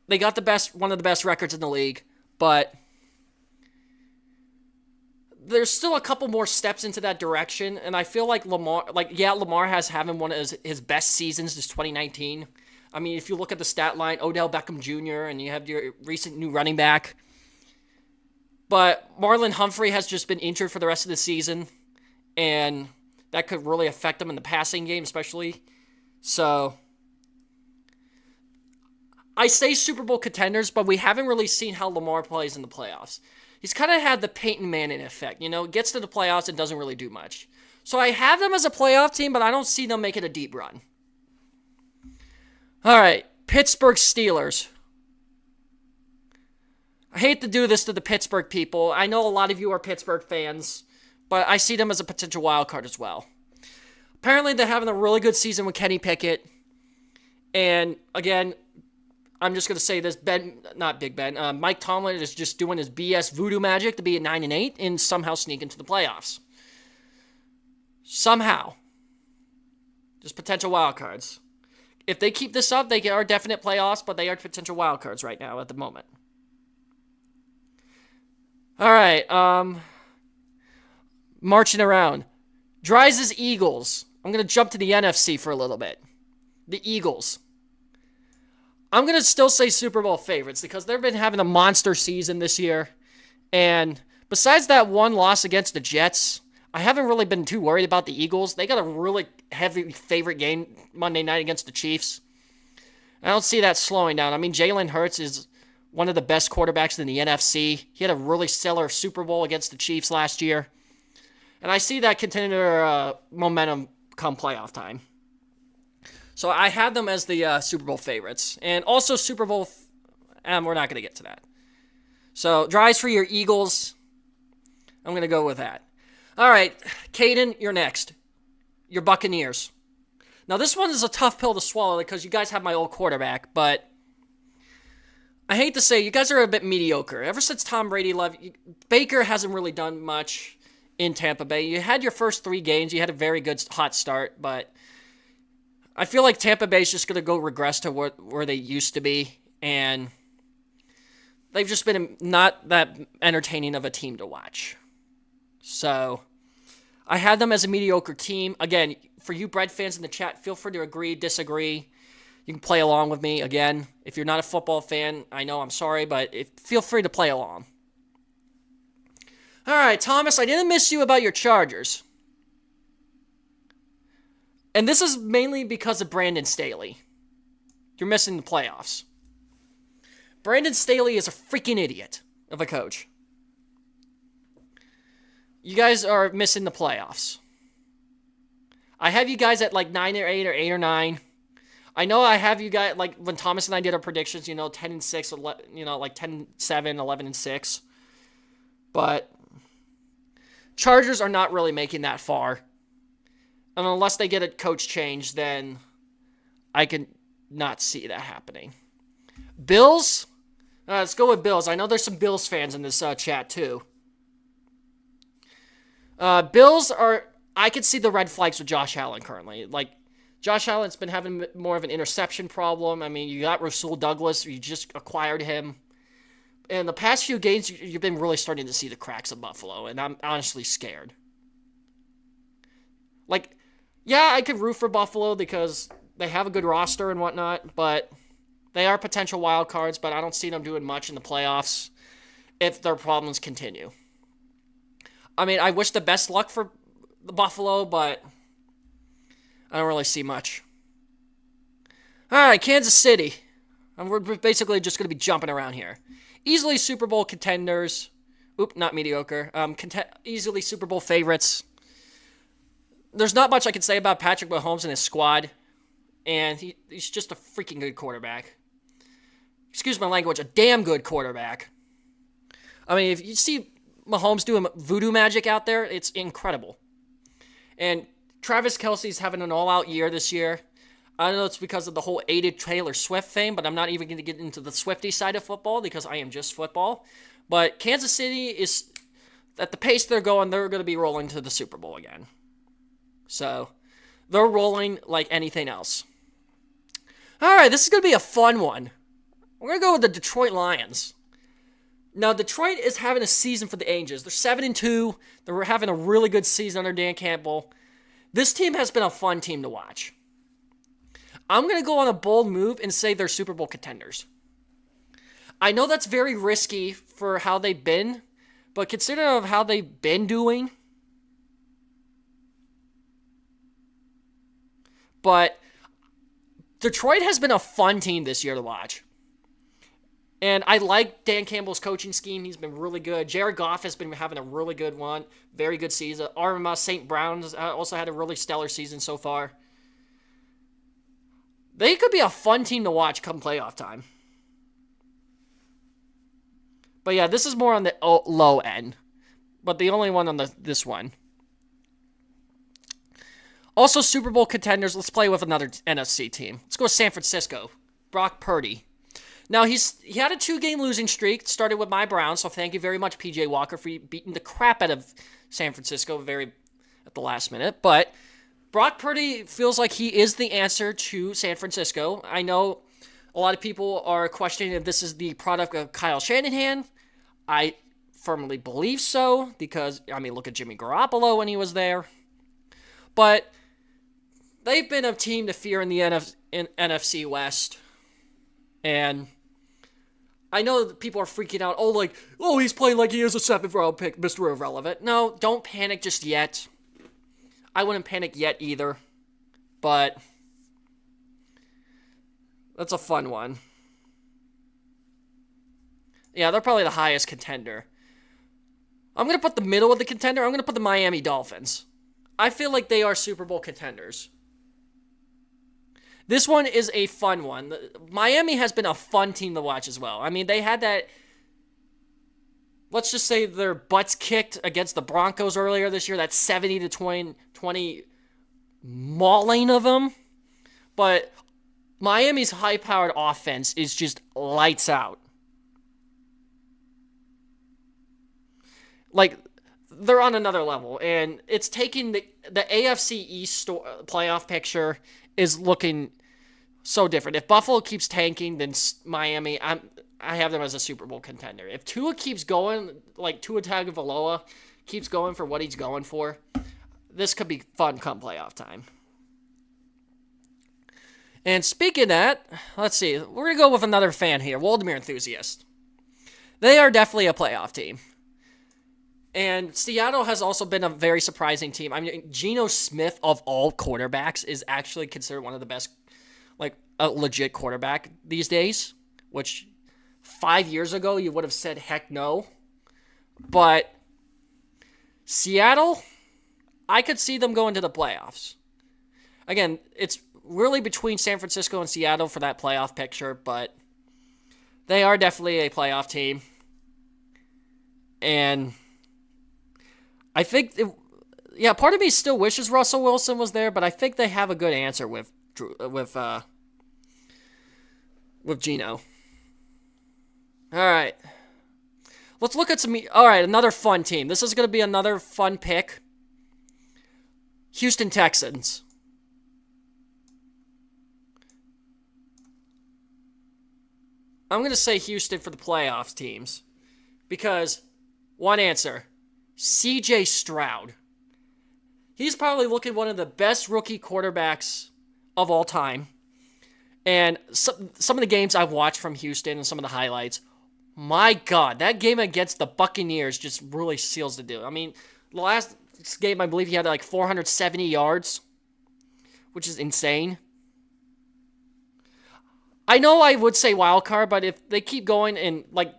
they got one of the best records in the league, but there's still a couple more steps into that direction, and I feel like Lamar has having one of his best seasons this 2019. I mean, if you look at the stat line, Odell Beckham Jr., and you have your recent new running back. But Marlon Humphrey has just been injured for the rest of the season, and that could really affect him in the passing game, especially. So, I say Super Bowl contenders, but we haven't really seen how Lamar plays in the playoffs. He's kind of had the Peyton Manning effect, gets to the playoffs and doesn't really do much. So I have them as a playoff team, but I don't see them making a deep run. All right, Pittsburgh Steelers. I hate to do this to the Pittsburgh people. I know a lot of you are Pittsburgh fans, but I see them as a potential wild card as well. Apparently, they're having a really good season with Kenny Pickett. And, again, I'm just going to say this, Mike Tomlin is just doing his BS voodoo magic to be at 9 and 8 and somehow sneak into the playoffs. Somehow. Just potential wild cards. If they keep this up, they are definite playoffs, but they are potential wild cards right now at the moment. All right, marching around. Dries' Eagles. I'm going to jump to the NFC for a little bit. The Eagles. I'm going to still say Super Bowl favorites because they've been having a monster season this year. And besides that one loss against the Jets, I haven't really been too worried about the Eagles. They got a really heavy favorite game Monday night against the Chiefs. I don't see that slowing down. I mean, Jalen Hurts is one of the best quarterbacks in the NFC. He had a really stellar Super Bowl against the Chiefs last year. And I see that continuing their momentum come playoff time. So I had them as the Super Bowl favorites. And also Super Bowl, we're not going to get to that. So Dries for your Eagles. I'm going to go with that. All right, Caden, you're next. Your Buccaneers. Now, this one is a tough pill to swallow because you guys have my old quarterback, but I hate to say, you guys are a bit mediocre. Ever since Tom Brady left, Baker hasn't really done much in Tampa Bay. You had your first 3 games. You had a very good hot start, but I feel like Tampa Bay is just going to go regress to where they used to be, and they've just been not that entertaining of a team to watch. So, I had them as a mediocre team. Again, for you Bread fans in the chat, feel free to agree, disagree. You can play along with me. Again, if you're not a football fan, I know I'm sorry, but feel free to play along. All right, Thomas, I didn't miss you about your Chargers. And this is mainly because of Brandon Staley. You're missing the playoffs. Brandon Staley is a freaking idiot of a coach. You guys are missing the playoffs. I have you guys at like 9 or 8 or 8 or 9. I know I have you guys, like when Thomas and I did our predictions, 10-6, like 10-7, 11-6. But Chargers are not really making that far. And unless they get a coach change, then I can not see that happening. Bills? Let's go with Bills. I know there's some Bills fans in this chat too. Bills are... I could see the red flags with Josh Allen currently. Like, Josh Allen's been having more of an interception problem. I mean, you got Rasul Douglas. You just acquired him. In the past few games, you've been really starting to see the cracks of Buffalo, and I'm honestly scared. Like, yeah, I could root for Buffalo because they have a good roster and whatnot, but they are potential wild cards, but I don't see them doing much in the playoffs if their problems continue. I mean, I wish the best luck for the Buffalo, but I don't really see much. All right, Kansas City. And we're basically just going to be jumping around here. Easily Super Bowl contenders. Oop, not mediocre. Easily Super Bowl favorites. There's not much I can say about Patrick Mahomes and his squad. And he's just a freaking good quarterback. Excuse my language, a damn good quarterback. I mean, if you see Mahomes doing voodoo magic out there, it's incredible. And Travis Kelce's having an all-out year this year. I don't know it's because of the whole aided Taylor Swift fame, but I'm not even going to get into the Swiftie side of football because I am just football. But Kansas City is, at the pace they're going to be rolling to the Super Bowl again. So, they're rolling like anything else. All right, this is going to be a fun one. We're going to go with the Detroit Lions. Now, Detroit is having a season for the ages. They're 7-2. They're having a really good season under Dan Campbell. This team has been a fun team to watch. I'm going to go on a bold move and say they're Super Bowl contenders. I know that's very risky for how they've been, but considering how they've been doing. But Detroit has been a fun team this year to watch. And I like Dan Campbell's coaching scheme. He's been really good. Jared Goff has been having a really good one. Very good season. Amon-Ra St. Brown has also had a really stellar season so far. They could be a fun team to watch come playoff time. But yeah, this is more on the low end. But the only one on this one. Also, Super Bowl contenders. Let's play with another NFC team. Let's go with San Francisco. Brock Purdy. Now, he had a 2-game losing streak. Started with my Browns, so thank you very much, P.J. Walker, for beating the crap out of San Francisco at the last minute. But Brock Purdy feels like he is the answer to San Francisco. I know a lot of people are questioning if this is the product of Kyle Shanahan. I firmly believe so because, I mean, look at Jimmy Garoppolo when he was there. But they've been a team to fear in the NFC West. And I know that people are freaking out. Oh, he's playing like he is a 7th round pick, Mr. Irrelevant. No, don't panic just yet. I wouldn't panic yet either. But that's a fun one. Yeah, they're probably the highest contender. I'm going to put the middle of the contender. I'm going to put the Miami Dolphins. I feel like they are Super Bowl contenders. This one is a fun one. Miami has been a fun team to watch as well. I mean, they had that, let's just say their butts kicked against the Broncos earlier this year, that 70-20 mauling of them. But Miami's high-powered offense is just lights out. Like, they're on another level, and it's taking the AFC East playoff picture is looking so different. If Buffalo keeps tanking, then Miami, I have them as a Super Bowl contender. If Tua keeps going, like Tua Tagovailoa keeps going for what he's going for, this could be fun come playoff time. And speaking of that, let's see. We're going to go with another fan here, Waldemir Enthusiast. They are definitely a playoff team. And Seattle has also been a very surprising team. I mean, Geno Smith, of all quarterbacks, is actually considered one of the best, like, a legit quarterback these days. Which, 5 years ago, you would have said, heck no. But Seattle, I could see them going to the playoffs. Again, it's really between San Francisco and Seattle for that playoff picture, but they are definitely a playoff team. And I think, part of me still wishes Russell Wilson was there, but I think they have a good answer with Geno. All right. Let's look at some... All right, another fun team. This is going to be another fun pick. Houston Texans. I'm going to say Houston for the playoffs teams. Because, one answer, C.J. Stroud. He's probably looking one of the best rookie quarterbacks of all time. And some of the games I've watched from Houston and some of the highlights, my God, that game against the Buccaneers just really seals the deal. I mean, the last game, I believe he had like 470 yards, which is insane. I know I would say wild card, but if they keep going and like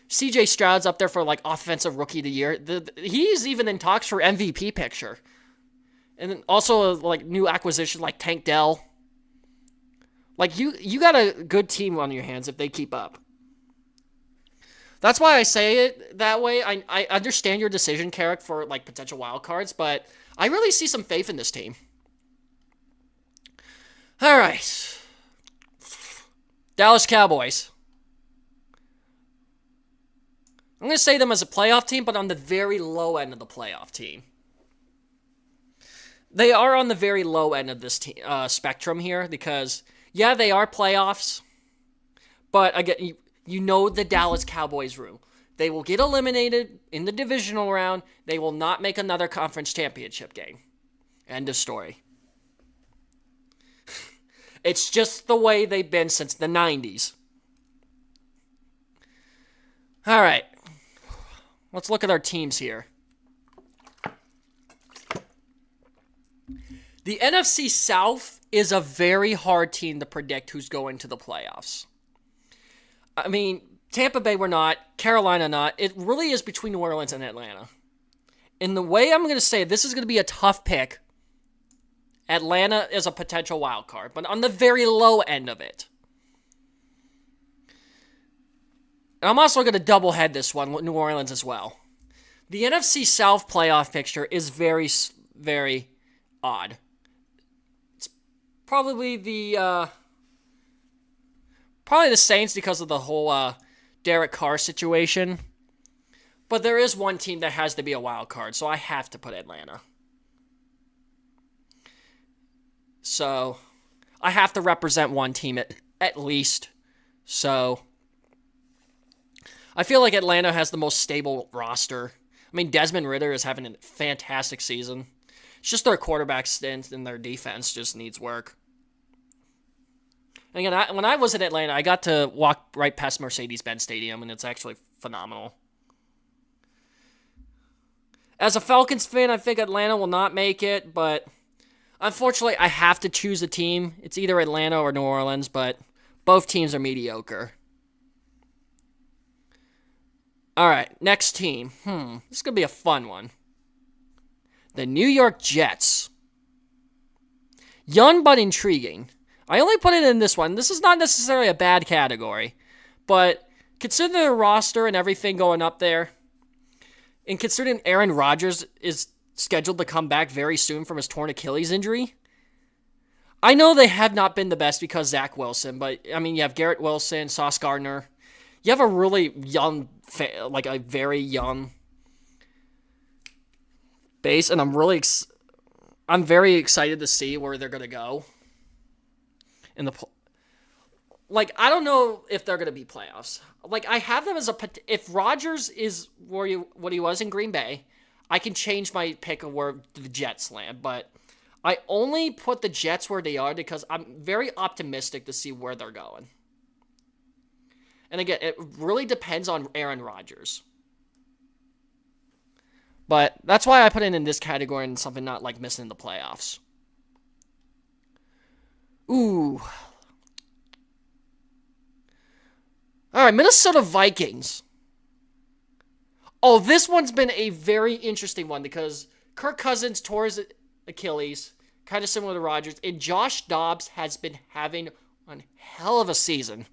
C.J. Stroud's up there for like offensive rookie of the year, he's even in talks for MVP picture. And then also like new acquisition like Tank Dell. Like you got a good team on your hands if they keep up. That's why I say it that way. I understand your decision, Carrick, for like potential wild cards, but I really see some faith in this team. All right. Dallas Cowboys. I'm going to say them as a playoff team, but on the very low end of the playoff team. They are on the very low end of this spectrum here because, yeah, they are playoffs, but again, you know the Dallas Cowboys rule. They will get eliminated in the divisional round. They will not make another conference championship game. End of story. It's just the way they've been since the 90s. All right. Let's look at our teams here. The NFC South is a very hard team to predict who's going to the playoffs. I mean, Tampa Bay we're not, Carolina not. It really is between New Orleans and Atlanta. In the way I'm going to say, this is going to be a tough pick. Atlanta is a potential wild card, but on the very low end of it. And I'm also going to double head this one with New Orleans as well. The NFC South playoff picture is very, very odd. It's probably the Saints because of the whole Derek Carr situation. But there is one team that has to be a wild card, so I have to put Atlanta. So I have to represent one team at least. So I feel like Atlanta has the most stable roster. I mean, Desmond Ridder is having a fantastic season. It's just their quarterback stint and their defense just needs work. And again, when I was in Atlanta, I got to walk right past Mercedes-Benz Stadium, and it's actually phenomenal. As a Falcons fan, I think Atlanta will not make it, but unfortunately, I have to choose a team. It's either Atlanta or New Orleans, but both teams are mediocre. All right, next team. This is going to be a fun one. The New York Jets. Young but intriguing. I only put it in this one. This is not necessarily a bad category, but consider their roster and everything going up there, and considering Aaron Rodgers is scheduled to come back very soon from his torn Achilles injury. I know they have not been the best because Zach Wilson, but I mean, you have Garrett Wilson, Sauce Gardner. You have a really young, like a very young base, and I'm very excited to see where they're going to go. I don't know if they're going to be playoffs. Like, I have them as if Rodgers is what he was in Green Bay, I can change my pick of where the Jets land, but I only put the Jets where they are because I'm very optimistic to see where they're going. And again, it really depends on Aaron Rodgers. But that's why I put it in this category and something not like missing the playoffs. Ooh. All right, Minnesota Vikings. Oh, this one's been a very interesting one because Kirk Cousins tore his Achilles, kind of similar to Rodgers. And Josh Dobbs has been having one hell of a season.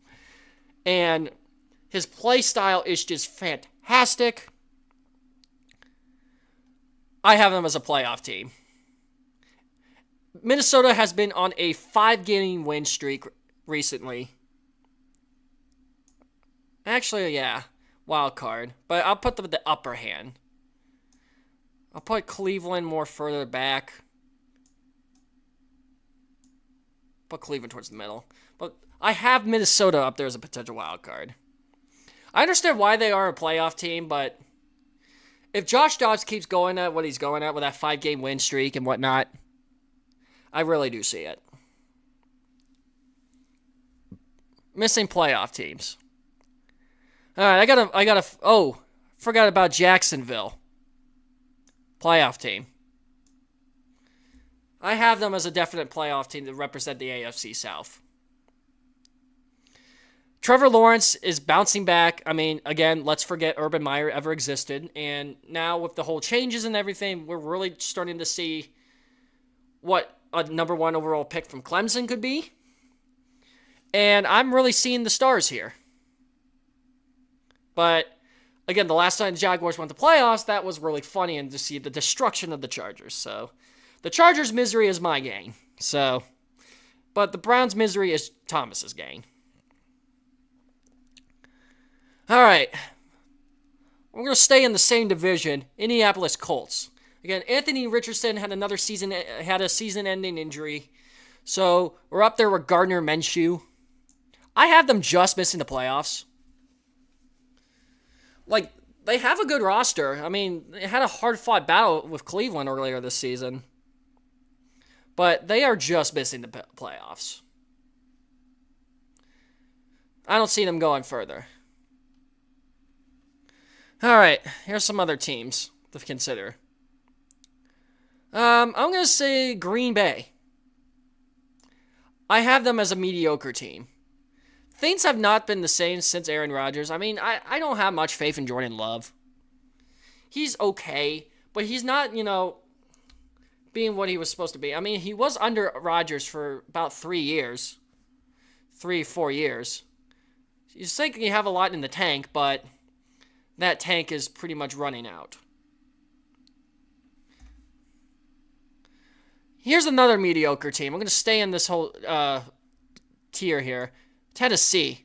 And his play style is just fantastic. I have them as a playoff team. Minnesota has been on a 5-game win streak recently. Actually, yeah, wild card. But I'll put them at the upper hand. I'll put Cleveland more further back. Put Cleveland towards the middle. But I have Minnesota up there as a potential wild card. I understand why they are a playoff team, but if Josh Dobbs keeps going at what he's going at with that 5-game win streak and whatnot, I really do see it. Missing playoff teams. All right, forgot about Jacksonville. Playoff team. I have them as a definite playoff team to represent the AFC South. Trevor Lawrence is bouncing back. I mean, again, let's forget Urban Meyer ever existed. And now with the whole changes and everything, we're really starting to see what a number 1 overall pick from Clemson could be. And I'm really seeing the stars here. But, again, the last time the Jaguars went to playoffs, that was really funny, and to see the destruction of the Chargers. So, the Chargers' misery is my gain. So, but the Browns' misery is Thomas's gain. All right. We're going to stay in the same division, Indianapolis Colts. Again, Anthony Richardson had a season-ending injury. So, we're up there with Gardner Minshew. I have them just missing the playoffs. Like, they have a good roster. I mean, they had a hard-fought battle with Cleveland earlier this season. But they are just missing the playoffs. I don't see them going further. All right, here's some other teams to consider. I'm going to say Green Bay. I have them as a mediocre team. Things have not been the same since Aaron Rodgers. I mean, I don't have much faith in Jordan Love. He's okay, but he's not, being what he was supposed to be. I mean, he was under Rodgers for about 3 years. 3-4 years. You think you have a lot in the tank, but that tank is pretty much running out. Here's another mediocre team. I'm going to stay in this whole tier here. Tennessee.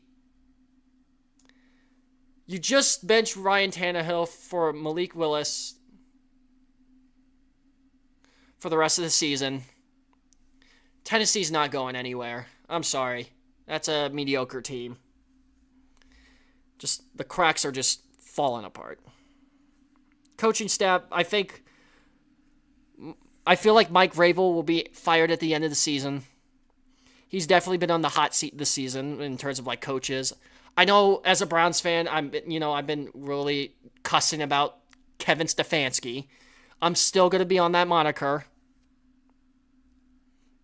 You just benched Ryan Tannehill for Malik Willis for the rest of the season. Tennessee's not going anywhere. I'm sorry. That's a mediocre team. Just the cracks are just falling apart. Coaching staff, I feel like Mike Vrabel will be fired at the end of the season. He's definitely been on the hot seat this season in terms of coaches. I know as a Browns fan, I've been really cussing about Kevin Stefanski. I'm still going to be on that moniker.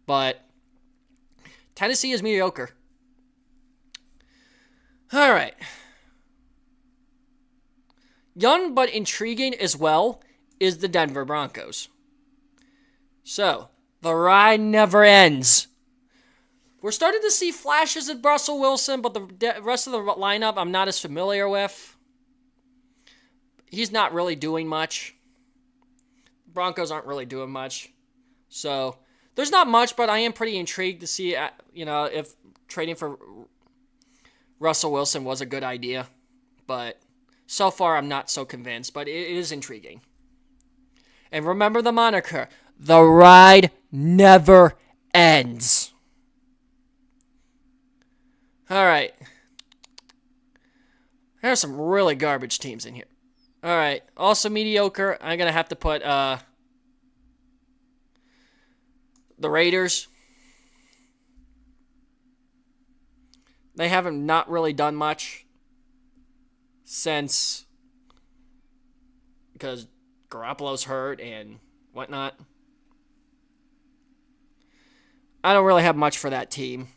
But Tennessee is mediocre. All right. Young but intriguing as well is the Denver Broncos. So, the ride never ends. We're starting to see flashes of Russell Wilson, but the rest of the lineup I'm not as familiar with. He's not really doing much. Broncos aren't really doing much. So, there's not much, but I am pretty intrigued to see, if trading for Russell Wilson was a good idea. But so far, I'm not so convinced, but it is intriguing. And remember the moniker, the ride never ends. All right. There's some really garbage teams in here. All right. Also mediocre. I'm going to have to put the Raiders. They haven't not really done much since because Garoppolo's hurt and whatnot. I don't really have much for that team.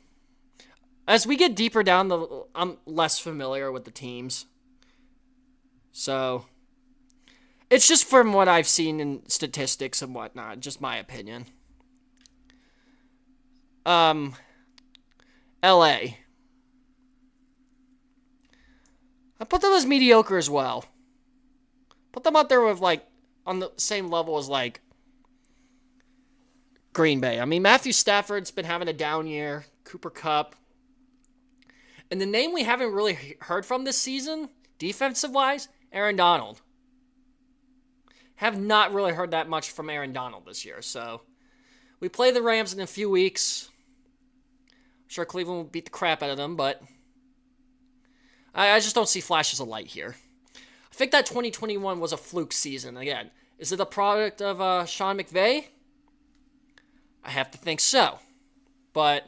As we get deeper down, I'm less familiar with the teams. So, it's just from what I've seen in statistics and whatnot, just my opinion. LA. I put them as mediocre as well. Put them out there with, like, on the same level as, like, Green Bay. I mean, Matthew Stafford's been having a down year. Cooper Kupp. And the name we haven't really heard from this season, defensive-wise, Aaron Donald. Have not really heard that much from Aaron Donald this year. So, we play the Rams in a few weeks. I'm sure Cleveland will beat the crap out of them, but I just don't see flashes of light here. I think that 2021 was a fluke season. Again, is it a product of Sean McVay? I have to think so. But,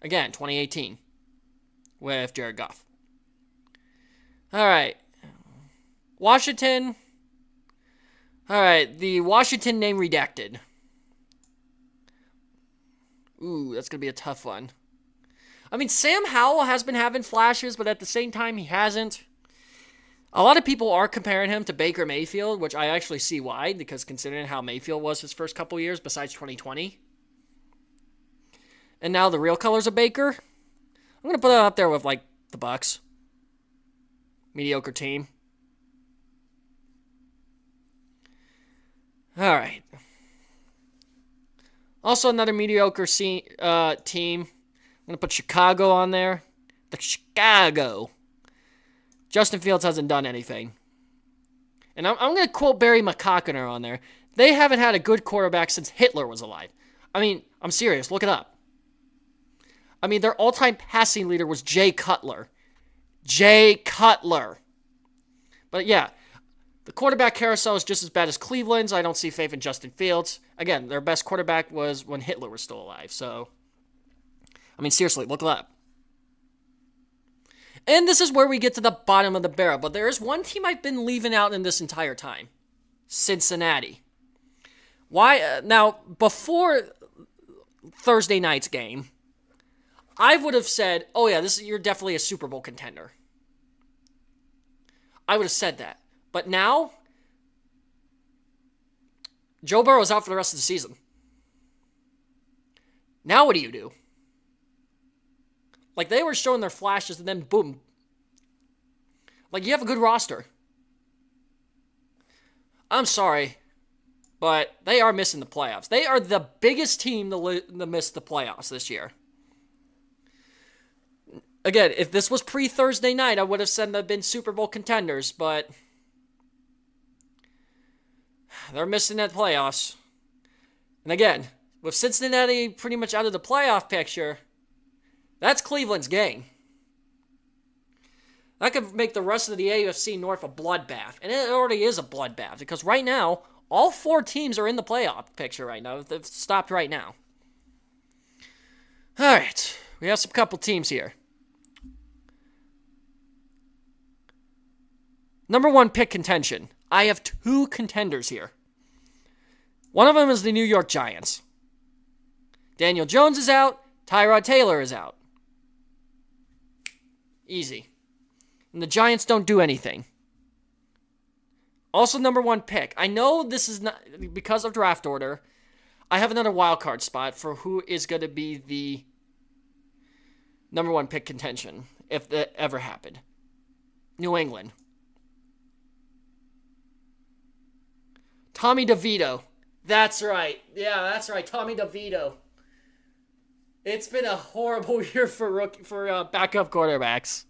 again, 2018 with Jared Goff. All right. Washington. All right, the Washington name redacted. Ooh, that's going to be a tough one. I mean, Sam Howell has been having flashes, but at the same time, he hasn't. A lot of people are comparing him to Baker Mayfield, which I actually see why, because considering how Mayfield was his first couple years, besides 2020. And now the real colors of Baker. I'm going to put it up there with, like, the Bucs. Mediocre team. All right. Also, another mediocre team. I'm going to put Chicago on there. The Chicago. Justin Fields hasn't done anything. And I'm going to quote Barry McCockiner on there. They haven't had a good quarterback since Hitler was alive. I mean, I'm serious. Look it up. I mean, their all-time passing leader was Jay Cutler. Jay Cutler. But yeah, the quarterback carousel is just as bad as Cleveland's. I don't see faith in Justin Fields. Again, their best quarterback was when Hitler was still alive. So, I mean, seriously, look it up. And this is where we get to the bottom of the barrel. But there is one team I've been leaving out in this entire time. Cincinnati. Why? Now, before Thursday night's game, I would have said, oh yeah, you're definitely a Super Bowl contender. I would have said that. But now, Joe Burrow's out for the rest of the season. Now what do you do? Like, they were showing their flashes, and then boom. Like, you have a good roster. I'm sorry, but they are missing the playoffs. They are the biggest team to miss the playoffs this year. Again, if this was pre-Thursday night, I would have said they've been Super Bowl contenders, but they're missing that playoffs. And again, with Cincinnati pretty much out of the playoff picture, that's Cleveland's game. That could make the rest of the AFC North a bloodbath. And it already is a bloodbath, because right now, all four teams are in the playoff picture right now. They've stopped right now. All right, we have some couple teams here. Number one pick contention. I have two contenders here. One of them is the New York Giants. Daniel Jones is out. Tyrod Taylor is out. Easy. And the Giants don't do anything. Also, number one pick. I know this is not because of draft order. I have another wild card spot for who is going to be the number one pick contention, if that ever happened. New England. Tommy DeVito. That's right. Yeah, that's right. Tommy DeVito. It's been a horrible year for backup quarterbacks.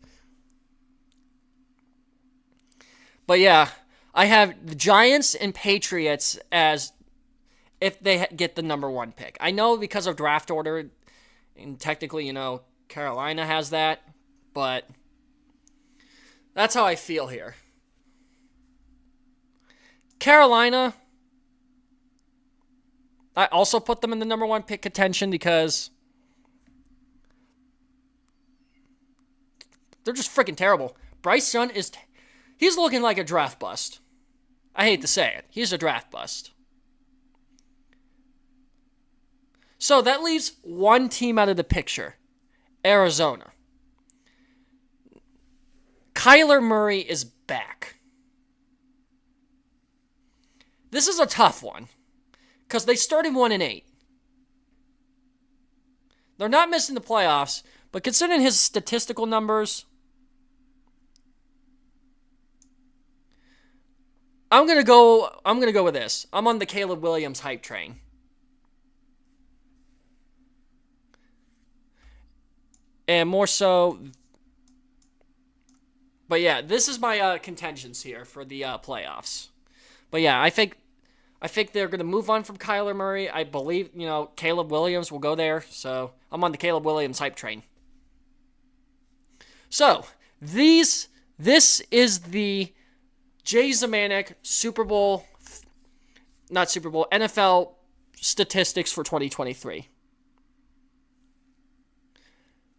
But yeah, I have the Giants and Patriots as if they get the number one pick. I know because of draft order, and technically, Carolina has that, but that's how I feel here. Carolina, I also put them in the number one pick contention because they're just freaking terrible. Bryce Young he's looking like a draft bust. I hate to say it. He's a draft bust. So that leaves one team out of the picture. Arizona. Kyler Murray is back. This is a tough one, because they started 1-8. They're not missing the playoffs, but considering his statistical numbers, I'm gonna go with this. I'm on the Caleb Williams hype train. And more so, but yeah, this is my contentions here for the playoffs. But yeah, I think they're going to move on from Kyler Murray. I believe, Caleb Williams will go there. So I'm on the Caleb Williams hype train. So this is the Jay Zemanek NFL statistics for 2023.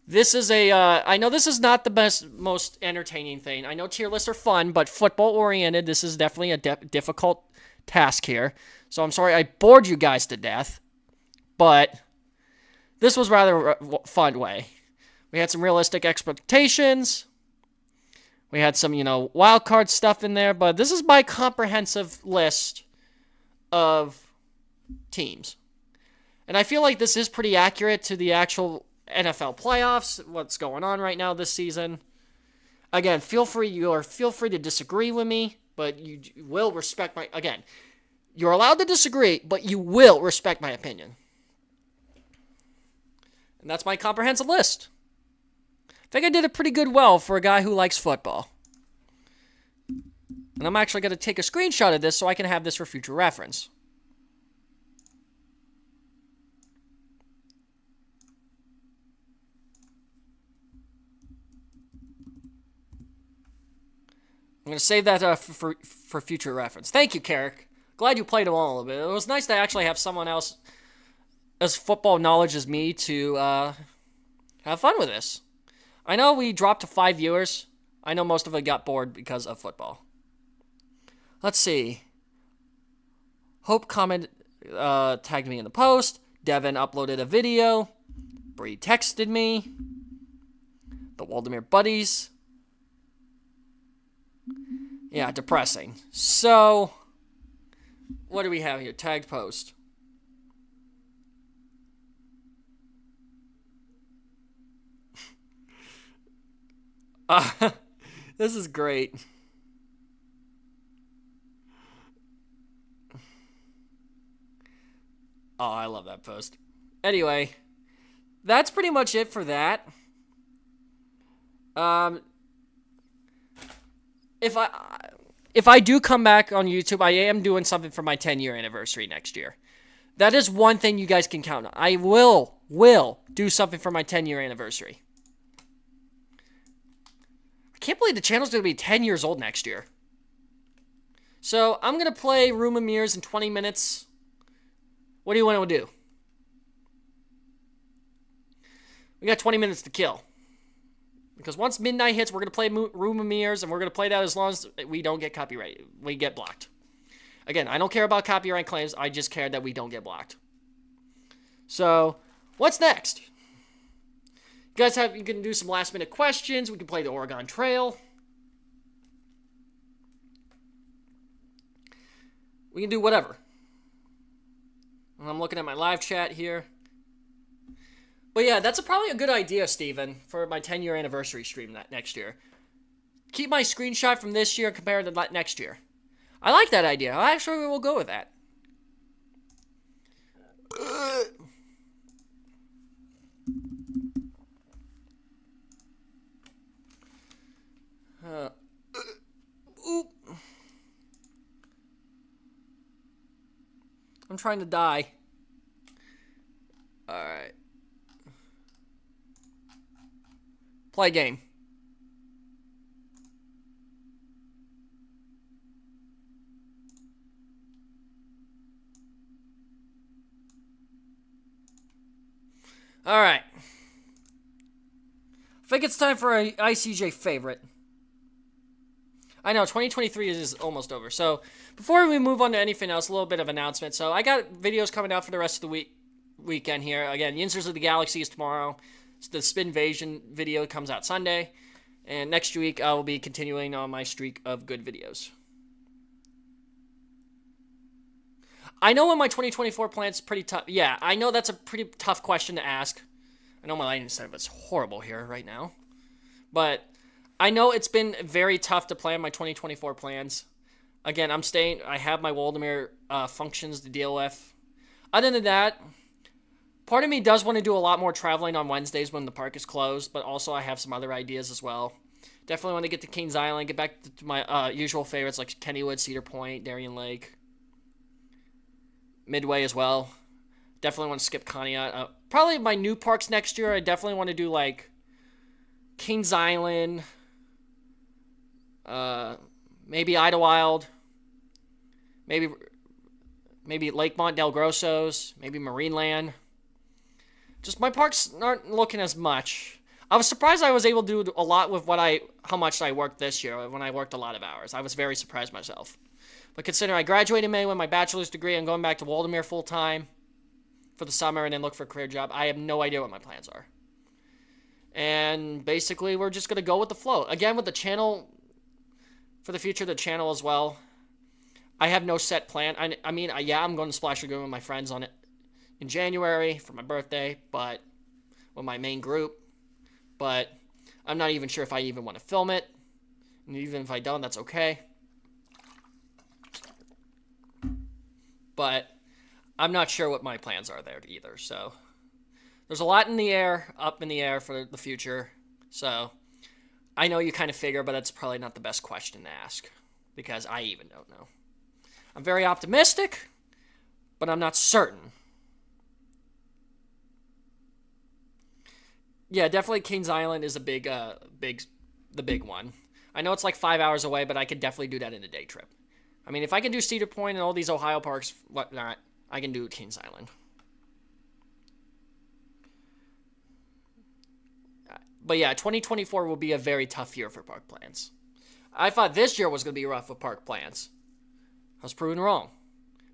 This is I know this is not the most entertaining thing. I know tier lists are fun, but football-oriented, this is definitely a difficult task here. So I'm sorry I bored you guys to death, but this was rather a fun way. We had some realistic expectations. We had some, wild card stuff in there, but this is my comprehensive list of teams. And I feel like this is pretty accurate to the actual NFL playoffs, what's going on right now this season. Again, feel free to disagree with me, but you will respect you're allowed to disagree, but you will respect my opinion. And that's my comprehensive list. I think I did it pretty well for a guy who likes football. And I'm actually going to take a screenshot of this so I can have this for future reference. I'm going to save that for future reference. Thank you, Carrick. Glad you played along a little bit. It was nice to actually have someone else as football knowledge as me to have fun with this. I know we dropped to 5 viewers. I know most of it got bored because of football. Let's see. Hope tagged me in the post. Devin uploaded a video. Bree texted me. The Waldemir Buddies. Yeah, depressing. So, what do we have here? Tagged post. This is great. Oh, I love that post. Anyway, that's pretty much it for that. If I do come back on YouTube, I am doing something for my 10-year anniversary next year. That is one thing you guys can count on. I will do something for my 10-year anniversary. I can't believe the channel's going to be 10 years old next year. So, I'm going to play Room of Mirrors in 20 minutes. What do you want to do? We got 20 minutes to kill. Because once midnight hits, we're going to play Room of Mirrors, and we're going to play that as long as we don't get copyright. We get blocked. Again, I don't care about copyright claims. I just care that we don't get blocked. So, what's next? You guys you can do some last-minute questions. We can play the Oregon Trail. We can do whatever. And I'm looking at my live chat here. But yeah, that's probably a good idea, Steven, for my 10-year anniversary stream next year. Keep my screenshot from this year compared to next year. I like that idea. I actually will go with that. I'm trying to die. Alright. Play game. Alright. I think it's time for an ICJ favorite. I know, 2023 is almost over. So, before we move on to anything else, a little bit of announcement. So, I got videos coming out for the rest of the weekend here. Again, Yinzers of the Galaxy is tomorrow. The Spinvasion video comes out Sunday. And next week, I will be continuing on my streak of good videos. I know when my 2024 plan's pretty tough. Yeah, I know that's a pretty tough question to ask. I know my lighting setup is horrible here right now. But I know it's been very tough to plan my 2024 plans. Again, I have my Waldemar functions to deal with. Other than that, part of me does want to do a lot more traveling on Wednesdays when the park is closed, but also I have some other ideas as well. Definitely want to get to Kings Island, get back to my usual favorites like Kennywood, Cedar Point, Darien Lake, Midway as well. Definitely want to skip Conneaut. Probably my new parks next year, I definitely want to do like Kings Island, maybe Idlewild, maybe Lakemont Del Grossos, maybe Marineland. Just my parks aren't looking as much. I was surprised I was able to do a lot with how much I worked this year when I worked a lot of hours. I was very surprised myself. But considering I graduated in May with my bachelor's degree and going back to Waldemar full time for the summer and then look for a career job, I have no idea what my plans are. And basically, we're just going to go with the flow. Again, with the channel, for the future of the channel as well, I have no set plan. I mean, I'm going to Splash Lagoon with my friends on it in January for my birthday, but with my main group. But I'm not even sure if I even want to film it. And even if I don't, that's okay. But I'm not sure what my plans are there either, so there's a lot in the air, up in the air for the future. So I know you kind of figure, but that's probably not the best question to ask because I even don't know. I'm very optimistic, but I'm not certain. Yeah, definitely Kings Island is a the big one. I know it's like 5 hours away, but I could definitely do that in a day trip. I mean, if I can do Cedar Point and all these Ohio parks, whatnot, I can do Kings Island. But yeah, 2024 will be a very tough year for park plans. I thought this year was going to be rough with park plans. I was proven wrong.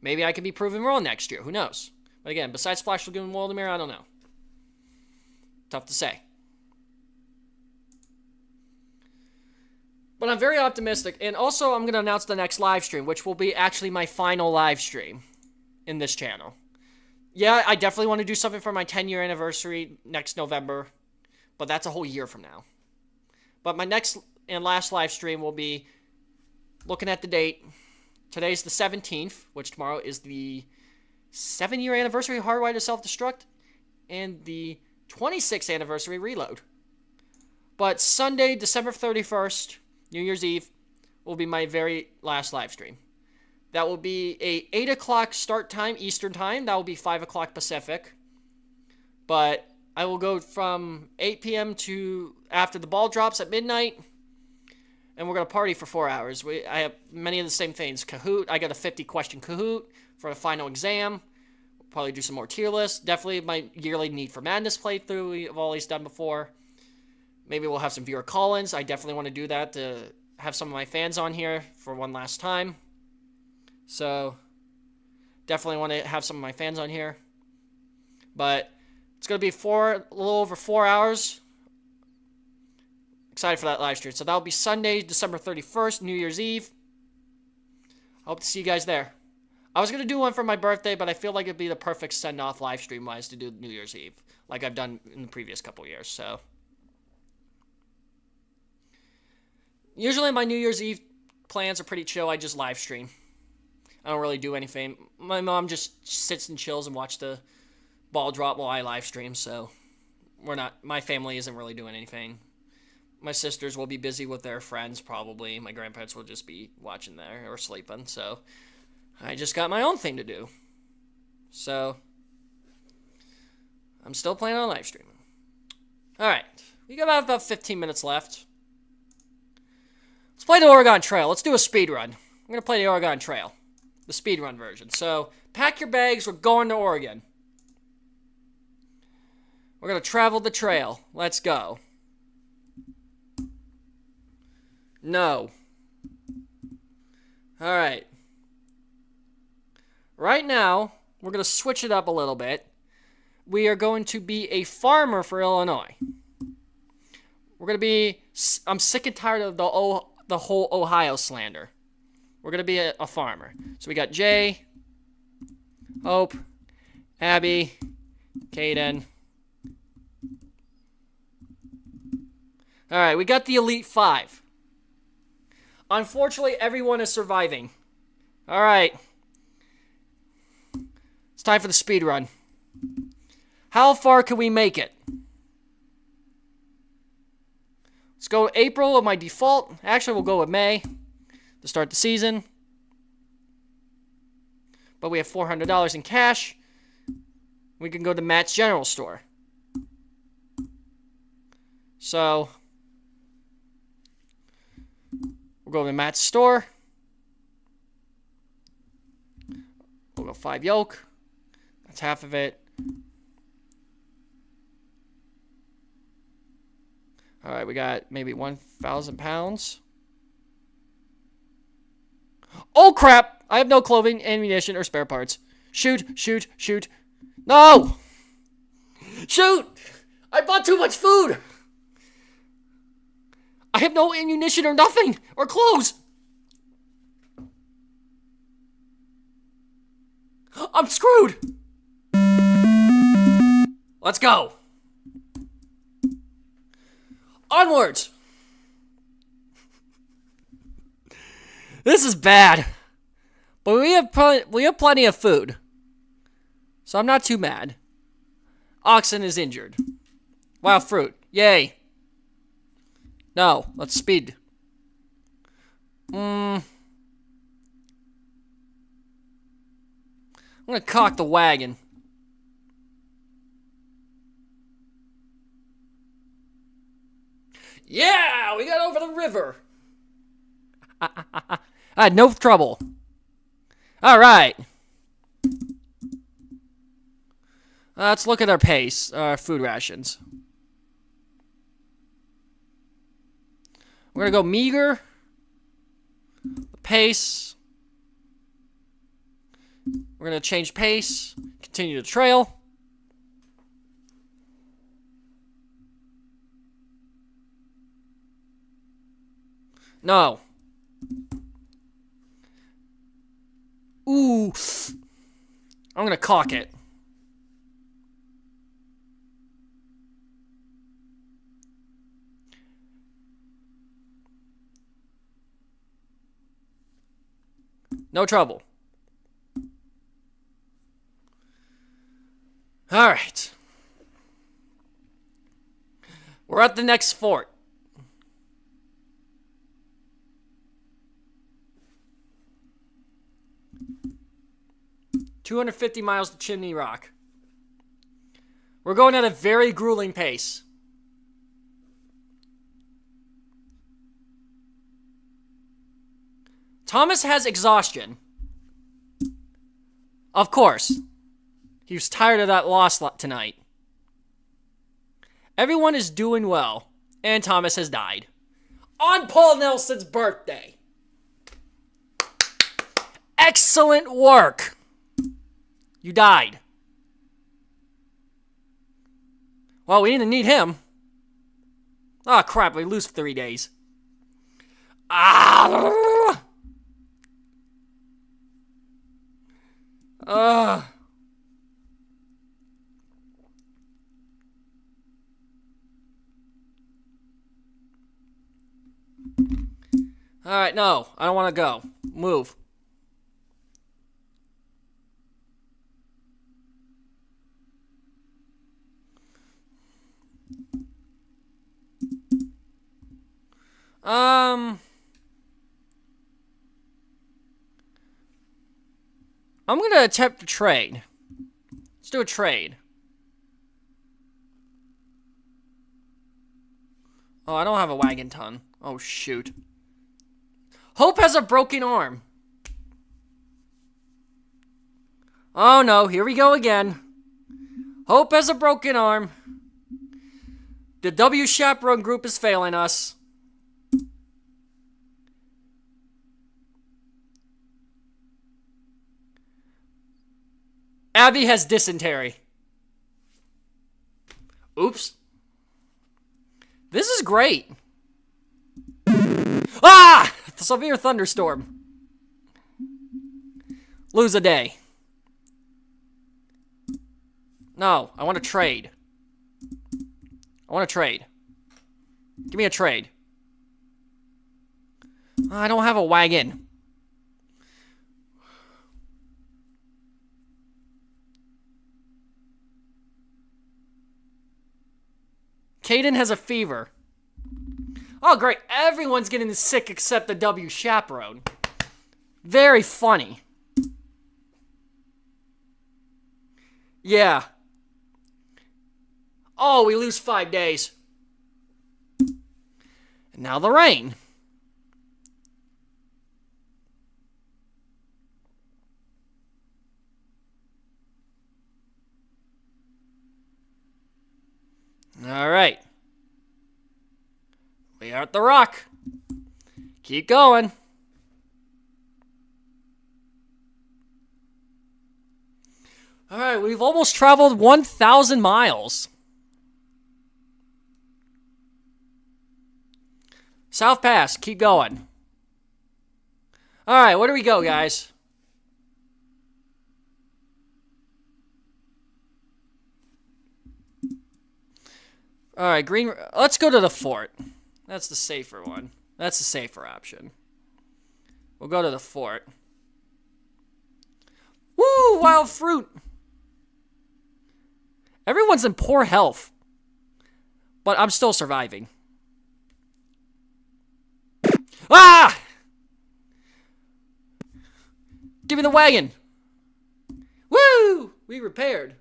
Maybe I could be proven wrong next year. Who knows? But again, besides Splash Lagoon and Waldemar, I don't know. Tough to say. But I'm very optimistic. And also, I'm going to announce the next live stream, which will be actually my final live stream in this channel. Yeah, I definitely want to do something for my 10-year anniversary next November. But that's a whole year from now. But my next and last live stream will be looking at the date. Today's the 17th, which tomorrow is the 7-year anniversary of Hardwired to Self-Destruct. And the 26th anniversary reload. But Sunday, December 31st, New Year's Eve, will be my very last live stream. That will be a 8 o'clock start time, Eastern time. That will be 5 o'clock Pacific. But I will go from 8 p.m. to after the ball drops at midnight. And we're going to party for 4 hours. I have many of the same things. Kahoot. I got a 50-question Kahoot for the final exam. Probably do some more tier lists. Definitely my yearly Need for Madness playthrough we've always done before. Maybe we'll have some viewer call-ins. I definitely want to do that to have some of my fans on here for one last time. So, definitely want to have some of my fans on here. But it's going to be a little over 4 hours. Excited for that live stream. So that'll be Sunday, December 31st, New Year's Eve. I hope to see you guys there. I was going to do one for my birthday, but I feel like it'd be the perfect send-off live stream-wise to do New Year's Eve, like I've done in the previous couple years, so. Usually my New Year's Eve plans are pretty chill. I just live stream. I don't really do anything. My mom just sits and chills and watches the ball drop while I live stream, so my family isn't really doing anything. My sisters will be busy with their friends, probably. My grandparents will just be watching there or sleeping, so I just got my own thing to do. So, I'm still planning on live streaming. Alright, we got about 15 minutes left. Let's play the Oregon Trail. Let's do a speed run. I'm going to play the Oregon Trail. The speed run version. So, pack your bags. We're going to Oregon. We're going to travel the trail. Let's go. No. Alright. Right now, we're going to switch it up a little bit. We are going to be a farmer for Illinois. We're going to be... I'm sick and tired of the whole Ohio slander. We're going to be a farmer. So we got Jay, Hope, Abby, Caden, Alright, we got the Elite 5. Unfortunately, everyone is surviving. Alright. It's time for the speed run. How far can we make it? Let's go April of my default. Actually, we'll go with May to start the season. But we have $400 in cash. We can go to Matt's General Store. So, we'll go to Matt's store. We'll go 5 yolk. That's half of it. Alright, we got maybe 1,000 pounds. Oh crap! I have no clothing, ammunition, or spare parts. Shoot, shoot, shoot. No! Shoot! I bought too much food! I have no ammunition or nothing! Or clothes! I'm screwed! Let's go! Onwards! This is bad. But we have plenty of food. So I'm not too mad. Oxen is injured. Wild fruit. Yay. No, let's speed. I'm gonna cock the wagon. Yeah, we got over the river. I had no trouble. All right. Let's look at our pace, food rations. We're gonna go meager. Pace. We're gonna change pace. Continue to trail. No. Ooh. I'm gonna cock it. No trouble. All right. We're at the next fort. $250 miles to Chimney Rock. We're going at a very grueling pace. Thomas has exhaustion. Of course. He was tired of that loss tonight. Everyone is doing well, and Thomas has died. On Paul Nelson's birthday. Excellent work. You died. Well, we didn't need him. Oh, crap. We lose for 3 days. Ah! Alright, no. I don't want to go. Move. I'm gonna attempt to trade. Let's do a trade. Oh, I don't have a wagon ton. Oh, shoot. Hope has a broken arm. Oh, no. Here we go again. Hope has a broken arm. The W Chaperone group is failing us. Abby has dysentery. Oops. This is great. Ah! Severe thunderstorm. Lose a day. No, I want to trade. I want to trade. Give me a trade. I don't have a wagon. Caden has a fever. Oh, great. Everyone's getting sick except the W chaperone. Very funny. Yeah. Oh, we lose 5 days. And now the rain. All right. We are at the rock. Keep going. All right, we've almost traveled 1,000 miles. South Pass, keep going. All right, where do we go, guys? All right, green. Let's go to the fort. That's the safer one. That's the safer option. We'll go to the fort. Woo, wild fruit. Everyone's in poor health. But I'm still surviving. Ah! Give me the wagon. Woo! We repaired.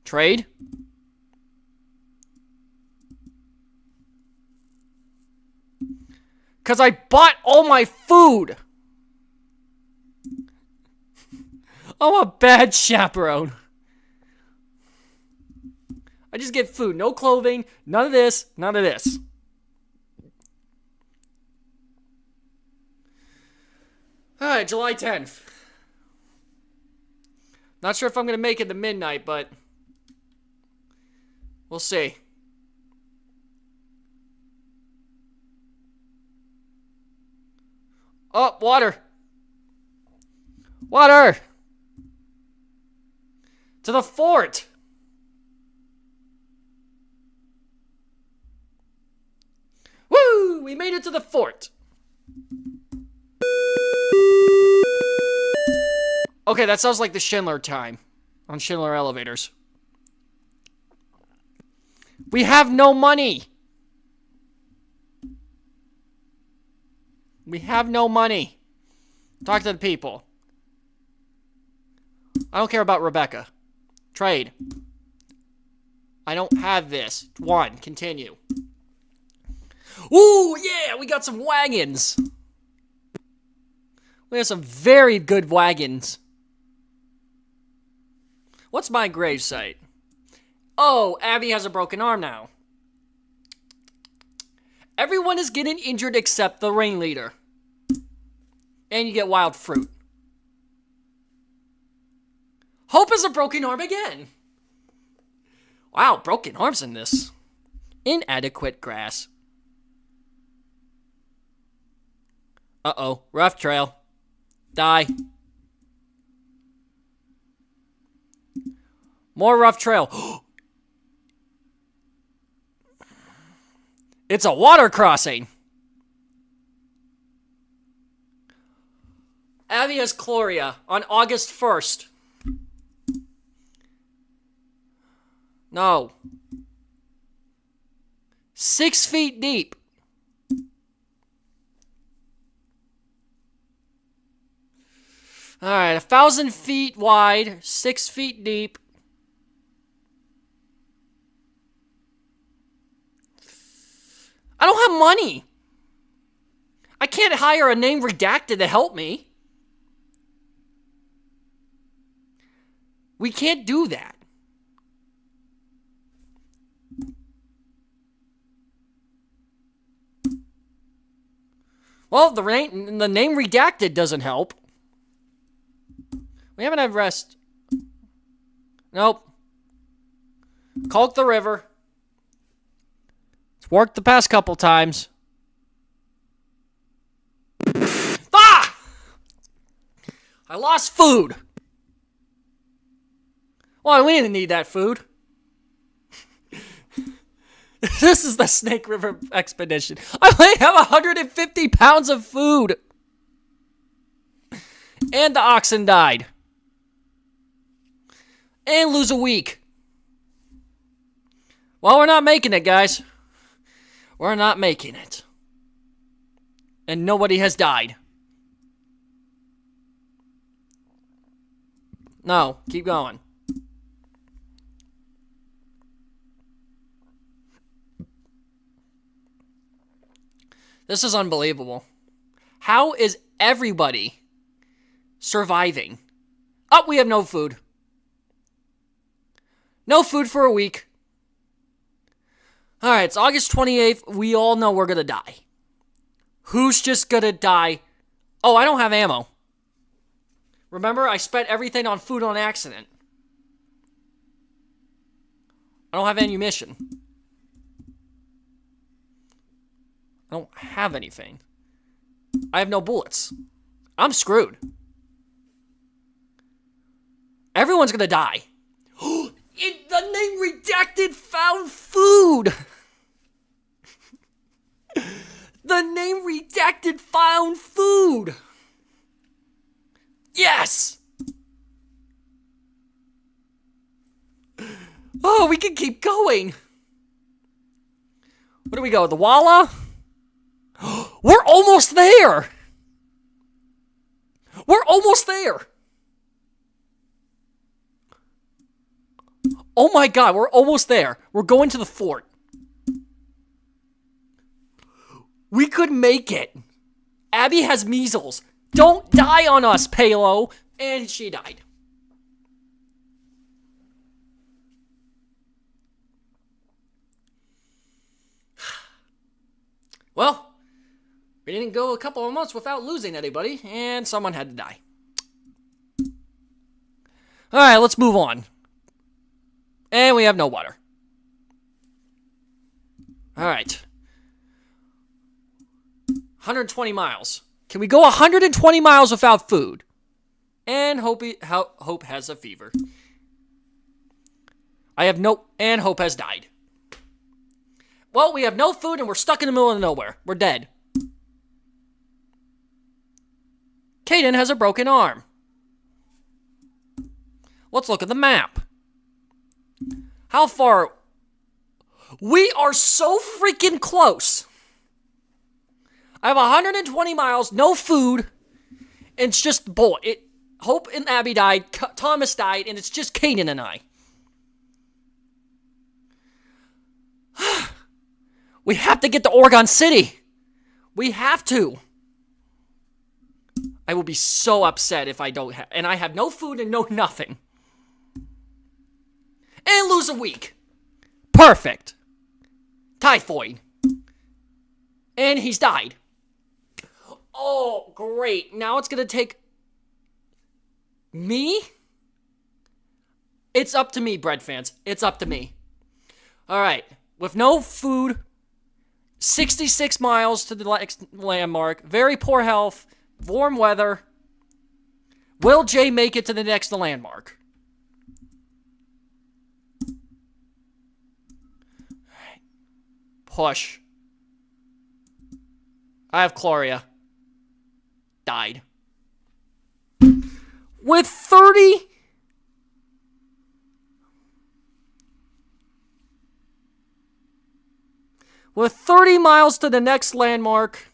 Trade. Because I bought all my food. I'm a bad chaperone. I just get food. No clothing. None of this. None of this. Alright, July 10th. Not sure if I'm going to make it to midnight, but we'll see. Oh, water. Water. To the fort. Woo! We made it to the fort. Okay, that sounds like the Schindler time on Schindler elevators. We have no money. We have no money. Talk to the people. I don't care about Rebecca. Trade. I don't have this. 1. Continue. Ooh, yeah, we got some wagons. We have some very good wagons. What's my gravesite? Oh, Abby has a broken arm now. Everyone is getting injured except the ringleader. And you get wild fruit. Hope has a broken arm again. Wow, broken arms in this. Inadequate grass. Uh-oh, rough trail. Die. More rough trail. It's a water crossing. Abby has chloria on August 1st. No. 6 feet deep. All right, 1,000 feet wide, 6 feet deep. I don't have money. I can't hire a name redacted to help me. We can't do that. Well, the name redacted doesn't help. We haven't had rest. Nope. Caulk the river. It's worked the past couple times. Ah! I lost food. Well, we didn't need that food. This is the Snake River expedition. I only have 150 pounds of food. And the oxen died. And lose a week. Well, we're not making it, guys. We're not making it. And nobody has died. No, keep going. This is unbelievable. How is everybody surviving? Oh, we have no food. No food for a week. Alright, it's August 28th. We all know we're gonna die. Who's just gonna die? Oh, I don't have ammo. Remember, I spent everything on food on accident. I don't have ammunition. I don't have anything. I have no bullets. I'm screwed. Everyone's gonna die. The name redacted found food. The name redacted found food. Yes. Oh, we can keep going. Where do we go? The Walla? We're almost there. We're almost there. Oh my god, we're almost there. We're going to the fort. We could make it. Abby has measles. Don't die on us, Palo. And she died. Well, we didn't go a couple of months without losing anybody, and someone had to die. Alright, let's move on. And we have no water. Alright. 120 miles. Can we go 120 miles without food? And Hope has a fever. And Hope has died. Well, we have no food and we're stuck in the middle of nowhere. We're dead. Caden has a broken arm. Let's look at the map. How far? We are so freaking close. I have 120 miles, no food, and it's just Hope and Abby died, Thomas died, and it's just Caden and I. We have to get to Oregon City. We have to. I will be so upset if I don't have, and I have no food and no nothing. And lose a week. Perfect. Typhoid. And he's died. Oh, great. Now it's going to take me? It's up to me, Bread fans. It's up to me. All right. With no food, 66 miles to the next landmark, very poor health, warm weather. Will Jay make it to the next landmark? Push. I have Chloria. Died. With 30... With 30 miles to the next landmark...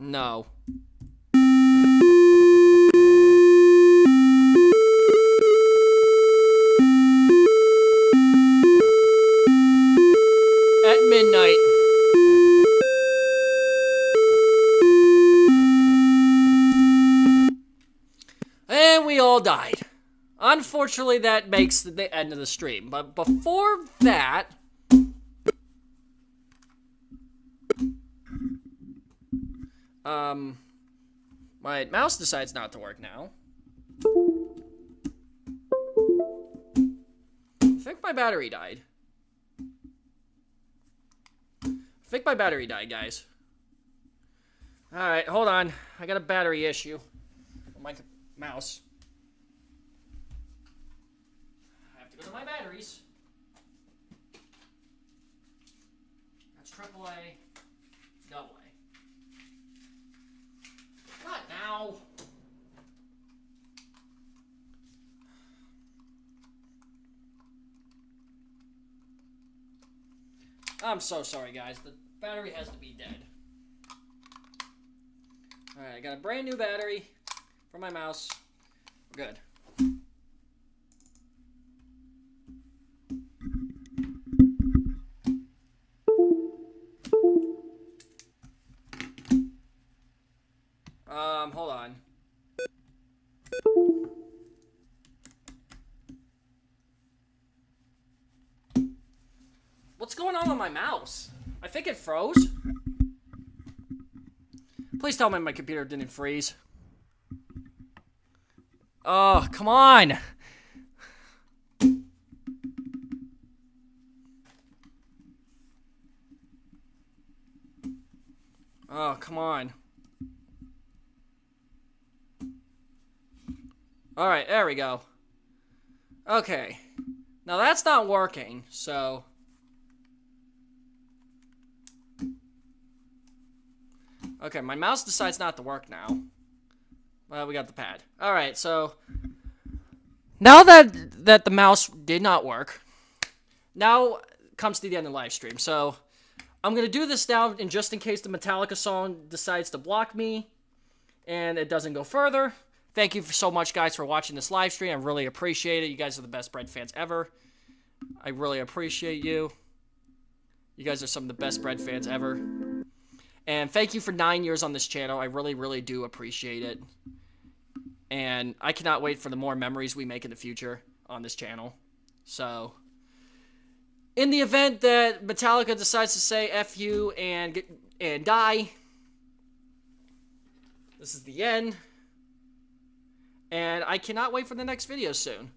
No. all died. Unfortunately, that makes the end of the stream. But before that... my mouse decides not to work now. I think my battery died. Guys. Alright, hold on. I got a battery issue with my mouse. I have to go to my batteries. That's AAA, AA. Not now. I'm so sorry, guys. The battery has to be dead. Alright, I got a brand new battery for my mouse. We're good. Hold on. What's going on with my mouse? I think it froze. Please tell me my computer didn't freeze. Oh, come on. Oh, come on. Alright, there we go. Okay. Now that's not working, so... Okay, my mouse decides not to work now. Well, we got the pad. Alright, so... Now that the mouse did not work, now comes to the end of the live stream. So, I'm going to do this now, and just in case the Metallica song decides to block me, and it doesn't go further... Thank you so much, guys, for watching this live stream. I really appreciate it. You guys are the best bread fans ever. I really appreciate you. You guys are some of the best bread fans ever. And thank you for 9 years on this channel. I really, really do appreciate it. And I cannot wait for the more memories we make in the future on this channel. So, in the event that Metallica decides to say F you and die, this is the end. And I cannot wait for the next video soon.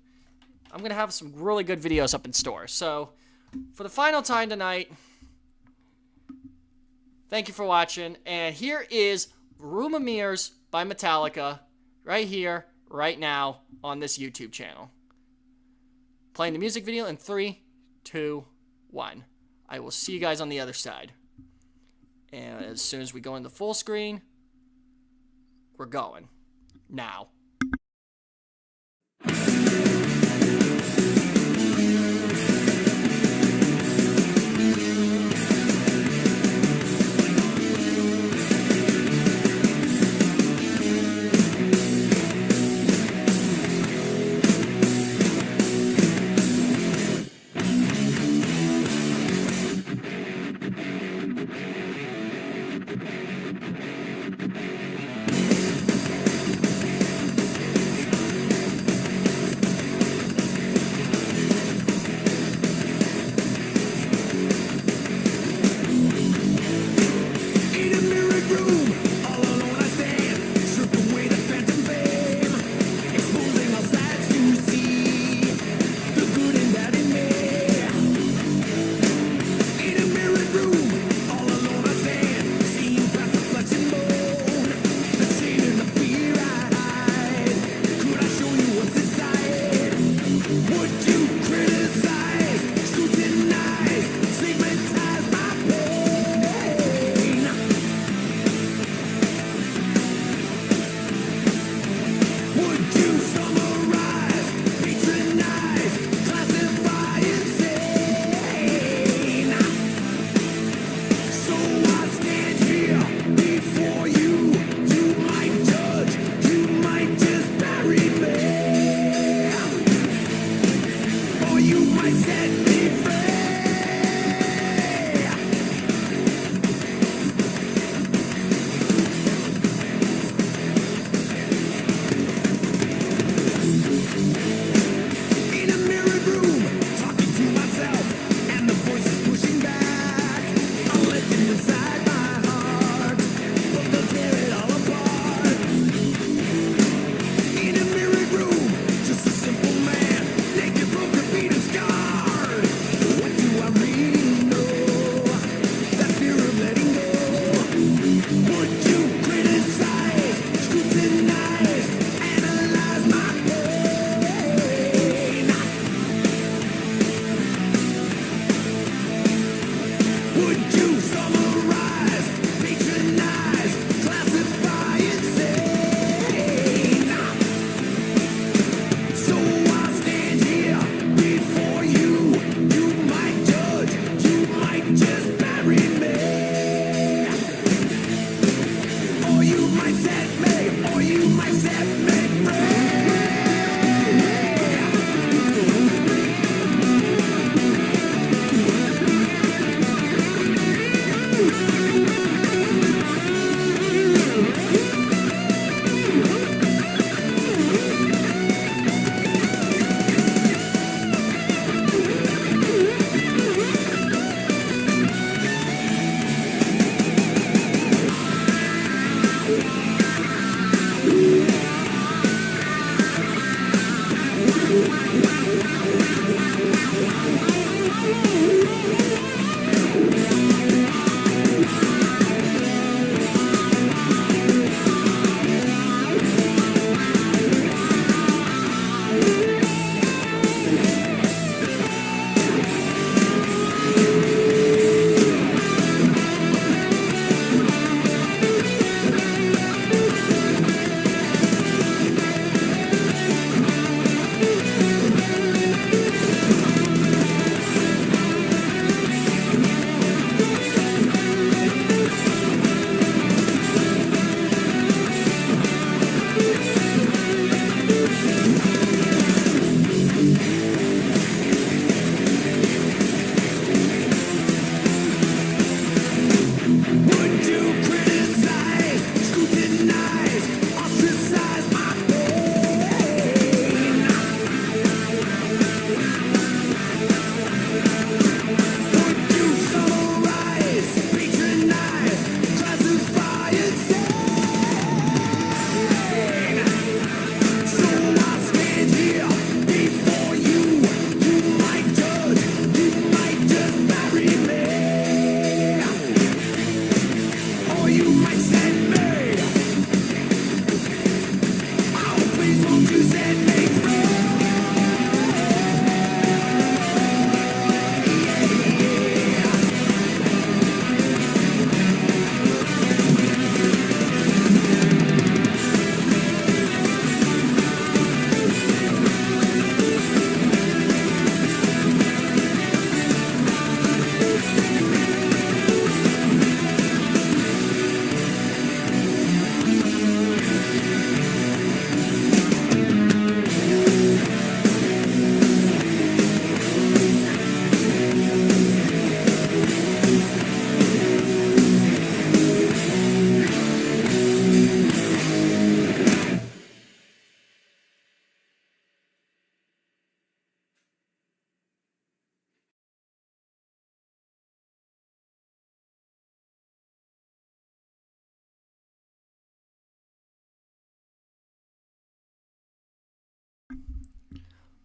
I'm going to have some really good videos up in store. So, for the final time tonight, thank you for watching. And here is Room of Mirrors by Metallica, right here, right now, on this YouTube channel. Playing the music video in 3, 2, 1. I will see you guys on the other side. And as soon as we go into full screen, we're going. Now.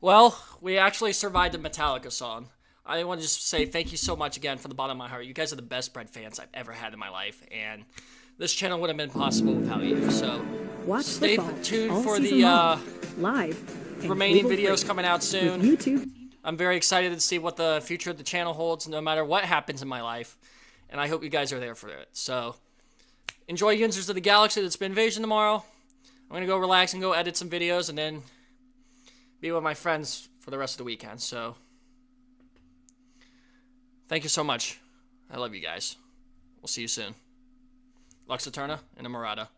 Well, we actually survived a Metallica song. I want to just say thank you so much again from the bottom of my heart. You guys are the best Bread fans I've ever had in my life, and this channel wouldn't have been possible without you. So stay tuned for the live remaining videos coming out soon. YouTube. I'm very excited to see what the future of the channel holds, no matter what happens in my life, and I hope you guys are there for it. So enjoy Yinzers of the Galaxy. That's been Invasion tomorrow. I'm gonna go relax and go edit some videos, and then be with my friends for the rest of the weekend. So thank you so much. I love you guys. We'll see you soon. Lux Eterna and Amurata.